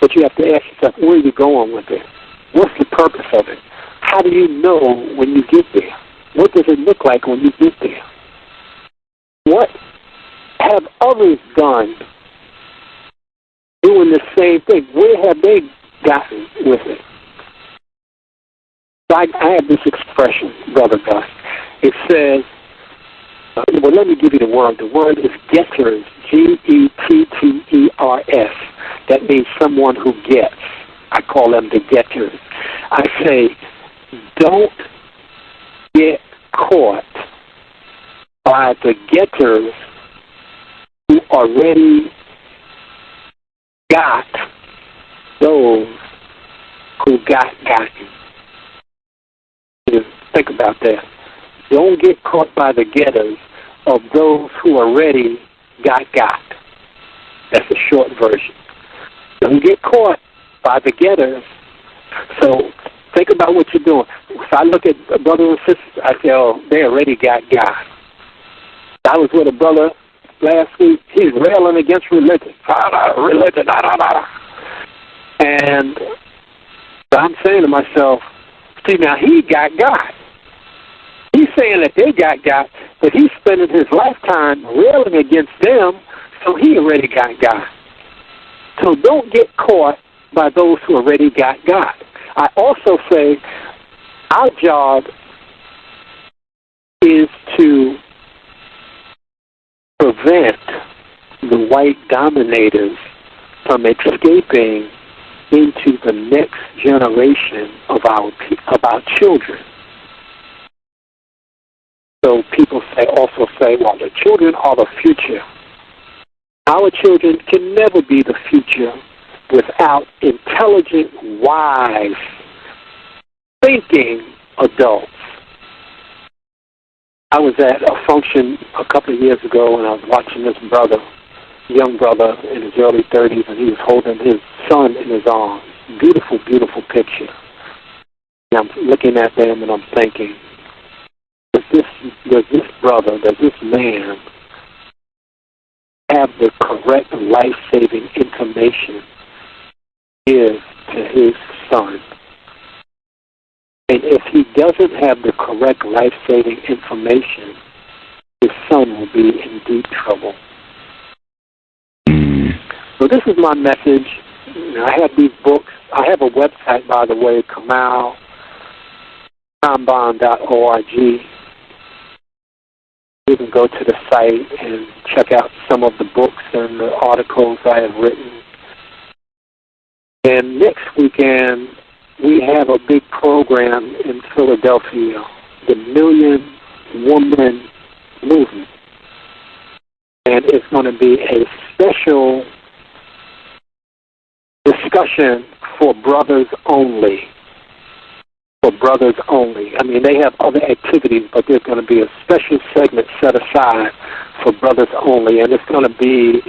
but you have to ask yourself, where are you going with it? What's the purpose of it? How do you know when you get there? What does it look like when you get there? What have others done doing the same thing? Where have they gotten with it? I have this expression, Brother Gus. It says, well, let me give you the word. The word is getters, Getters. That means someone who gets. I call them the getters. I say, don't get caught by the getters who already got those who got gotten. Think about that. Don't get caught by the getters of those who already got. That's a short version. Don't get caught by the getters. So think about what you're doing. If I look at a brother and sister, I say, oh, they already got God. I was with a brother last week. He's railing against religion. Religion, And I'm saying to myself, see, now he got God. He's saying that they got God, but he's spending his lifetime railing against them, so he already got God. So don't get caught by those who already got God. I also say our job is to prevent the white dominators from escaping into the next generation of our children. So people also say, well, the children are the future. Our children can never be the future without intelligent, wise, thinking adults. I was at a function a couple of years ago and I was watching this brother, young brother in his early 30s, and he was holding his son in his arms. Beautiful, beautiful picture. And I'm looking at them and I'm thinking, does this man have the correct life-saving information to give to his son? And if he doesn't have the correct life-saving information, his son will be in deep trouble. So this is my message. I have these books. I have a website, by the way, Kamau Kambon.org. You can go to the site and check out some of the books and the articles I have written. And next weekend, we have a big program in Philadelphia, the Million Woman Movement. And it's going to be a special discussion for brothers only. For brothers only. I mean, they have other activities, but there's going to be a special segment set aside for brothers only. And it's going to be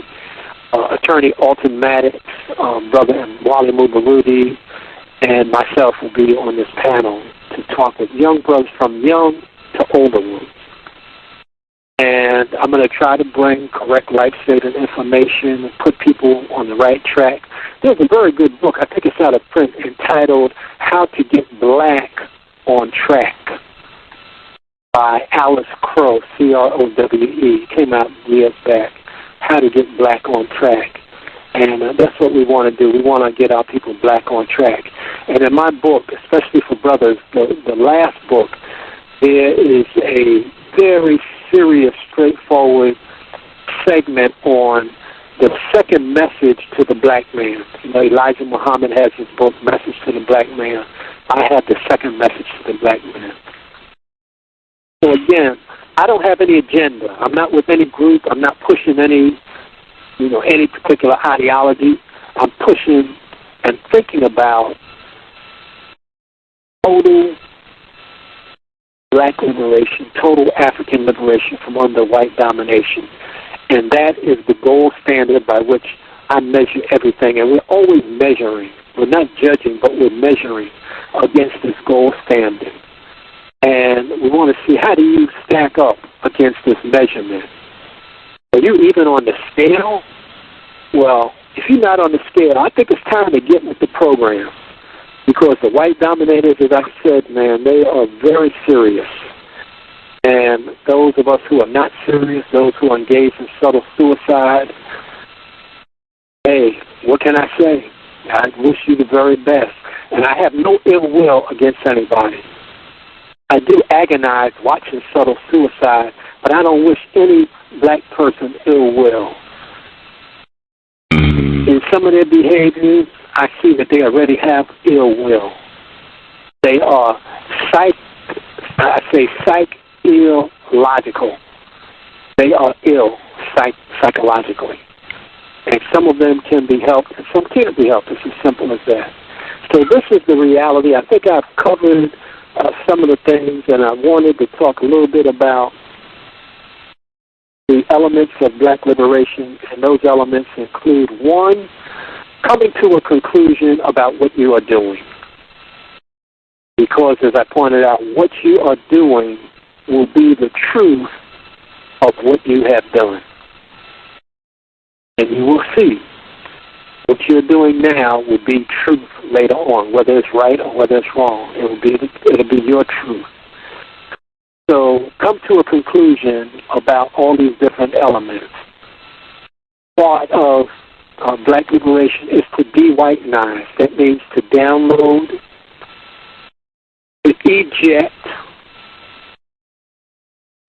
Attorney Alton Maddox, Brother Wally Mubarudi, and myself will be on this panel to talk with young brothers from young to older ones. And I'm going to try to bring correct life-saving information and put people on the right track. There's a very good book, I think it's out of print, entitled How to Get Black on Track by Alice Crowe, C.O.W.S. Came out years back. How to Get Black on Track. And that's what we want to do. We want to get our people black on track. And in my book, especially for brothers, the last book, there is a very serious, straightforward segment on the second message to the black man. You know, Elijah Muhammad has his book, Message to the Black Man. I have the second message to the black man. So again, I don't have any agenda. I'm not with any group. I'm not pushing any particular ideology. I'm pushing and thinking about total black liberation, total African liberation from under white domination. And that is the gold standard by which I measure everything. And we're always measuring. We're not judging, but we're measuring against this gold standard. And we want to see, how do you stack up against this measurement? Are you even on the scale? Well, if you're not on the scale, I think it's time to get with the program. Because the white dominators, as I said, man, they are very serious. And those of us who are not serious, those who are engaged in subtle suicide, hey, what can I say? I wish you the very best. And I have no ill will against anybody. I do agonize watching subtle suicide, but I don't wish any black person ill will. In some of their behaviors, I see that they already have ill will. They are psychological. They are ill psychologically. And some of them can be helped, and some can't be helped. It's as simple as that. So this is the reality. I think I've covered some of the things, and I wanted to talk a little bit about the elements of black liberation, and those elements include, one, coming to a conclusion about what you are doing. Because, as I pointed out, what you are doing will be the truth of what you have done. And you will see what you're doing now will be truth later on, whether it's right or whether it's wrong. It'll be your truth. So come to a conclusion about all these different elements. Part of black liberation is to de-whitenize. That means to download, to eject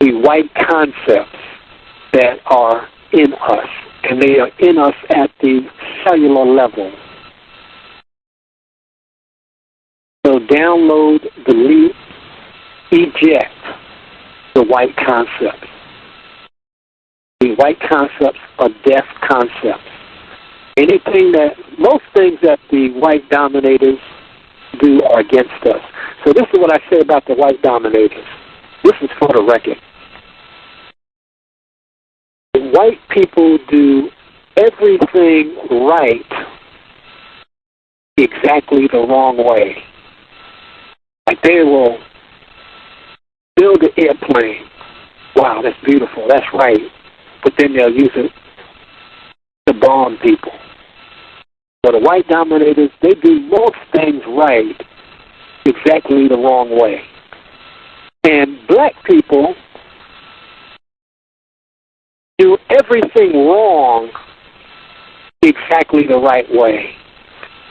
the white concepts that are in us. And they are in us at the cellular level. So download, delete, eject the white concepts. The white concepts are deaf concepts. Most things that the white dominators do are against us. So this is what I say about the white dominators. This is for the record. White people do everything right exactly the wrong way. Like they will build an airplane. Wow, that's beautiful. That's right. But then they'll use it to bomb people. So the white dominators, they do most things right exactly the wrong way. And black people do everything wrong exactly the right way.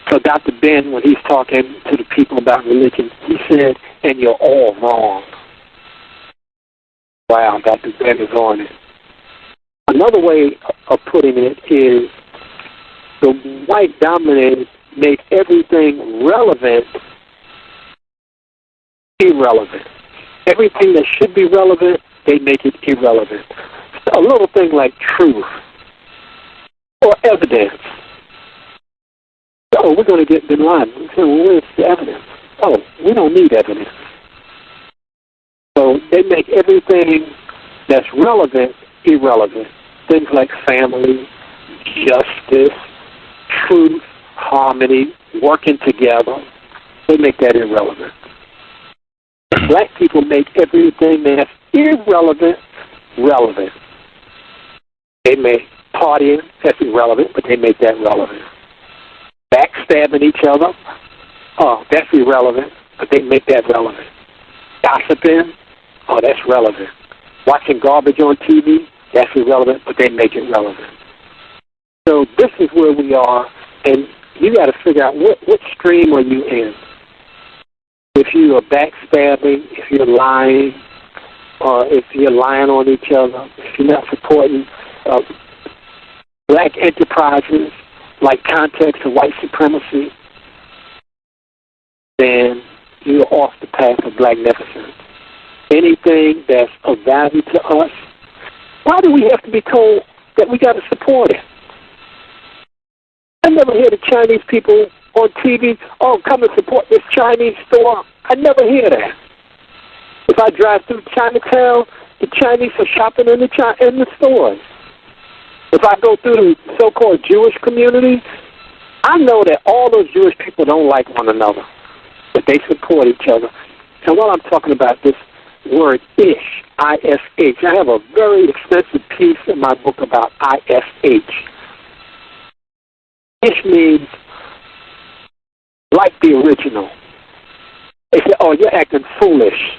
So Dr. Ben, when he's talking to the people about religion, he said, and you're all wrong. Wow, Dr. Ben is on it. Another way of putting it is the white dominators make everything relevant irrelevant. Everything that should be relevant, they make it irrelevant. A little thing like truth or evidence. Oh, we're going to get bin Laden. We say, well, where's the evidence? Oh, we don't need evidence. So they make everything that's relevant irrelevant. Things like family, justice, truth, harmony, working together, they make that irrelevant. Black people make everything that's irrelevant relevant. They make partying, that's irrelevant, but they make that relevant. Backstabbing each other, oh, that's irrelevant, but they make that relevant. Gossiping, oh, that's relevant. Watching garbage on TV, that's irrelevant, but they make it relevant. So this is where we are, and you got to figure out what stream are you in. If you are backstabbing, if you're lying, or if you're lying on each other, if you're not supporting black enterprises like Context of White Supremacy, then you're off the path of blacknificence. Anything that's of value to us, why do we have to be told that we got to support it? I never hear the Chinese people on TV, oh, come and support this Chinese store. I never hear that. If I drive through Chinatown, the Chinese are shopping in the stores. If I go through the so-called Jewish community, I know that all those Jewish people don't like one another, but they support each other. And while I'm talking about this word ish, I-S-H, I have a very extensive piece in my book about I-S-H. Ish means like the original. They say, oh, you're acting foolish.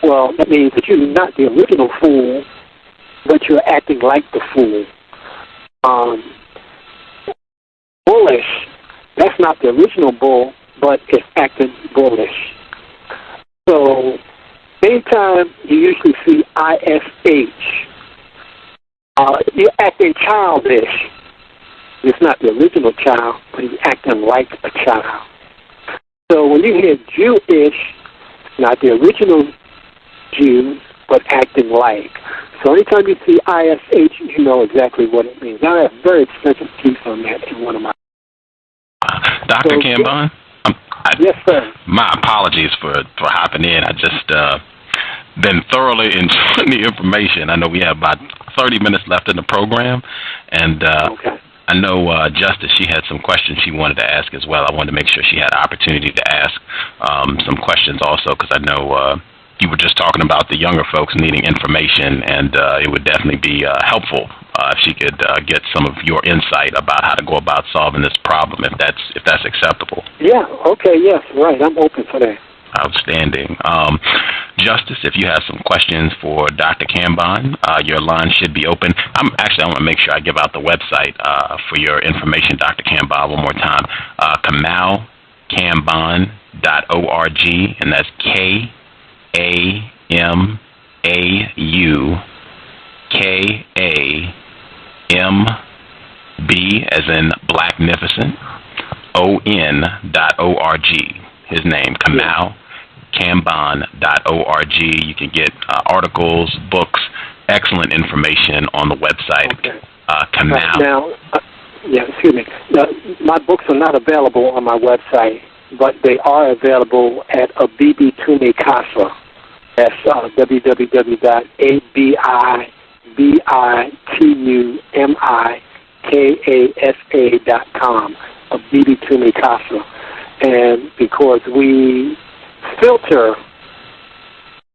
Well, that means that you're not the original fool, but you're acting like the fool. Bullish, that's not the original bull, but it's acting bullish. So, anytime you usually see I-S-H, you're acting childish. It's not the original child, but he's acting like a child. So when you hear Jewish, not the original Jews, but acting like. So anytime you see I-S-H, you know exactly what it means. I have a very extensive piece on that in one of my... Dr. Kambon? Yes, sir. My apologies for hopping in. I just been thoroughly enjoying the information. I know we have about 30 minutes left in the program, and okay. I know Justice, she had some questions she wanted to ask as well. I wanted to make sure she had an opportunity to ask some questions also, because I know you were just talking about the younger folks needing information, and it would definitely be helpful if she could get some of your insight about how to go about solving this problem, if that's acceptable. Yeah. Okay. Yes. Right. I'm open for that. Outstanding. Justice, if you have some questions for Dr. Kambon, your line should be open. I want to make sure I give out the website for your information, Dr. Kambon, one more time. Kamau Kambon.org, and that's KAMAUKAMB as in Blacknificent, ON.org. His name, Kamau Kambon.org. You can get articles, books, excellent information on the website. Okay. Kamau. Excuse me. My books are not available on my website, but they are available at Abibi Tumi Casa. That's www.abibitumi.com. Abibi Tumi Casa. And because we filter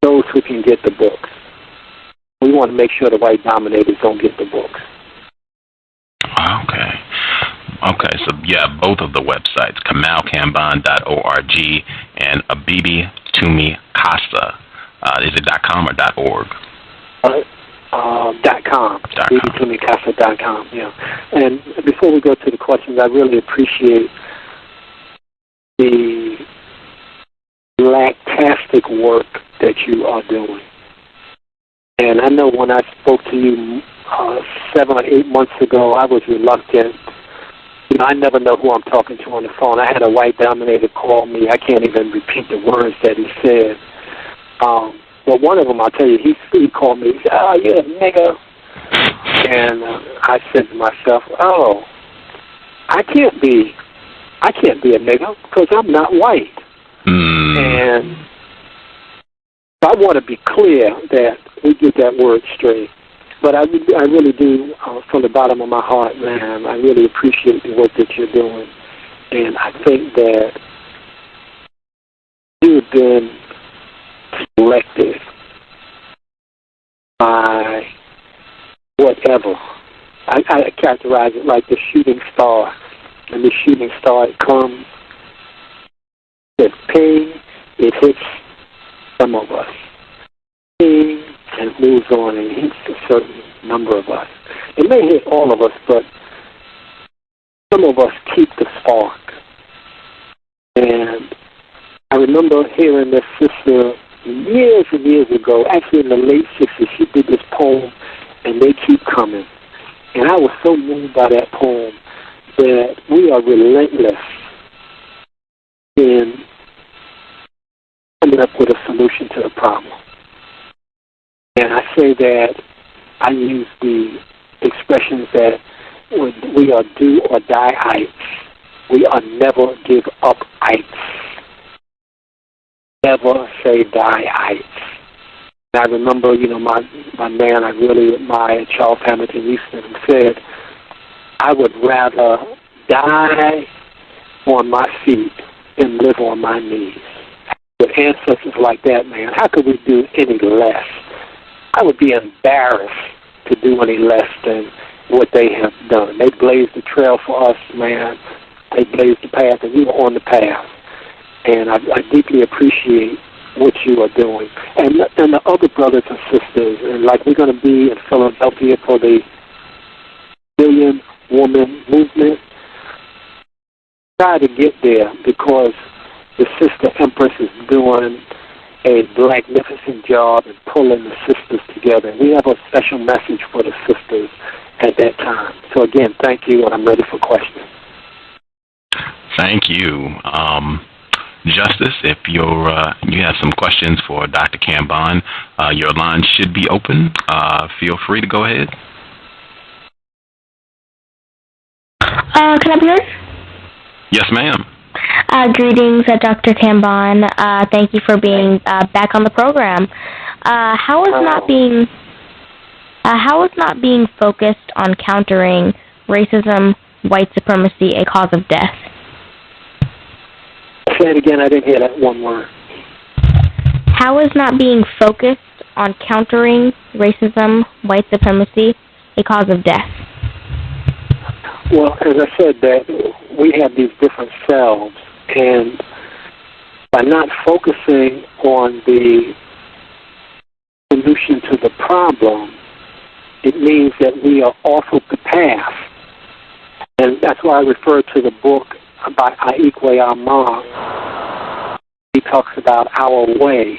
those who can get the books, we want to make sure the white dominators don't get the books. Okay. So yeah, both of the websites, KamauKambon.org and Abibi Tumi Casa. Is it .com or .org? .com. AbibiTumiCasa.com. Yeah. And before we go to the questions, I really appreciate the lactastic work that you are doing. And I know when I spoke to you 7 or 8 months ago, I was reluctant. You know, I never know who I'm talking to on the phone. I had a white dominator call me. I can't even repeat the words that he said. But one of them, I'll tell you, he called me. He said, "Oh, you're a nigger." And I said to myself, "Oh, I can't be a nigger because I'm not white." And I want to be clear that we get that word straight. But I really do, from the bottom of my heart, man, I really appreciate the work that you're doing. And I think that you've been selected by whatever. I characterize it like the shooting star. And the shooting star, it comes, it's ping, it hits some of us. Ping, and it moves on and hits a certain number of us. It may hit all of us, but some of us keep the spark. And I remember hearing this sister years and years ago, actually in the late 60s, she did this poem, and they keep coming. And I was so moved by that poem that we are relentless in coming up with a solution to the problem. And I say that I use the expressions that we are do or die-ites. We are never give up-ites. Never say die-ites. And I remember, my man I really admired, Charles Hamilton Houston, said, I would rather die on my feet than live on my knees. With ancestors like that, man, how could we do any less? I would be embarrassed to do any less than what they have done. They blazed the trail for us, man. They blazed the path, and we were on the path. And I deeply appreciate what you are doing. And the other brothers and sisters, and like we're going to be in Philadelphia for the Billion Woman Movement. Try to get there because the Sister Empress is doing a magnificent job in pulling the sisters together. And we have a special message for the sisters at that time. So again, thank you, and I'm ready for questions. Thank you. Justice, if you have some questions for Dr. Kambon, your line should be open. Feel free to go ahead. Can I be heard? Yes, ma'am. Greetings, Dr. Kambon. Thank you for being back on the program. How is not being focused on countering racism, white supremacy a cause of death? Say it again. I didn't hear that one word. How is not being focused on countering racism, white supremacy a cause of death? Well, as I said, that we have these different selves, and by not focusing on the solution to the problem, it means that we are off of the path. And that's why I refer to the book by Aikwe Armand. He talks about our way.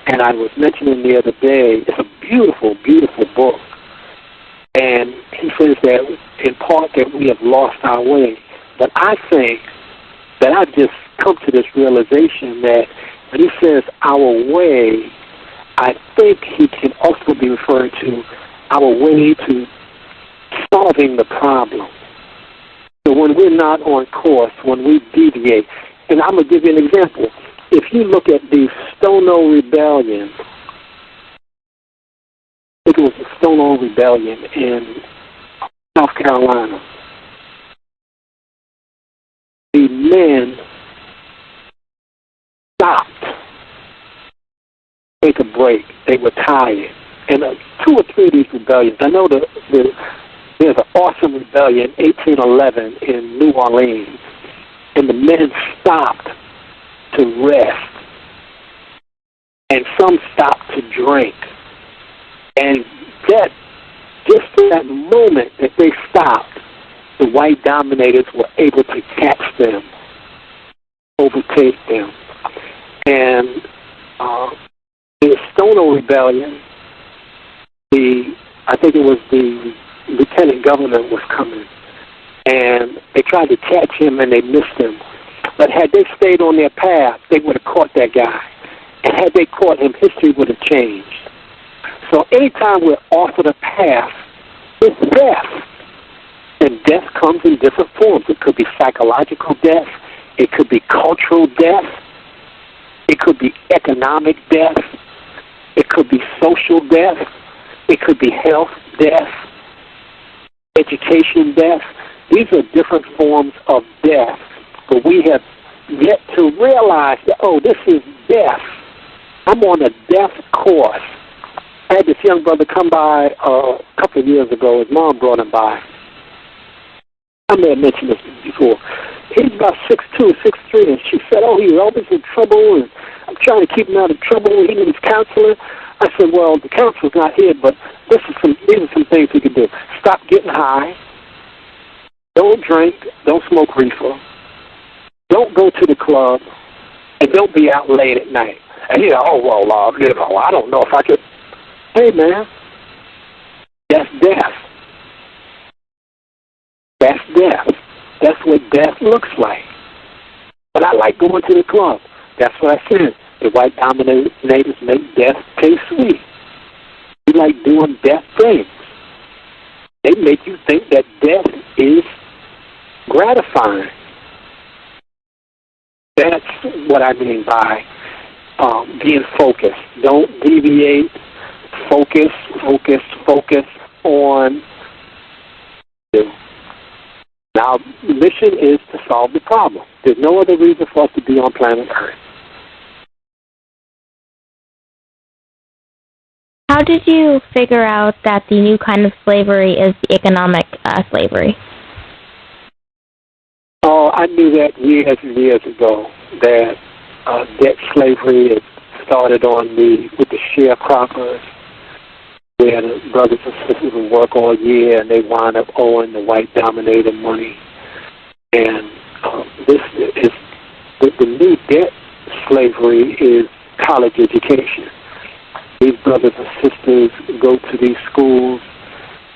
And I was mentioning the other day, it's a beautiful, beautiful book. And he says that in part that we have lost our way. But I think that I've just come to this realization that when he says our way, I think he can also be referring to our way to solving the problem. So when we're not on course, when we deviate, and I'm going to give you an example. If you look at the Stonewall Rebellion, I think it was the Stonewall Rebellion in South Carolina, the men stopped to take a break. They were tired. And 2 or 3 of these rebellions, I know there's an awesome rebellion, 1811, in New Orleans, and the men stopped to rest, and some stopped to drink. And that, just in that moment that they stopped, the white dominators were able to catch them, overtake them. And in the Stonewall Rebellion, I think it was the lieutenant governor was coming, and they tried to catch him and they missed him. But had they stayed on their path, they would have caught that guy. And had they caught him, history would have changed. So anytime we're off of the path, it's death. And death comes in different forms. It could be psychological death. It could be cultural death. It could be economic death. It could be social death. It could be health death, education death. These are different forms of death. But we have yet to realize that, oh, this is death. I'm on a death course. I had this young brother come by a couple of years ago. His mom brought him by. I may have mentioned this before. He's about 6'2", 6'3", and she said, oh, he's always in trouble, and I'm trying to keep him out of trouble. He needs counseling. I said, well, the counselor's not here, but these are some things we can do. Stop getting high. Don't drink. Don't smoke reefer. Don't go to the club. And don't be out late at night. And I don't know if I could. Hey, man, that's death. death looks like. But I like going to the club. That's what I said. The white dominators make death taste sweet. We like doing death things. They make you think that death is gratifying. That's what I mean by being focused. Don't deviate. Focus on you. Now, the mission is to solve the problem. There's no other reason for us to be on planet Earth. How did you figure out that the new kind of slavery is economic slavery? Oh, I knew that years and years ago, that debt slavery had started with the sharecroppers, where the brothers and sisters would work all year and they wind up owing the white dominator money. And this is the new debt slavery is college education. These brothers and sisters go to these schools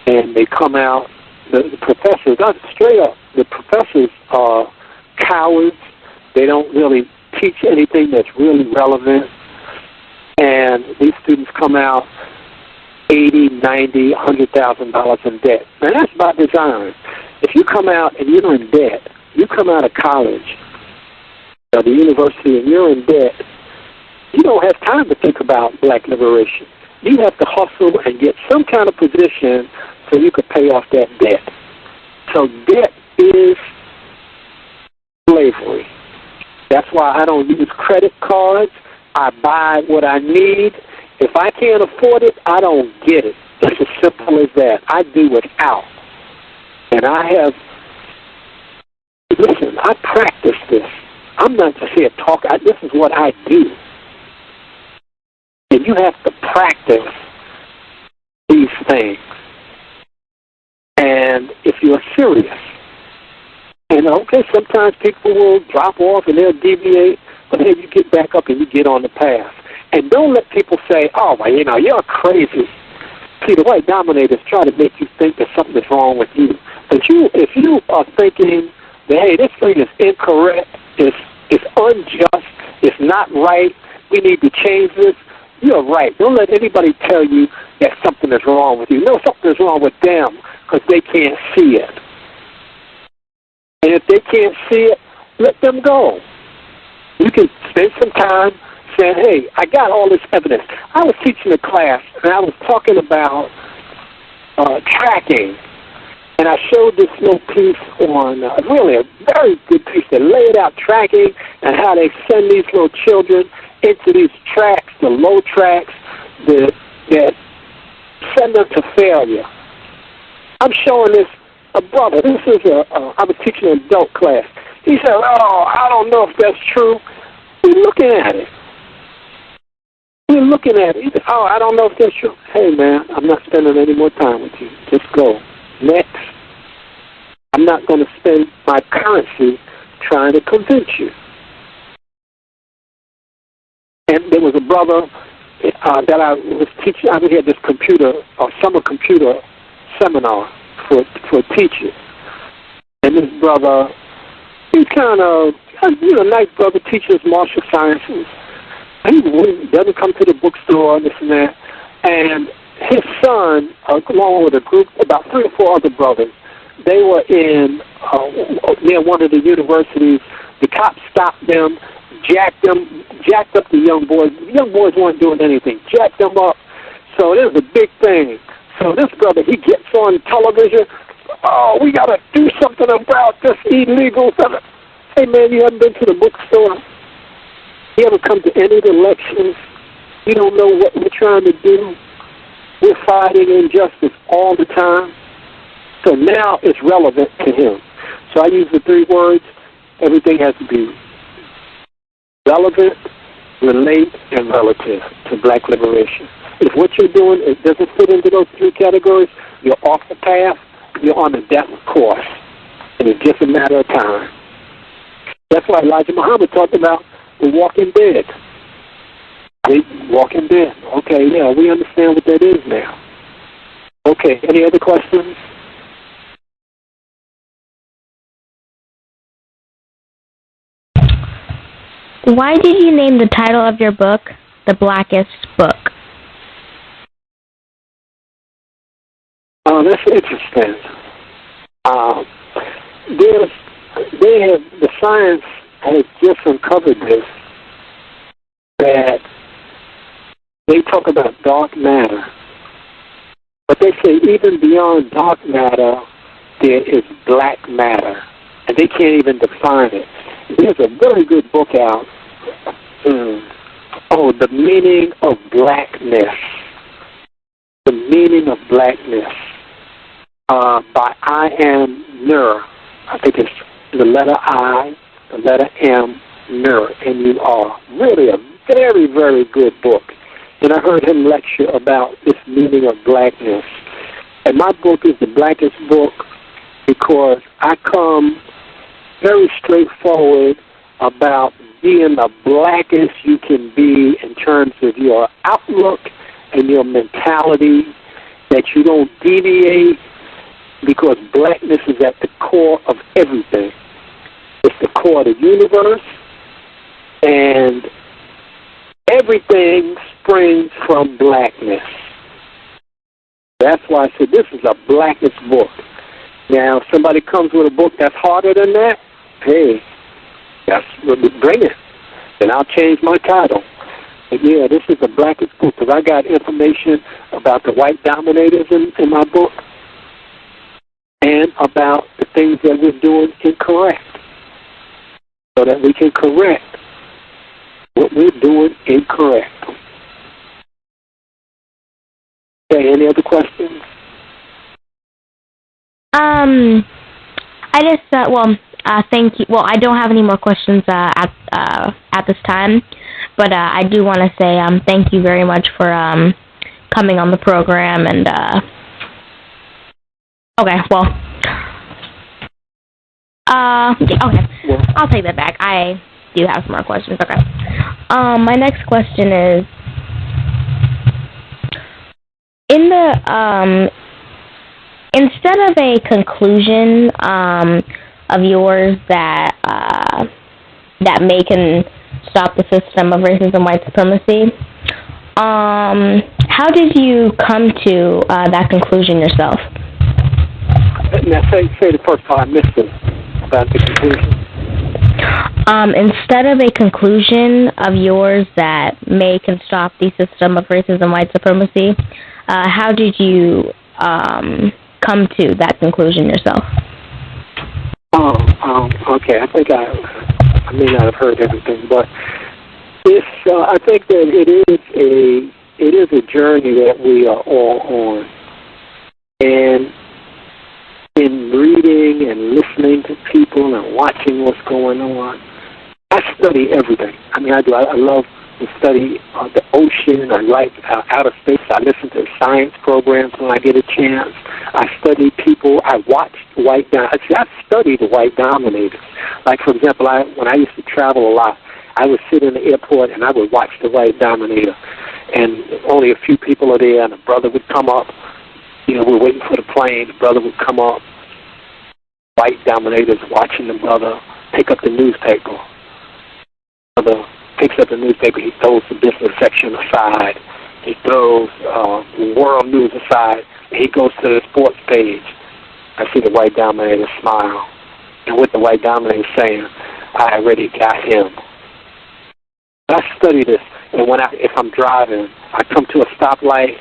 and they come out, the professors, straight up, the professors are cowards. They don't really teach anything that's really relevant. And these students come out $80,000, $90,000, $100,000 in debt. Now that's by design. If you come out and you're in debt, you come out of college or the university and you're in debt, you don't have time to think about black liberation. You have to hustle and get some kind of position so you could pay off that debt. So debt is slavery. That's why I don't use credit cards. I buy what I need. If I can't afford it, I don't get it. It's as simple as that. I do without. And listen, I practice this. I'm not just here to talk. This is what I do. And you have to practice these things. And if you're serious, and okay, sometimes people will drop off and they'll deviate, but then you get back up and you get on the path. And don't let people say, oh, well, you're crazy. See, the white dominators try to make you think that something is wrong with you. But if you are thinking that, hey, this thing is incorrect, it's unjust, it's not right, we need to change this, you're right. Don't let anybody tell you that something is wrong with you. No, something is wrong with them because they can't see it. And if they can't see it, let them go. You can spend some time saying, hey, I got all this evidence. I was teaching a class, and I was talking about tracking. And I showed this little piece on, really a very good piece that laid out tracking and how they send these little children into these tracks, the low tracks, that send them to failure. I'm showing this, a brother, I was teaching an adult class. He said, oh, I don't know if that's true. We're looking at it. He said, oh, I don't know if that's true. Hey, man, I'm not spending any more time with you. Just go. Next. I'm not going to spend my currency trying to convince you. And there was a brother that I was teaching. I had this summer computer seminar for teachers. And this brother, he's kind of, nice brother, teaches martial sciences. He doesn't come to the bookstore, this and that. And his son, along with a group, about 3 or 4 other brothers, they were near one of the universities. The cops stopped them, jacked up the young boys. The young boys weren't doing anything, jacked them up. So it was a big thing. So this brother, he gets on television. Oh, we got to do something about this illegal stuff. Hey, man, you haven't been to the bookstore? You haven't come to any of the lectures? You don't know what we're trying to do? We're fighting injustice all the time. So now it's relevant to him. So I use the 3 words. Everything has to be relevant, relate, and relative to black liberation. If what you're doing doesn't fit into those 3 categories, you're off the path, you're on a death course. And it's just a matter of time. That's why Elijah Muhammad talked about the walking dead. Walking dead. Okay, yeah, we understand what that is now. Okay, any other questions? Why did you name the title of your book The Blackest Book? Oh, that's interesting. The science has just uncovered this, that they talk about dark matter, but they say even beyond dark matter, there is black matter, and they can't even define it. There's a really good book out, The Meaning of Blackness. The Meaning of Blackness, by I. M. Nur. I think it's the letter I, the letter M, Nur, N-U-R. Really a very, very good book. And I heard him lecture about this meaning of blackness. And my book is the blackest book because I come very straightforward about being the blackest you can be in terms of your outlook and your mentality, that you don't deviate, because blackness is at the core of everything. It's the core of the universe, and everything springs from blackness. That's why I said this is a blackest book. Now, if somebody comes with a book that's harder than that, hey, bring it. Then I'll change my title. But yeah, this is the blackest book because I got information about the white dominators in my book and about the things that we're doing incorrect, so that we can correct what we're doing incorrect. Okay, any other questions? Thank you. Well, I don't have any more questions at this time, but I do want to say thank you very much for coming on the program. And okay, I'll take that back. I do have some more questions. Okay. My next question is, in the instead of a conclusion of yours that may can stop the system of racism, white supremacy, how did you come to that conclusion yourself? Now, say the first part. I missed it about the conclusion. Instead of a conclusion of yours that may can stop the system of racism, white supremacy, how did you come to that conclusion yourself? Okay. I think I may not have heard everything, but it's. I think that it is a journey that we are all on, and in reading and listening to people and watching what's going on, I study everything. I mean, I do. I love to study the ocean. I like outer space. I listen to science programs when I get a chance. I study people. I watch white dominators. I study the white dominators. Like, for example, when I used to travel a lot, I would sit in the airport and I would watch the white dominator. And only a few people are there, and a brother would come up. You know, we're waiting for the plane. The brother would come up. White dominators watching the brother pick up the newspaper. The brother picks up the newspaper. He throws the business section aside. He throws world news aside. And he goes to the sports page. I see the white dominator smile. And what the white dominator is saying, I already got him. I study this. And if I'm driving, I come to a stoplight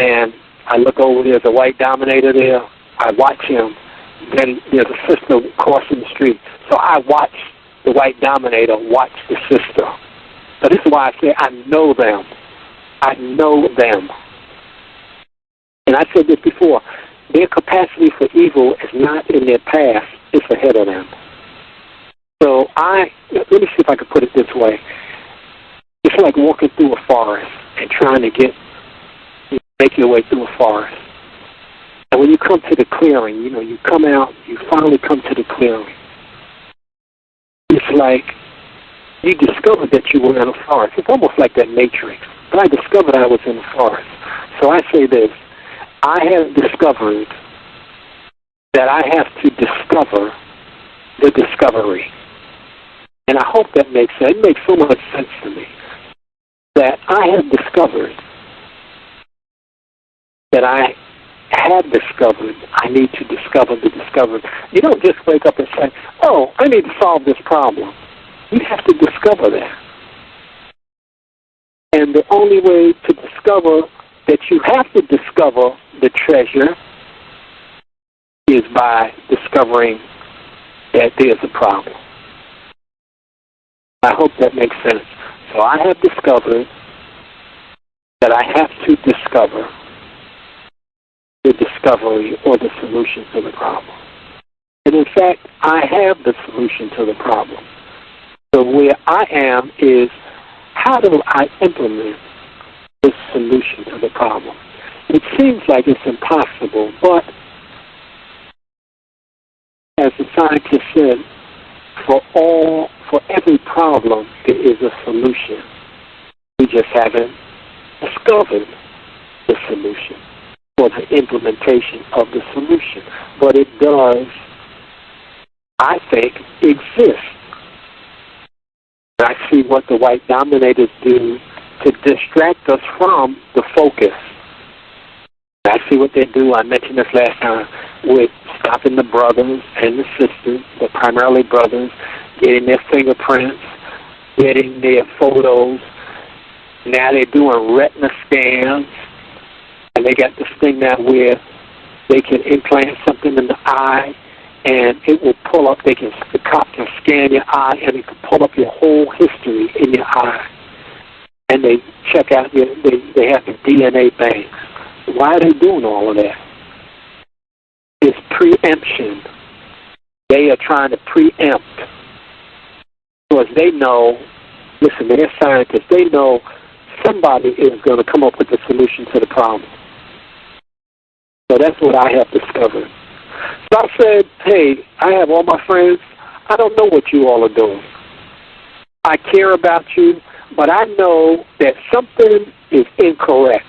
and I look over, there's a white dominator there. I watch him. Then there's a sister crossing the street. So I watch the white dominator watch the sister. So this is why I say I know them. I know them. And I said this before. Their capacity for evil is not in their past. It's ahead of them. So let me see if I can put it this way. It's like walking through a forest and trying to make your way through a forest. And when you come to the clearing, you come out, you finally come to the clearing. It's like you discovered that you were in a forest. It's almost like that Matrix. But I discovered I was in a forest. So I say this. I have discovered that I have to discover the discovery. and I hope that makes sense. It makes so much sense to me that I have discovered that I need to discover the discovered. You don't just wake up and say, oh, I need to solve this problem. You have to discover that. And the only way to discover that you have to discover the treasure is by discovering that there's a problem. I hope that makes sense. So I have discovered that I have to discover the discovery or the solution to the problem. And in fact, I have the solution to the problem. So where I am is, how do I implement this solution to the problem? It seems like it's impossible, but as the scientist said, for every problem, there is a solution. We just haven't discovered the solution or the implementation of the solution. But it does, I think, exist. I see what the white dominators do to distract us from the focus. I see what they do, I mentioned this last time, with stopping the brothers and the sisters, but primarily brothers, getting their fingerprints, getting their photos. Now they're doing retina scans, and they got this thing now where they can implant something in the eye, and it will pull up, the cop can scan your eye, and it can pull up your whole history in your eye. And they check out, they have the DNA banks. Why are they doing all of that? It's preemption. They are trying to preempt. Because they know, listen, they're scientists, they know somebody is going to come up with a solution to the problem. So that's what I have discovered. So I said, hey, I have all my friends. I don't know what you all are doing. I care about you, but I know that something is incorrect.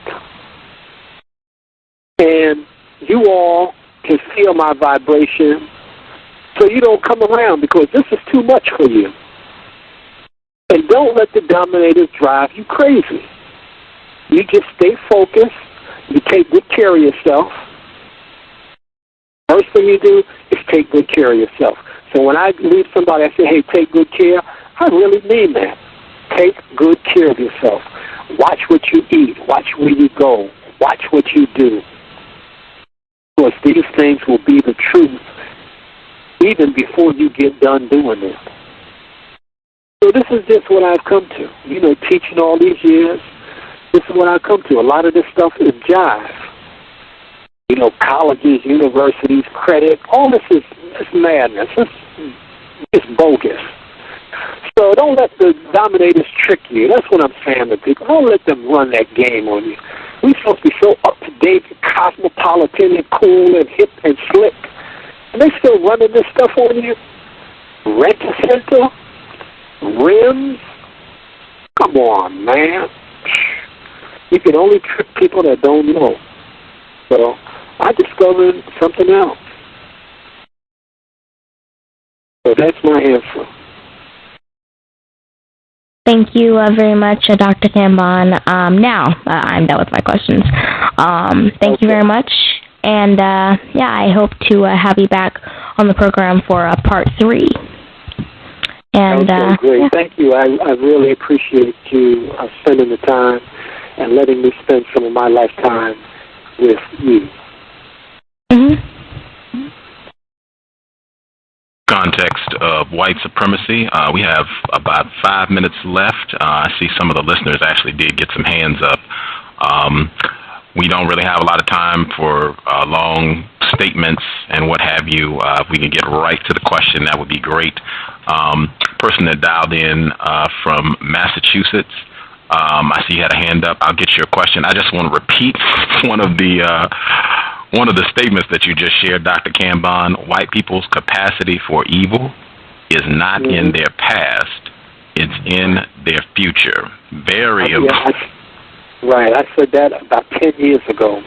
And you all can feel my vibration, so you don't come around because this is too much for you. And don't let the dominators drive you crazy. You just stay focused. You take good care of yourself. First thing you do is take good care of yourself. So when I leave somebody, I say, hey, take good care. I really mean that. Take good care of yourself. Watch what you eat. Watch where you go. Watch what you do. Because these things will be the truth even before you get done doing it. So this is just what I've come to. You know, teaching all these years, this is what I've come to. A lot of this stuff is jive. You know, colleges, universities, credit, all this is madness. It's bogus. So don't let the dominators trick you. That's what I'm saying to people. Don't let them run that game on you. We're supposed to be so up-to-date, cosmopolitan, and cool, and hip, and slick. And they still running this stuff on you? Rent-a-center? Rims? Come on, man. You can only trick people that don't know. So I discovered something else. So that's my answer. Thank you very much, Dr. Kambon. Now, I'm done with my questions. Thank you very much. And, yeah, I hope to have you back on the program for part 3. And, okay, great. Yeah. Thank you. I really appreciate you spending the time and letting me spend some of my lifetime with you. Mm-hmm. Context of White Supremacy. We have about 5 minutes left. I see some of the listeners actually did get some hands up. We don't really have a lot of time for long statements and what have you. If we can get right to the question, that would be great. Person that dialed in from Massachusetts, I see you had a hand up. I'll get your question. I just want to repeat one of the statements that you just shared, Dr. Kambon. White people's capacity for evil is not in their past, it's in their future. Very important. Right, I said that about 10 years ago.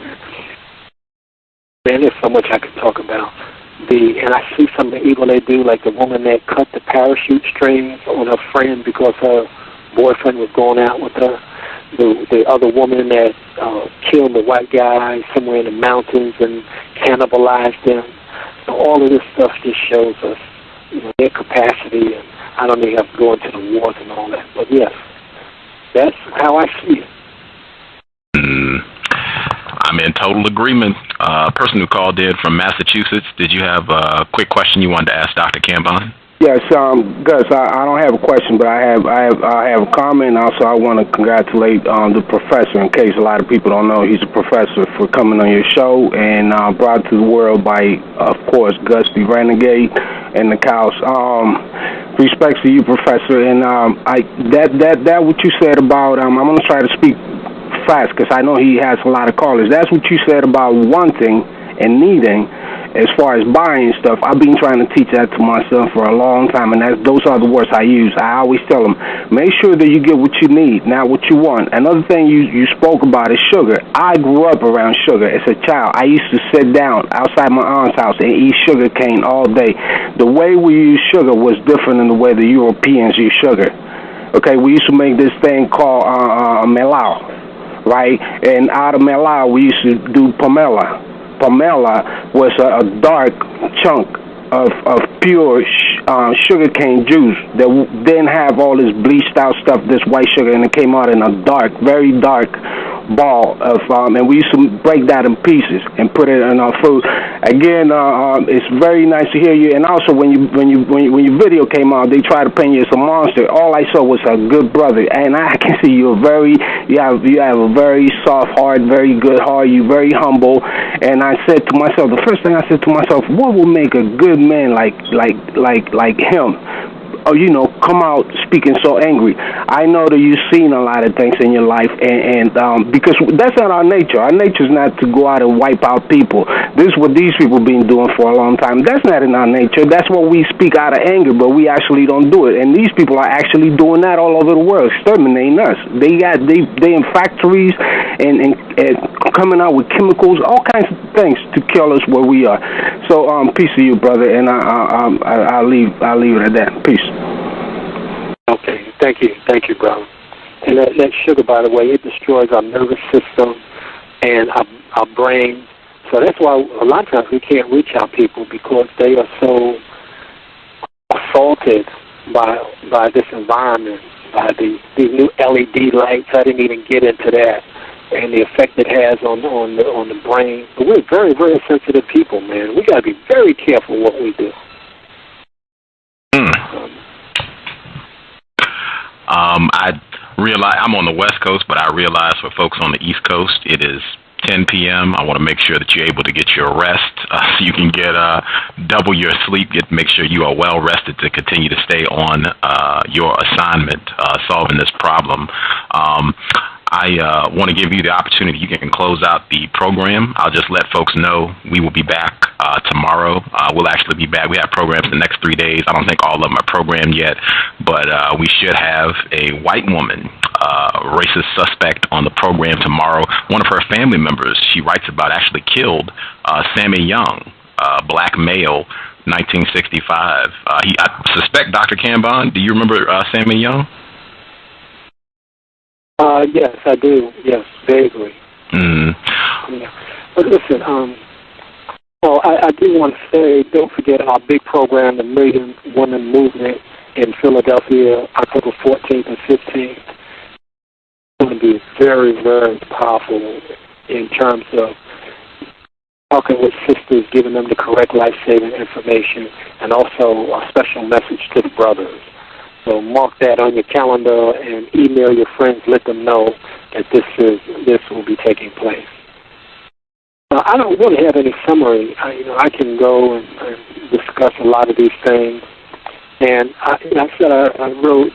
Man, there's so much I could talk about. and I see some of the evil they do, like the woman that cut the parachute strings on her friend because her boyfriend was going out with her. The other woman that killed the white guy somewhere in the mountains and cannibalized them. So all of this stuff just shows us, their capacity, and I don't even have to go into the wars and all that. But yes, that's how I see it. I'm in total agreement. Person who called in from Massachusetts, did you have a quick question you wanted to ask Dr. Kambon? Yes, Gus, I don't have a question, but I have a comment. Also, I want to congratulate the professor. In case a lot of people don't know, he's a professor, for coming on your show and brought to the world by, of course, Gus T Renegade and the cows. Respects to you, professor, and that what you said about I'm going to try to speak fast because I know he has a lot of callers. That's what you said about wanting and needing. As far as buying stuff, I've been trying to teach that to myself for a long time, and those are the words I use. I always tell them, make sure that you get what you need, not what you want. Another thing you spoke about is sugar. I grew up around sugar as a child. I used to sit down outside my aunt's house and eat sugar cane all day. The way we use sugar was different than the way the Europeans use sugar. Okay, we used to make this thing called melau, right? And out of melau, we used to do pomela. Pomela was a dark chunk of pure sugarcane juice that didn't have all this bleached out stuff, this white sugar, and it came out in a dark, very dark ball of, and we used to break that in pieces and put it in our food. Again, it's very nice to hear you. And also, when your video came out, they tried to paint you as a monster. All I saw was a good brother, and I can see you have a very soft heart, very good heart. You're very humble. And I said to myself, the first thing I said to myself, what will make a good man like him? Or, come out speaking so angry. I know that you've seen a lot of things in your life, and because that's not our nature. Our nature is not to go out and wipe out people. This is what these people have been doing for a long time. That's not in our nature. That's what we speak out of anger, but we actually don't do it. And these people are actually doing that all over the world, exterminating us. They in factories and coming out with chemicals, all kinds of things to kill us where we are. So peace to you, brother, and I'll leave it at that. Peace. Okay, thank you, brother. And that sugar, by the way, it destroys our nervous system and our brain. So that's why a lot of times we can't reach our people, because they are so assaulted by this environment, by these new LED lights. I didn't even get into that, and the effect it has on the brain. But we're very, very sensitive people, man. We got to be very careful what we do. I realize I'm on the West Coast, but I realize for folks on the East Coast, it is 10 p.m. I want to make sure that you're able to get your rest so you can get double your sleep. Make sure you are well rested to continue to stay on your assignment solving this problem. I want to give you the opportunity. You can close out the program. I'll just let folks know we will be back tomorrow. We'll actually be back. We have programs the next 3 days. I don't think all of them are programmed yet, but we should have a white woman, racist suspect, on the program tomorrow. One of her family members, she writes about, actually killed Sammy Young, black male, 1965. I suspect, Dr. Kambon, do you remember Sammy Young? Yes, I do. Yes, vaguely. Yeah. But listen, I do want to say, don't forget our big program, the Million Woman Movement in Philadelphia, October 14th and 15th. It's going to be very, very powerful in terms of talking with sisters, giving them the correct life-saving information, and also a special message to the brothers. So mark that on your calendar and email your friends. Let them know that this will be taking place. I don't really have any summary. I can go and discuss a lot of these things. And I said I wrote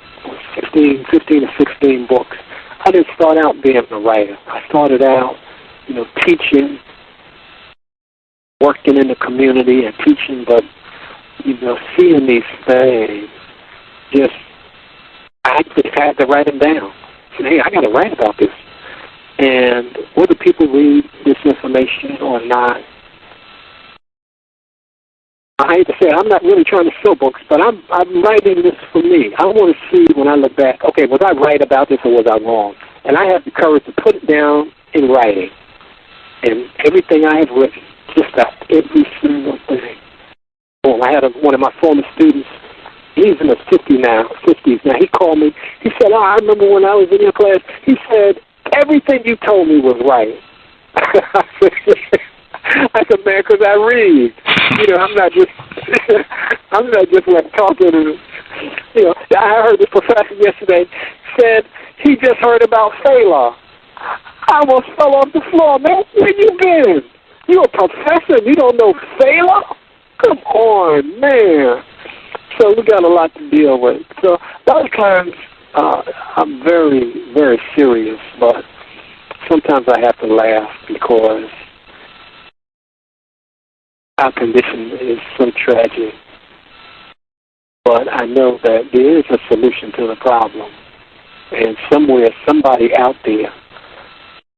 15 or 16 books. I didn't start out being a writer. I started out, teaching, working in the community and teaching, but, seeing these things, I just had to write them down. I said, hey, I got to write about this. And whether people read this information or not, I hate to say it, I'm not really trying to sell books, but I'm writing this for me. I want to see when I look back, okay, was I right about this or was I wrong? And I have the courage to put it down in writing. And everything I have written, just about every single thing. Well, I had one of my former students, he's in his 50s now. He called me. He said, I remember when I was in your class. He said, everything you told me was right. I said, man, because I read. You know, I'm not just like talking. You know, I heard this professor yesterday said he just heard about Sailor. I almost fell off the floor, man. Where you been? You a professor and you don't know Sailor? Come on, man. So we got a lot to deal with. So a lot of times I'm very, very serious, but sometimes I have to laugh because our condition is so tragic. But I know that there is a solution to the problem. And somewhere, somebody out there,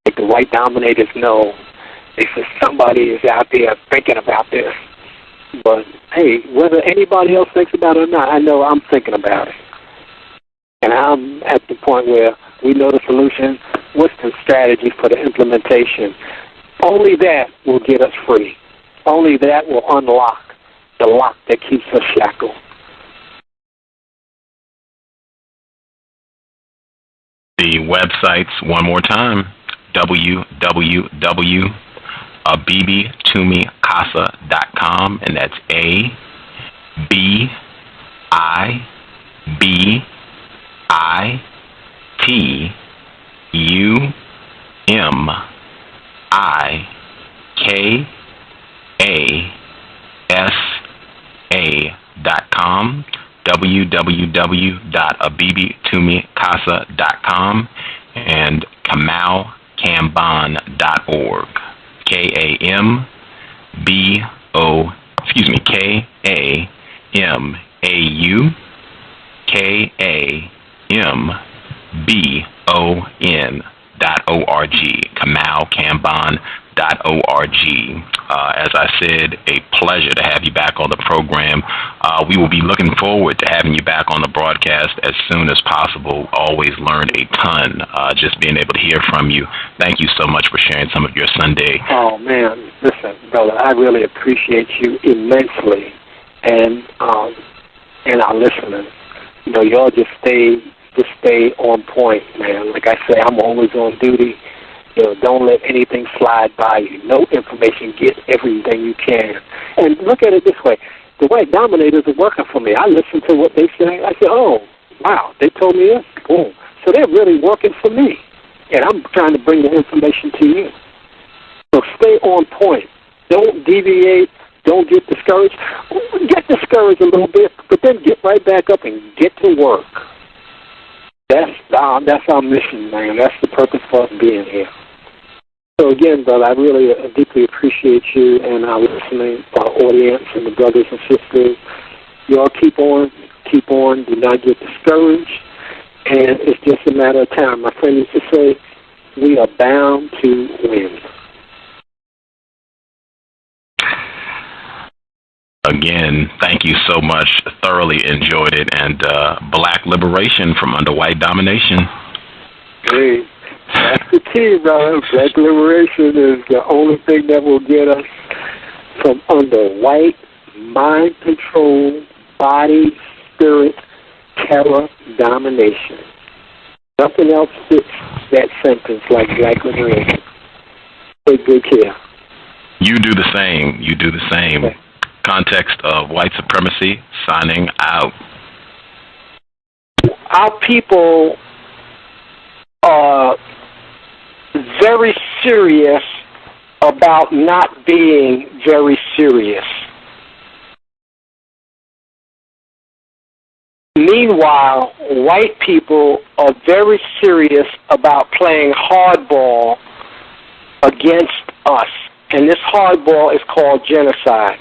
like the white dominators know, they say somebody is out there thinking about this. But, hey, whether anybody else thinks about it or not, I know I'm thinking about it. And I'm at the point where we know the solution. What's the strategy for the implementation? Only that will get us free. Only that will unlock the lock that keeps us shackled. The websites, one more time, www.abibitoomikasa.com, and that's ABIBITUMIKASA.com, www.abibitoomikasa.com, and KamauKambon.org. KamauKambon.org. KamauKambon.org. As I said, a pleasure to have you back on the program. We will be looking forward to having you back on the broadcast as soon as possible. Always learn a ton just being able to hear from you. Thank you so much for sharing some of your Sunday. Oh, man. Listen, brother, I really appreciate you immensely. And our listeners. You know, y'all just stay on point, man. Like I say, I'm always on duty. You know, don't let anything slide by you. No information. Get everything you can. And look at it this way. The white dominators are working for me. I listen to what they say. I say, oh, wow, they told me this? Boom. So they're really working for me. And I'm trying to bring the information to you. So stay on point. Don't deviate. Don't get discouraged. Get discouraged a little bit, but then get right back up and get to work. That's our mission, man. That's the purpose for us being here. So again, brother, I really deeply appreciate you and our listening, our audience, and the brothers and sisters. You all keep on. Do not get discouraged. And it's just a matter of time. My friend used to say, we are bound to win. Again, thank you so much. Thoroughly enjoyed it. And black liberation from under white domination. Hey, that's the key, brother. Black liberation is the only thing that will get us from under white, mind control, body, spirit, terror, domination. Nothing else fits that sentence like black liberation. Take good care. You do the same. Okay. Context of White Supremacy, signing out. Our people are very serious about not being very serious. Meanwhile, white people are very serious about playing hardball against us. And this hardball is called genocide.